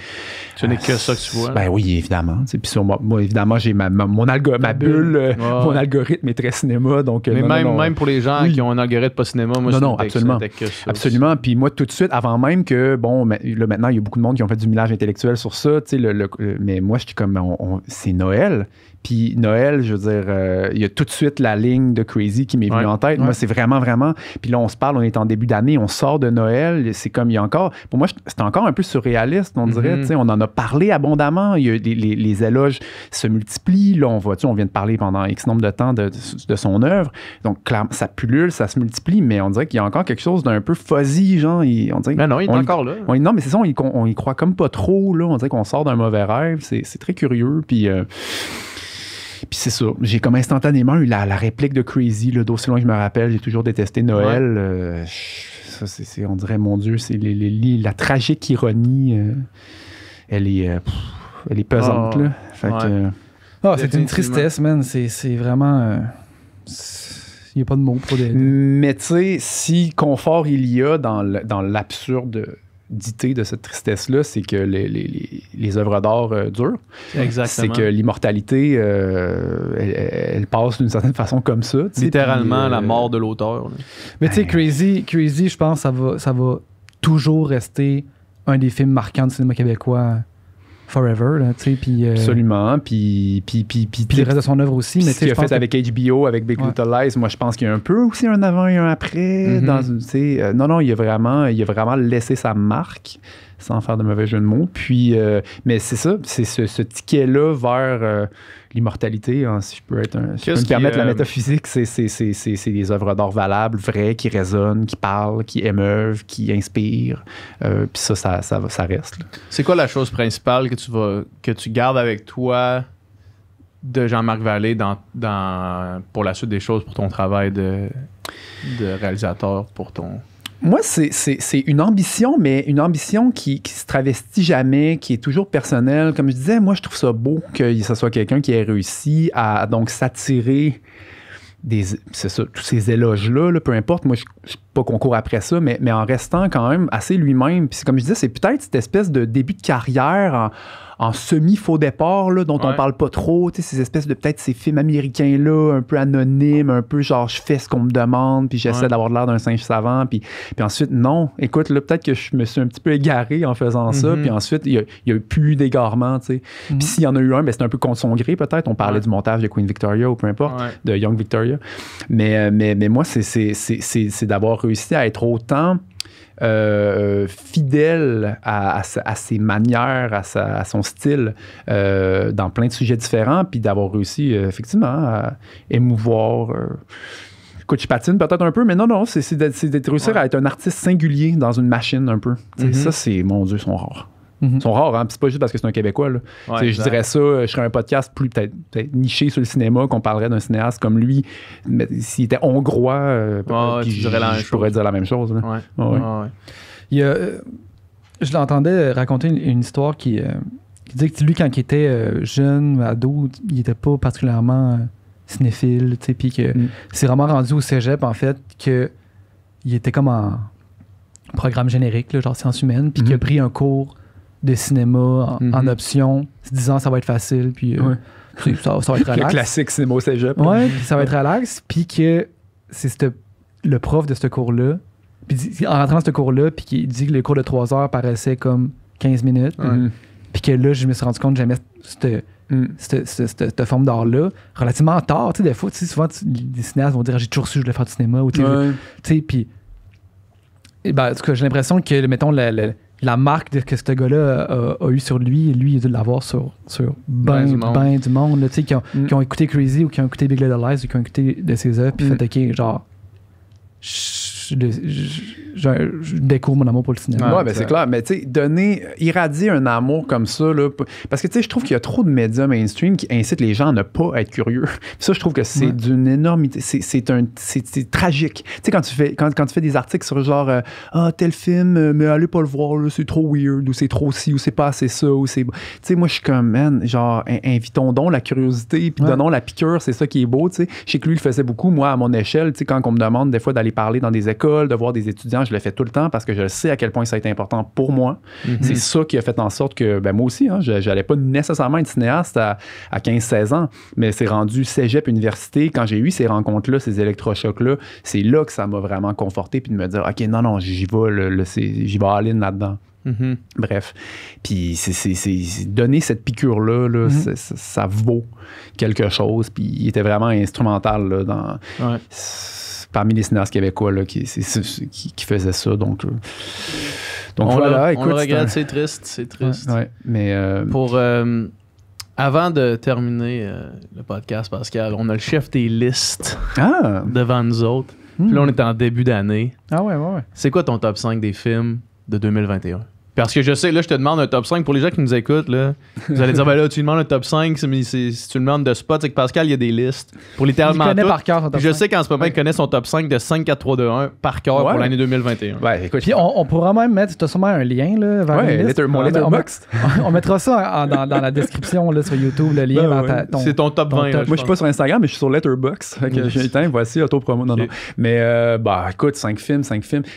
Ce n'est que ça que tu vois. Ben oui, évidemment. Puis sur moi, évidemment, j'ai ma bulle, mon algorithme est très cinéma, donc... Mais même pour les gens qui ont un algorithme pas cinéma, moi, absolument. Absolument. Puis moi, tout de suite, avant même que, bon, là, maintenant, il y a beaucoup de monde qui ont fait du millage intellectuel sur ça, tu sais, mais moi, je suis comme, c'est Noël. Puis Noël, je veux dire, il y a tout de suite la ligne de Crazy qui m'est venue en tête. Moi, c'est vraiment... Puis là, on se parle, on est en début d'année, on sort de Noël. C'est comme, il y a encore... Pour moi, c'est encore un peu surréaliste, on dirait. Tu sais, on en a parlé abondamment. Il y a les éloges se multiplient. Là, on vient de parler pendant X nombre de temps de son œuvre. Donc, clairement, ça pullule, ça se multiplie, mais on dirait qu'il y a encore quelque chose d'un peu fuzzy, genre. On dirait, mais non, il est encore là. Non, mais c'est ça, on y croit comme pas trop, là. On dirait qu'on sort d'un mauvais rêve. C'est très curieux, puis c'est ça. J'ai comme instantanément eu la réplique de Crazy, là, d'aussi loin que je me rappelle. J'ai toujours détesté Noël. Ça, c'est, on dirait, mon Dieu, c'est la tragique ironie. Elle est pesante, là. Fait que, c'est une tristesse, man. C'est vraiment... il n'y a pas de mots pour des... Mais tu sais, si confort il y a dans l'absurde d'idée de cette tristesse-là, c'est que les œuvres d'art durent. Exactement. C'est que l'immortalité, elle passe d'une certaine façon comme ça. Littéralement, la mort de l'auteur. Là. Mais tu sais, Crazy, je pense que ça va toujours rester un des films marquants du cinéma québécois forever, là, tu sais, puis... Absolument, puis le reste de son œuvre aussi, mais tu sais, ce qu'il a fait avec HBO, avec Big Little Lies, moi, je pense qu'il y a un peu aussi un avant et un après, tu sais, non, il a vraiment laissé sa marque, sans faire de mauvais jeu de mots, puis, mais c'est ça, c'est ce ticket-là vers l'immortalité, hein, si je peux me permettre la métaphysique, c'est des œuvres d'art valables, vraies, qui résonnent, qui parlent, qui émeuvent, qui inspirent. Puis ça reste. Là. C'est quoi la chose principale que tu gardes avec toi de Jean-Marc Vallée pour la suite des choses, pour ton travail de réalisateur, pour ton... Moi, c'est une ambition, mais une ambition qui se travestit jamais, qui est toujours personnelle. Comme je disais, moi, je trouve ça beau que ce soit quelqu'un qui ait réussi à donc s'attirer c'est ça, tous ces éloges-là, peu importe. Moi, je ne sais pas qu'on court après ça, mais en restant quand même assez lui-même. Puis comme je disais, c'est peut-être cette espèce de début de carrière en semi-faux départ, là, dont on parle pas trop, ces espèces de peut-être ces films américains-là, un peu anonymes, un peu genre je fais ce qu'on me demande, puis j'essaie d'avoir l'air d'un singe savant, puis ensuite, non, écoute, là, peut-être que je me suis un petit peu égaré en faisant ça, puis ensuite, il y a eu plus d'égarement, tu sais. Puis s'il y en a eu un, ben, c'était un peu contre son gré, peut-être. On parlait du montage de Queen Victoria ou peu importe, de Young Victoria. Mais moi, c'est d'avoir réussi à être autant... fidèle à ses manières, à son style dans plein de sujets différents, puis d'avoir réussi effectivement à émouvoir. Écoute, je patine peut-être un peu, mais non, c'est d'être réussir à être un artiste singulier dans une machine un peu. Ça, c'est, mon Dieu, ils sont rares. Ils sont rares, hein? Puis c'est pas juste parce que c'est un Québécois. Là. Je dirais ça, je serais un podcast plus peut-être niché sur le cinéma, qu'on parlerait d'un cinéaste comme lui. Mais s'il était hongrois, je pourrais dire la même chose. Là. Je l'entendais raconter une histoire qui disait que lui, quand il était jeune, ado, il était pas particulièrement cinéphile, puis que c'est vraiment rendu au cégep, en fait, qu'il était comme en programme générique, là, genre sciences humaines, puis qu'il a pris un cours de cinéma en option, se disant ça va être facile, puis ça va être relax. Le classique cinéma au cégep. Ouais, puis ça va être relax, puis que c'est le prof de ce cours-là, puis en rentrant dans ce cours-là, puis qu'il dit que le cours de 3 heures paraissait comme 15 minutes, puis que là, je me suis rendu compte que j'aimais cette forme d'art-là relativement tard. Tu sais, des fois, souvent, les cinéastes vont dire j'ai toujours su que je voulais faire du cinéma, ou tu sais, puis en tout cas, j'ai l'impression que, mettons, la marque que ce gars-là a eu sur lui, il a dû l'avoir sur ben du monde, là, qui ont écouté Crazy ou qui ont écouté Big Little Lies ou qui ont écouté de ses œuvres, puis fait OK, genre je découvre mon amour pour le cinéma. Ouais, ben c'est clair. Mais tu sais, irradier un amour comme ça, là, parce que tu sais, je trouve qu'il y a trop de médias mainstream qui incitent les gens à ne pas être curieux. Ça, je trouve que c'est d'une énormité. C'est tragique. Tu sais, quand tu fais des articles sur genre tel film, mais allez pas le voir, là, c'est trop weird, ou c'est trop ci, ou c'est pas assez ça, ou c'est. Tu sais, moi, je suis comme, man, genre, invitons donc la curiosité, puis donnons la piqûre, c'est ça qui est beau, tu sais. Je sais que lui, il le faisait beaucoup, moi, à mon échelle, tu sais, quand on me demande des fois d'aller parler dans des écoles, de voir des étudiants, je le fais tout le temps parce que je sais à quel point ça a été important pour moi. C'est ça qui a fait en sorte que, ben moi aussi, hein, j'allais pas nécessairement être cinéaste à 15-16 ans, mais c'est rendu cégep, université, quand j'ai eu ces rencontres-là, ces électrochocs-là, c'est là que ça m'a vraiment conforté, puis de me dire, OK, non, j'y vais all-in là-dedans. Bref. Puis c'est donner cette piqûre-là, là, ça vaut quelque chose. Puis il était vraiment instrumental là, parmi les cinéastes québécois là, qui faisaient ça. Donc voilà, écoute. On le regrette, c'est triste. Ouais, mais pour avant de terminer le podcast, Pascal, on a le chef des listes devant nous autres. Puis là, on est en début d'année. Ah ouais. C'est quoi ton top 5 des films de 2021? Parce que je sais, là, je te demande un top 5 pour les gens qui nous écoutent. Là, vous allez dire, ben là, tu demandes un top 5, mais si tu le demandes de spot, c'est que Pascal, il y a des listes pour littéralement il connaît tout. par cœur son top 5. Je sais qu'en ce moment, il connaît son top 5 de 5, 4, 3, 2, 1 par cœur pour l'année 2021. Ouais, écoute. Puis on pourra même mettre, tu as sûrement un lien là, vers une liste. Mon Letterboxd. On mettra ça dans la description là, sur YouTube, le lien vers ton... C'est ton top 20. Top. Là, moi, je suis pas sur Instagram, mais je suis sur Letterboxd. Voici autopromo. Non. Mais, écoute, 5 films.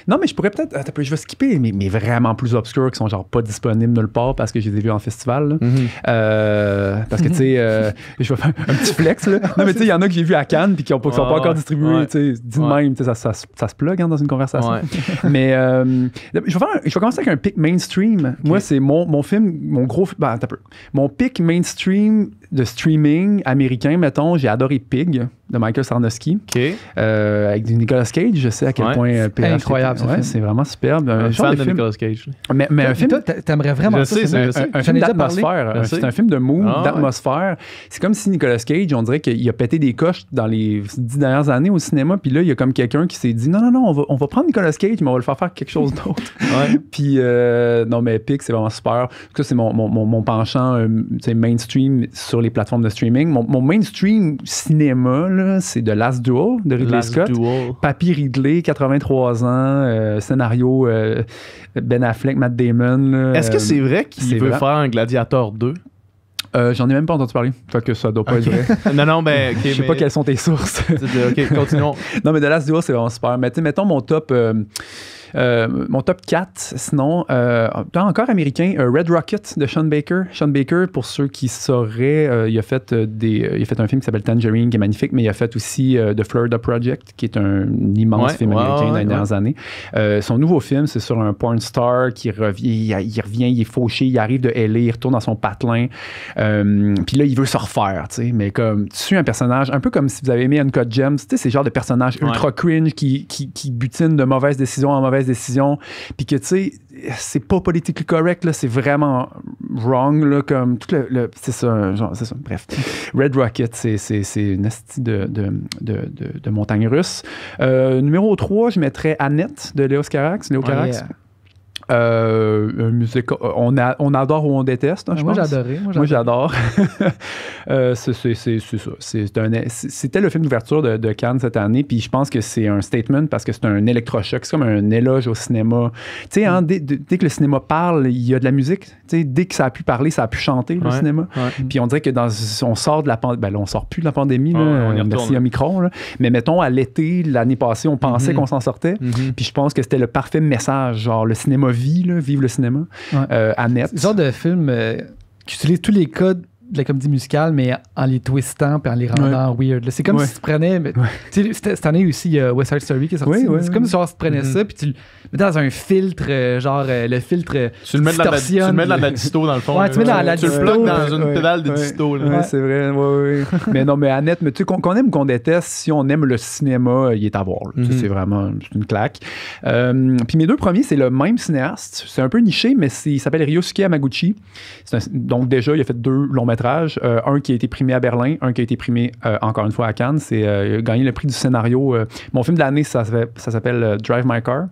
Non, mais je pourrais peut-être... je vais skipper, mais vraiment plus obscurs qui sont genre pas disponibles nulle part parce que je les ai vus en festival. Parce que, tu sais, je vais faire un petit flex. Là. Non, mais tu sais, il y en a que j'ai vus à Cannes puis qui sont pas encore distribués. Tu sais, dis de même, ça se plug dans une conversation. Mais je vais commencer avec un pic mainstream. Moi, c'est mon film, mon gros... mon pic mainstream de streaming américain, mettons, j'ai adoré Pig de Michael Sarnowski. Avec du Nicolas Cage, je sais à quel point PF incroyable. C'est vraiment superbe. Un fan de Nicolas Cage. Mais un film... T'aimerais vraiment ça. Un film d'atmosphère. C'est un film de mood, d'atmosphère. C'est comme si Nicolas Cage, on dirait qu'il a pété des coches dans les 10 dernières années au cinéma, puis là, il y a comme quelqu'un qui s'est dit non, on va prendre Nicolas Cage, mais on va le faire quelque chose d'autre. Puis, non, mais Epic, c'est vraiment super. Ça, c'est mon penchant mainstream sur les plateformes de streaming. Mon mainstream cinéma, là, c'est The Last Duel de Ridley Scott. Papy Ridley, 83 ans, scénario Ben Affleck, Matt Damon. Là, est-ce que c'est vrai qu'il veut faire un Gladiator 2? J'en ai même pas entendu parler. Fait que ça doit pas être vrai. Non, ben... je sais pas quelles sont tes sources. OK, continuons. Non, mais The Last Duel, c'est vraiment super. Mais mettons mon top 4, sinon, encore américain, Red Rocket de Sean Baker. Sean Baker, pour ceux qui sauraient, il a fait un film qui s'appelle Tangerine, qui est magnifique, mais il a fait aussi The Florida Project, qui est un immense film américain dans les dernières années. Son nouveau film, c'est sur un porn star qui revient, il est fauché, il arrive de LA, il retourne dans son patelin, puis là, il veut se refaire, tu sais, mais comme, tu suis un personnage, un peu comme si vous avez aimé Uncut Gems, tu sais, c'est le genre de personnage ultra cringe qui butine de mauvaises décisions en mauvaises décisions, puis que, tu sais, c'est pas politically correct, là, c'est vraiment wrong, là, comme tout c'est ça, bref. Red Rocket, c'est une astuce de montagne russe. Numéro 3, je mettrais Annette de Léo Carax. On adore ou on déteste, hein, je pense. Moi, j'ai adoré. Moi, j'adore. C'est ça. C'était le film d'ouverture de Cannes cette année, puis je pense que c'est un statement parce que c'est un électrochoc. C'est comme un éloge au cinéma. Tu sais, dès que le cinéma parle, il y a de la musique. Tu sais, dès que ça a pu parler, ça a pu chanter, le cinéma. Puis on dirait que on sort de la pandémie. Ben là, on sort plus de la pandémie, là, merci Omicron. Là. Mais mettons, à l'été, l'année passée, on pensait qu'on s'en sortait. Puis je pense que c'était le parfait message. Genre, le cinéma vive le cinéma. Annette. C'est le genre de film qui utilise tous les codes de la comédie musicale, mais en les twistant et en les rendant weird. Là. C'est comme si tu prenais... Tu sais, cette année aussi, il y a West Side Story qui est sorti. C'est comme si tu prenais ça puis tu le mettais dans un filtre, le filtre tu le mets dans la disto, dans le fond. Tu mets dans la disto. Tu le plugues dans une pédale de disto. Là. C'est vrai. Mais non, mais Annette, tu sais, qu'on aime ou qu'on déteste, si on aime le cinéma, il est à voir. C'est vraiment une claque. Puis mes deux premiers, c'est le même cinéaste. C'est un peu niché, mais il s'appelle Ryosuke Hamaguchi. Donc déjà, il a fait 2 longs métrages courts-métrages. Un qui a été primé à Berlin, un qui a été primé, encore une fois, à Cannes. C'est gagné le prix du scénario. Mon film de l'année, ça s'appelle Drive My Car.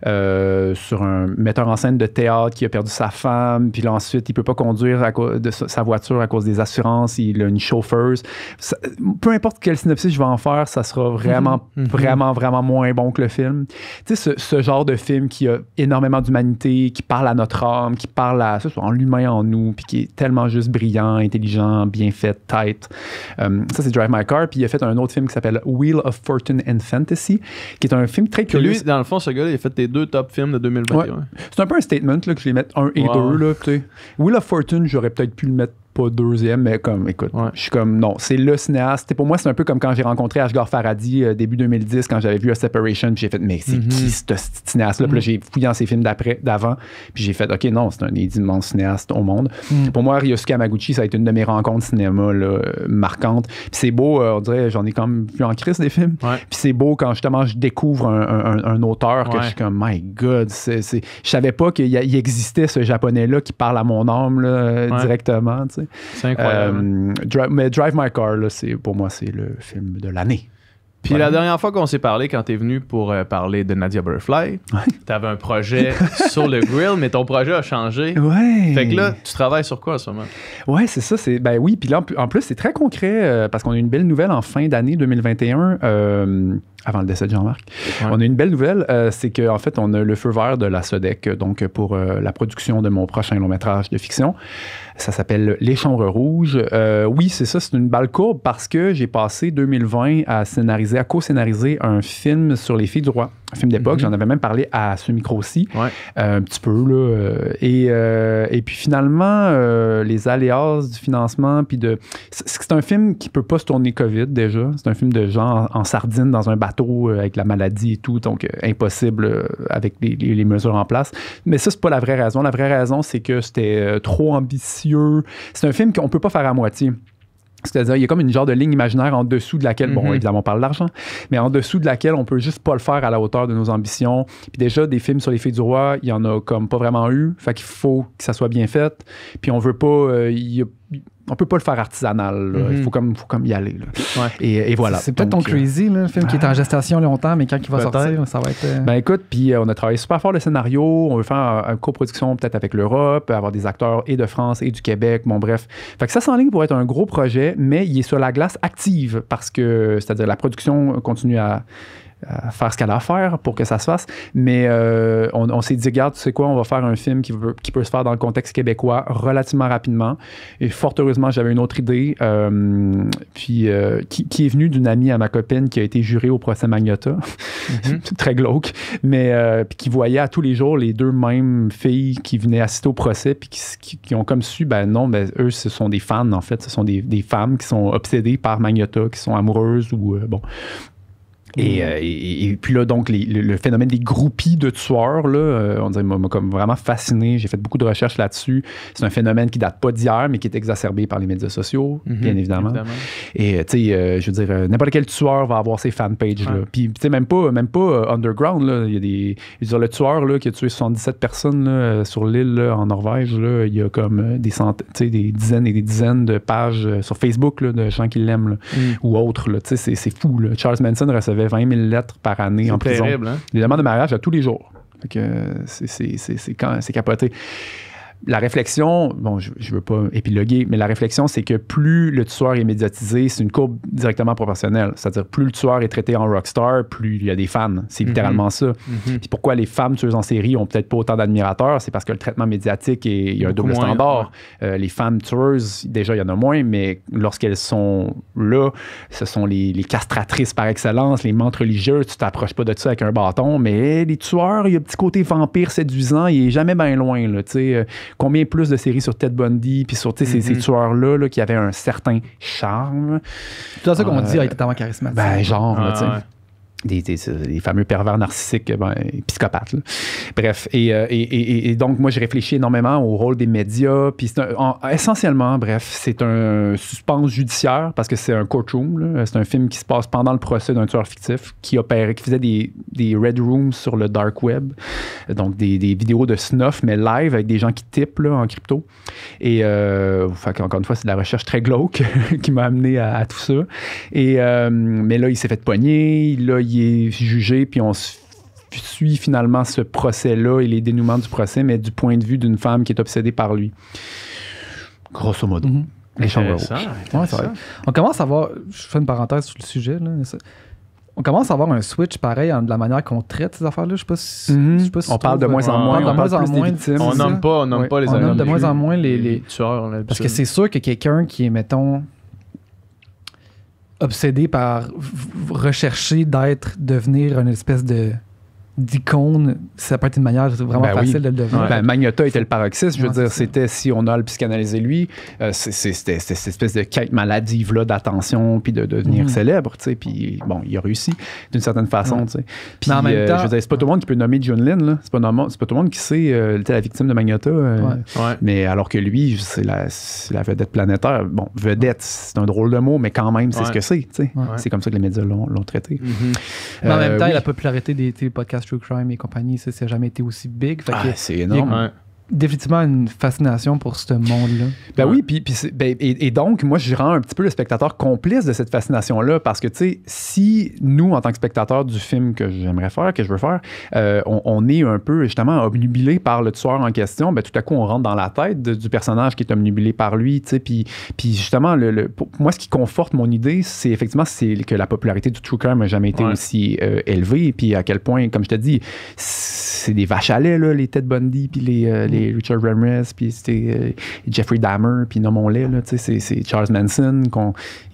Sur un metteur en scène de théâtre qui a perdu sa femme, puis là ensuite il peut pas conduire de sa voiture à cause des assurances, il a une chauffeuse. Peu importe quel synopsis je vais en faire, ça sera vraiment, vraiment moins bon que le film. Tu sais, ce genre de film qui a énormément d'humanité, qui parle à notre âme, qui parle à l'humain en nous, puis qui est tellement juste brillant, intelligent, bien fait, tight. Ça, c'est Drive My Car. Puis il a fait un autre film qui s'appelle Wheel of Fortune and Fantasy, qui est un film très curieux. Lui, dans le fond, ce gars-là, il a fait des 2 top films de 2021. Ouais. C'est un peu un statement là, que je les mette 1 et 2. Là, Wheel of Fortune, j'aurais peut-être pu le mettre pas 2e, mais comme, écoute, je suis comme, non, c'est le cinéaste. Pour moi, c'est un peu comme quand j'ai rencontré Ashghar Farhadi début 2010, quand j'avais vu A Separation, puis j'ai fait, mais c'est qui ce cinéaste-là? Puis là, j'ai fouillé dans ses films d'avant, puis j'ai fait, OK, non, c'est un des immenses cinéastes au monde. Pour moi, Ryosuke Hamaguchi, ça a été une de mes rencontres cinéma là, marquantes. Puis c'est beau, on dirait, j'en ai quand même vu en crise des films. Puis c'est beau quand justement je découvre un auteur que je suis comme, my God, je savais pas qu'il existait ce japonais-là qui parle à mon âme là, directement, tu sais. C'est incroyable. Mais Drive My Car, là, pour moi, c'est le film de l'année. Puis la dernière fois qu'on s'est parlé, quand t'es venu pour parler de Nadia Butterfly, t'avais un projet sur le grill, mais ton projet a changé. Ouais. Fait que là, tu travailles sur quoi en ce moment? Ouais, c'est ça. Ben oui, puis là, en plus, c'est très concret parce qu'on a une belle nouvelle en fin d'année 2021. Avant le décès de Jean-Marc. On a une belle nouvelle, c'est qu'en fait, on a le feu vert de la SODEC donc pour la production de mon prochain long-métrage de fiction. Ça s'appelle Les Chambres Rouges. Oui, c'est ça, c'est une balle courbe parce que j'ai passé 2020 à co-scénariser un film sur les filles du roi. Un film d'époque, j'en avais même parlé à ce micro-ci, un petit peu, là. Et puis finalement, les aléas du financement, puis c'est un film qui peut pas se tourner COVID déjà. C'est un film de gens en sardine dans un bateau avec la maladie et tout, donc impossible avec les mesures en place. Mais ça, c'est pas la vraie raison. La vraie raison, c'est que c'était trop ambitieux. C'est un film qu'on peut pas faire à moitié. C'est-à-dire, il y a comme une genre de ligne imaginaire en dessous de laquelle, bon, évidemment, on parle d'argent, mais en dessous de laquelle on peut juste pas le faire à la hauteur de nos ambitions. Puis déjà, des films sur les filles du roi, il y en a comme pas vraiment eu. Fait qu'il faut que ça soit bien fait. Puis on veut pas... on peut pas le faire artisanal. Il faut comme y aller. Là. Et voilà. C'est peut-être ton Crazy, là, le film qui est en gestation longtemps, mais quand il va sortir, ça va être... Ben écoute, puis on a travaillé super fort le scénario. On veut faire une coproduction peut-être avec l'Europe, avoir des acteurs et de France et du Québec. Bon, bref. Fait que ça s'enligne pour être un gros projet, mais il est sur la glace active parce que, c'est-à-dire la production continue à faire ce qu'elle a à faire pour que ça se fasse. Mais on s'est dit, regarde, tu sais quoi, on va faire un film qui peut se faire dans le contexte québécois relativement rapidement. Et fort heureusement, j'avais une autre idée qui est venue d'une amie à ma copine qui a été jurée au procès Magnota. Très glauque. Mais puis qui voyait à tous les jours les deux mêmes filles qui venaient assister au procès puis qui ont comme su, ben non, ben eux, ce sont des fans, en fait. Ce sont des femmes qui sont obsédées par Magnota, qui sont amoureuses ou, bon... Et puis là, donc, le phénomène des groupies de tueurs, là, on dirait, m'a comme vraiment fasciné. J'ai fait beaucoup de recherches là-dessus. C'est un phénomène qui date pas d'hier, mais qui est exacerbé par les médias sociaux, bien évidemment. Et, tu sais, je veux dire, n'importe quel tueur va avoir ses fanpages, là. Puis, tu sais, même pas underground, là. Il y a je veux dire, le tueur, là, qui a tué 77 personnes, là, sur l'île, là, en Norvège, là, il y a comme des dizaines et des dizaines de pages sur Facebook, là, de gens qui l'aiment, là, ou autres, là. Tu sais, c'est fou, là. Charles Manson recevait 20 000 lettres par année en prison. Terrible, hein? Des demandes de mariage à tous les jours. Fait que c'est capoté. La réflexion, bon, je veux pas épiloguer, mais la réflexion, c'est que plus le tueur est médiatisé, c'est une courbe directement proportionnelle. C'est-à-dire, plus le tueur est traité en rockstar, plus il y a des fans. C'est littéralement ça. Puis pourquoi les femmes tueuses en série ont peut-être pas autant d'admirateurs, c'est parce que le traitement médiatique, il y a un double standard. Les femmes tueuses, déjà, il y en a moins, mais lorsqu'elles sont là, ce sont les castratrices par excellence, les mentes religieuses. Tu t'approches pas de ça avec un bâton, mais les tueurs, il y a un petit côté vampire séduisant, il est jamais bien loin, là, tu sais. Combien plus de séries sur Ted Bundy puis sur ces tueurs-là là, qui avaient un certain charme. C'est ça qu'on dit, il était tellement charismatique. Ben, genre, là, tu sais. des fameux pervers narcissiques, psychopathes. Là. Bref, et donc, moi, je réfléchis énormément au rôle des médias. Puis essentiellement, bref, c'est un suspense judiciaire parce que c'est un courtroom. Là. C'est un film qui se passe pendant le procès d'un tueur fictif qui faisait des red rooms sur le dark web. Donc, des vidéos de snuff, mais live avec des gens qui typent là, en crypto. Et encore une fois, c'est de la recherche très glauque qui m'a amené à tout ça. Mais là, il s'est fait pogner. Là, il est jugé, puis on suit finalement ce procès-là et les dénouements du procès, mais du point de vue d'une femme qui est obsédée par lui. Grosso modo. Les chambres rouges. Ouais, c'est vrai. On commence à voir, je fais une parenthèse sur le sujet, là, on commence à avoir un switch pareil de la manière qu'on traite ces affaires-là. Je sais pas si on parle de moins en moins. On parle de moins en moins. On nomme pas les on nomme de moins en moins les tueurs. Là, parce que c'est sûr que quelqu'un qui est, mettons, obsédé par rechercher devenir une espèce d'icône, ça peut être une manière vraiment facile de le devenir. Ouais. Magnotta était le paroxysme. Je veux dire, c'était, si on a le psychanalysé lui, c'était cette espèce de quête maladive-là d'attention puis de devenir célèbre, tu sais. Puis bon, il a réussi d'une certaine façon, tu sais. Puis en même temps, je veux dire, c'est pas tout le monde qui peut nommer Jun Lin, là. C'est pas tout le monde qui sait la victime de Magnotta. Mais alors que lui, c'est la vedette planétaire. Bon, vedette, c'est un drôle de mot, mais quand même, c'est ce que c'est, tu sais. C'est comme ça que les médias l'ont traité. Mais en même temps, la popularité des podcasts True Crime et compagnie, ça n'a jamais été aussi big. Fait que c'est énorme. Définitivement une fascination pour ce monde-là. Oui, et donc, moi, je rends un petit peu le spectateur complice de cette fascination-là parce que, tu sais, si nous, en tant que spectateurs du film que j'aimerais faire, que je veux faire, on est un peu, justement, obnubilé par le tueur en question, tout à coup, on rentre dans la tête du personnage qui est obnubilé par lui, tu sais, puis justement, pour moi, ce qui conforte mon idée, c'est effectivement que la popularité du true crime n'a jamais été aussi élevée, puis à quel point, comme je te dis, c'est des vaches à lait, là, les Ted Bundy, puis les Richard Ramirez, puis c'était Jeffrey Dahmer, puis nommons-les, là, c'est Charles Manson,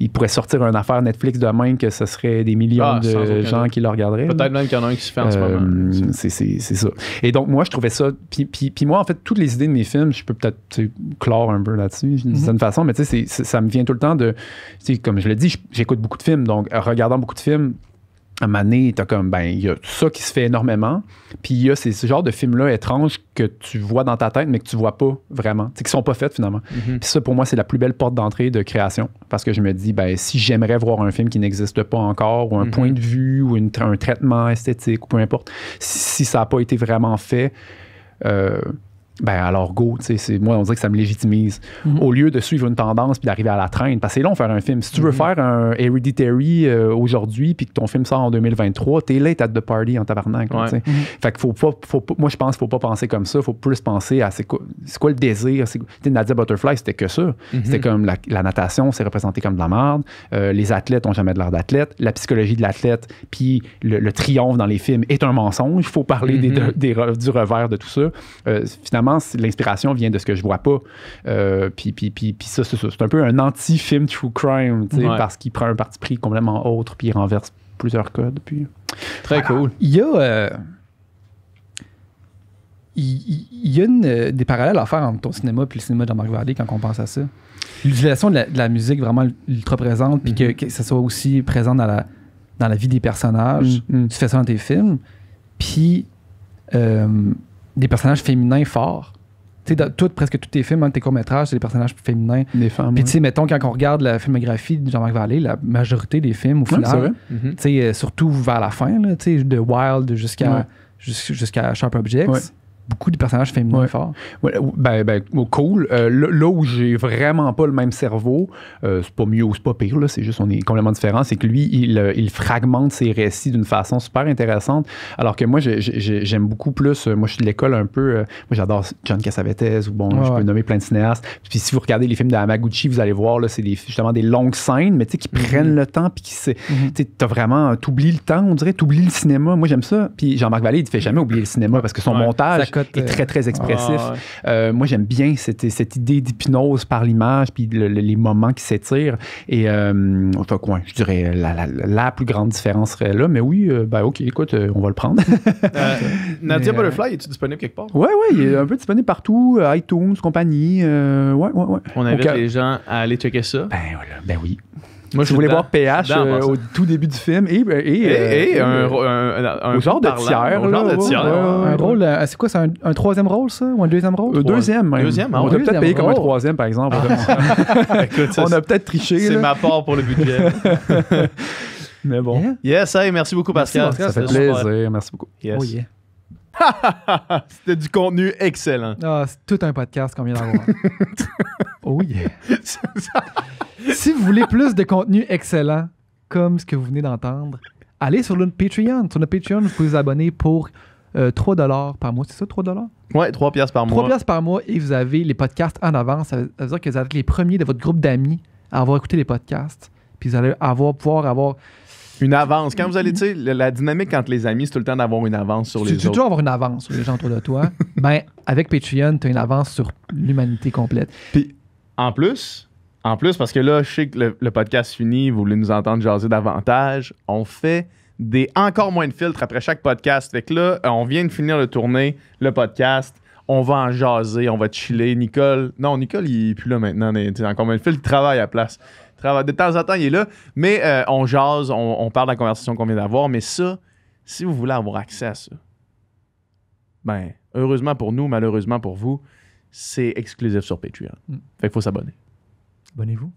il pourrait sortir une affaire Netflix demain que ce serait des millions de gens qui le regarderaient. Peut-être même qu'il y en a un qui se fait en ce moment. C'est ça. Et donc, moi, je trouvais ça... Puis moi, en fait, toutes les idées de mes films, je peux peut-être clore un peu là-dessus, d'une certaine façon, mais tu sais, ça me vient tout le temps de... Comme je l'ai dit, j'écoute beaucoup de films, donc regardant beaucoup de films, à un moment donné, t'as comme, il y a ça qui se fait énormément, puis il y a ce genre de films-là étranges que tu vois dans ta tête, mais que tu vois pas vraiment, qui sont pas faits finalement. Puis ça, pour moi, c'est la plus belle porte d'entrée de création, parce que je me dis, si j'aimerais voir un film qui n'existe pas encore, ou un point de vue, ou un traitement esthétique, ou peu importe, si ça n'a pas été vraiment fait... alors go, tu sais, moi on dirait que ça me légitimise au lieu de suivre une tendance puis d'arriver à la traîne, parce que c'est long faire un film. Si tu veux faire un Hereditary aujourd'hui puis que ton film sort en 2023, t'es late at the party en tabarnak. Fait que faut pas, moi je pense qu'il faut pas penser comme ça, faut plus penser à c'est quoi le désir. Nadia Butterfly, c'était que ça. C'était comme la natation, c'est représenté comme de la merde. Les athlètes ont jamais de l'air d'athlète. La psychologie de l'athlète puis le triomphe dans les films est un mensonge. Il faut parler du revers de tout ça. Finalement, l'inspiration vient de ce que je vois pas. Puis ça, c'est un peu un anti-film true crime, parce qu'il prend un parti pris complètement autre, puis il renverse plusieurs codes. Puis... Très cool. Il y a des parallèles à faire entre ton cinéma et le cinéma de Jean-Marc Vallée quand on pense à ça. L'utilisation de la musique vraiment ultra présente, puis que ça soit aussi présent dans la vie des personnages. Tu fais ça dans tes films. Puis... des personnages féminins forts. Tu sais, presque tous tes films, tes courts-métrages, c'est des personnages féminins. Des femmes. Puis, tu sais, mettons, quand on regarde la filmographie de Jean-Marc Vallée, la majorité des films, au final, tu sais, surtout vers la fin, tu sais, de Wild jusqu'à Sharp Objects, beaucoup de personnages féminins forts. Cool. Là où j'ai vraiment pas le même cerveau, c'est pas mieux ou c'est pas pire, là, c'est juste on est complètement différents, c'est que lui, il fragmente ses récits d'une façon super intéressante, alors que moi, j'aime beaucoup plus, moi je suis de l'école un peu, moi j'adore John Cassavetes, ou je peux nommer plein de cinéastes, puis si vous regardez les films de Hamaguchi, vous allez voir, là, c'est justement des longues scènes, mais tu sais, qui prennent le temps, puis t'as vraiment, t'oublies le temps, on dirait, t'oublies le cinéma, moi j'aime ça, puis Jean-Marc Vallée, il fait jamais oublier le cinéma, parce que son montage est très, très expressif. Moi, j'aime bien cette idée d'hypnose par l'image, puis les moments qui s'étirent. Et je dirais la plus grande différence serait là. Mais oui, OK, écoute, on va le prendre. Nadia Butterfly, es-tu disponible quelque part? Oui, il est un peu disponible partout. iTunes, compagnie. Ouais. On invite les gens à aller checker ça. Ben oui. Moi, je voulais voir PH au tout début du film et un genre de tiers. Un rôle, c'est quoi, c'est un troisième rôle, ça? Ou un deuxième rôle? Deuxième, même. On a peut-être payé comme un troisième, par exemple. Écoute, on a peut-être triché. C'est ma part pour le budget. Mais bon. Yes, merci beaucoup, Pascal. Ça fait plaisir. Merci beaucoup. Yes. C'était du contenu excellent. C'est tout un podcast qu'on vient d'avoir. Si vous voulez plus de contenu excellent, comme ce que vous venez d'entendre, allez sur notre Patreon. Sur notre Patreon, vous pouvez vous abonner pour 3$ par mois. C'est ça, 3$? Ouais, 3$ par mois. 3$ par mois et vous avez les podcasts en avance. Ça veut dire que vous êtes les premiers de votre groupe d'amis à avoir écouté les podcasts. Puis vous allez pouvoir avoir une avance. Quand vous allez, tu sais, la dynamique entre les amis, c'est tout le temps d'avoir une avance sur les autres. Tu veux toujours avoir une avance sur les gens autour de toi. Ben, avec Patreon, tu as une avance sur l'humanité complète. Puis, en plus, parce que là, je sais que le podcast finit, vous voulez nous entendre jaser davantage, on fait encore moins de filtres après chaque podcast. Fait que là, on vient de finir de tourner le podcast. On va en jaser, on va chiller. Nicole, il est plus là maintenant. Encore moins de filtres, il travaille à la place. De temps en temps, il est là. Mais on jase, on parle de la conversation qu'on vient d'avoir. Mais ça, si vous voulez avoir accès à ça, ben, heureusement pour nous, malheureusement pour vous, c'est exclusif sur Patreon. Fait qu'il faut s'abonner. Abonnez-vous.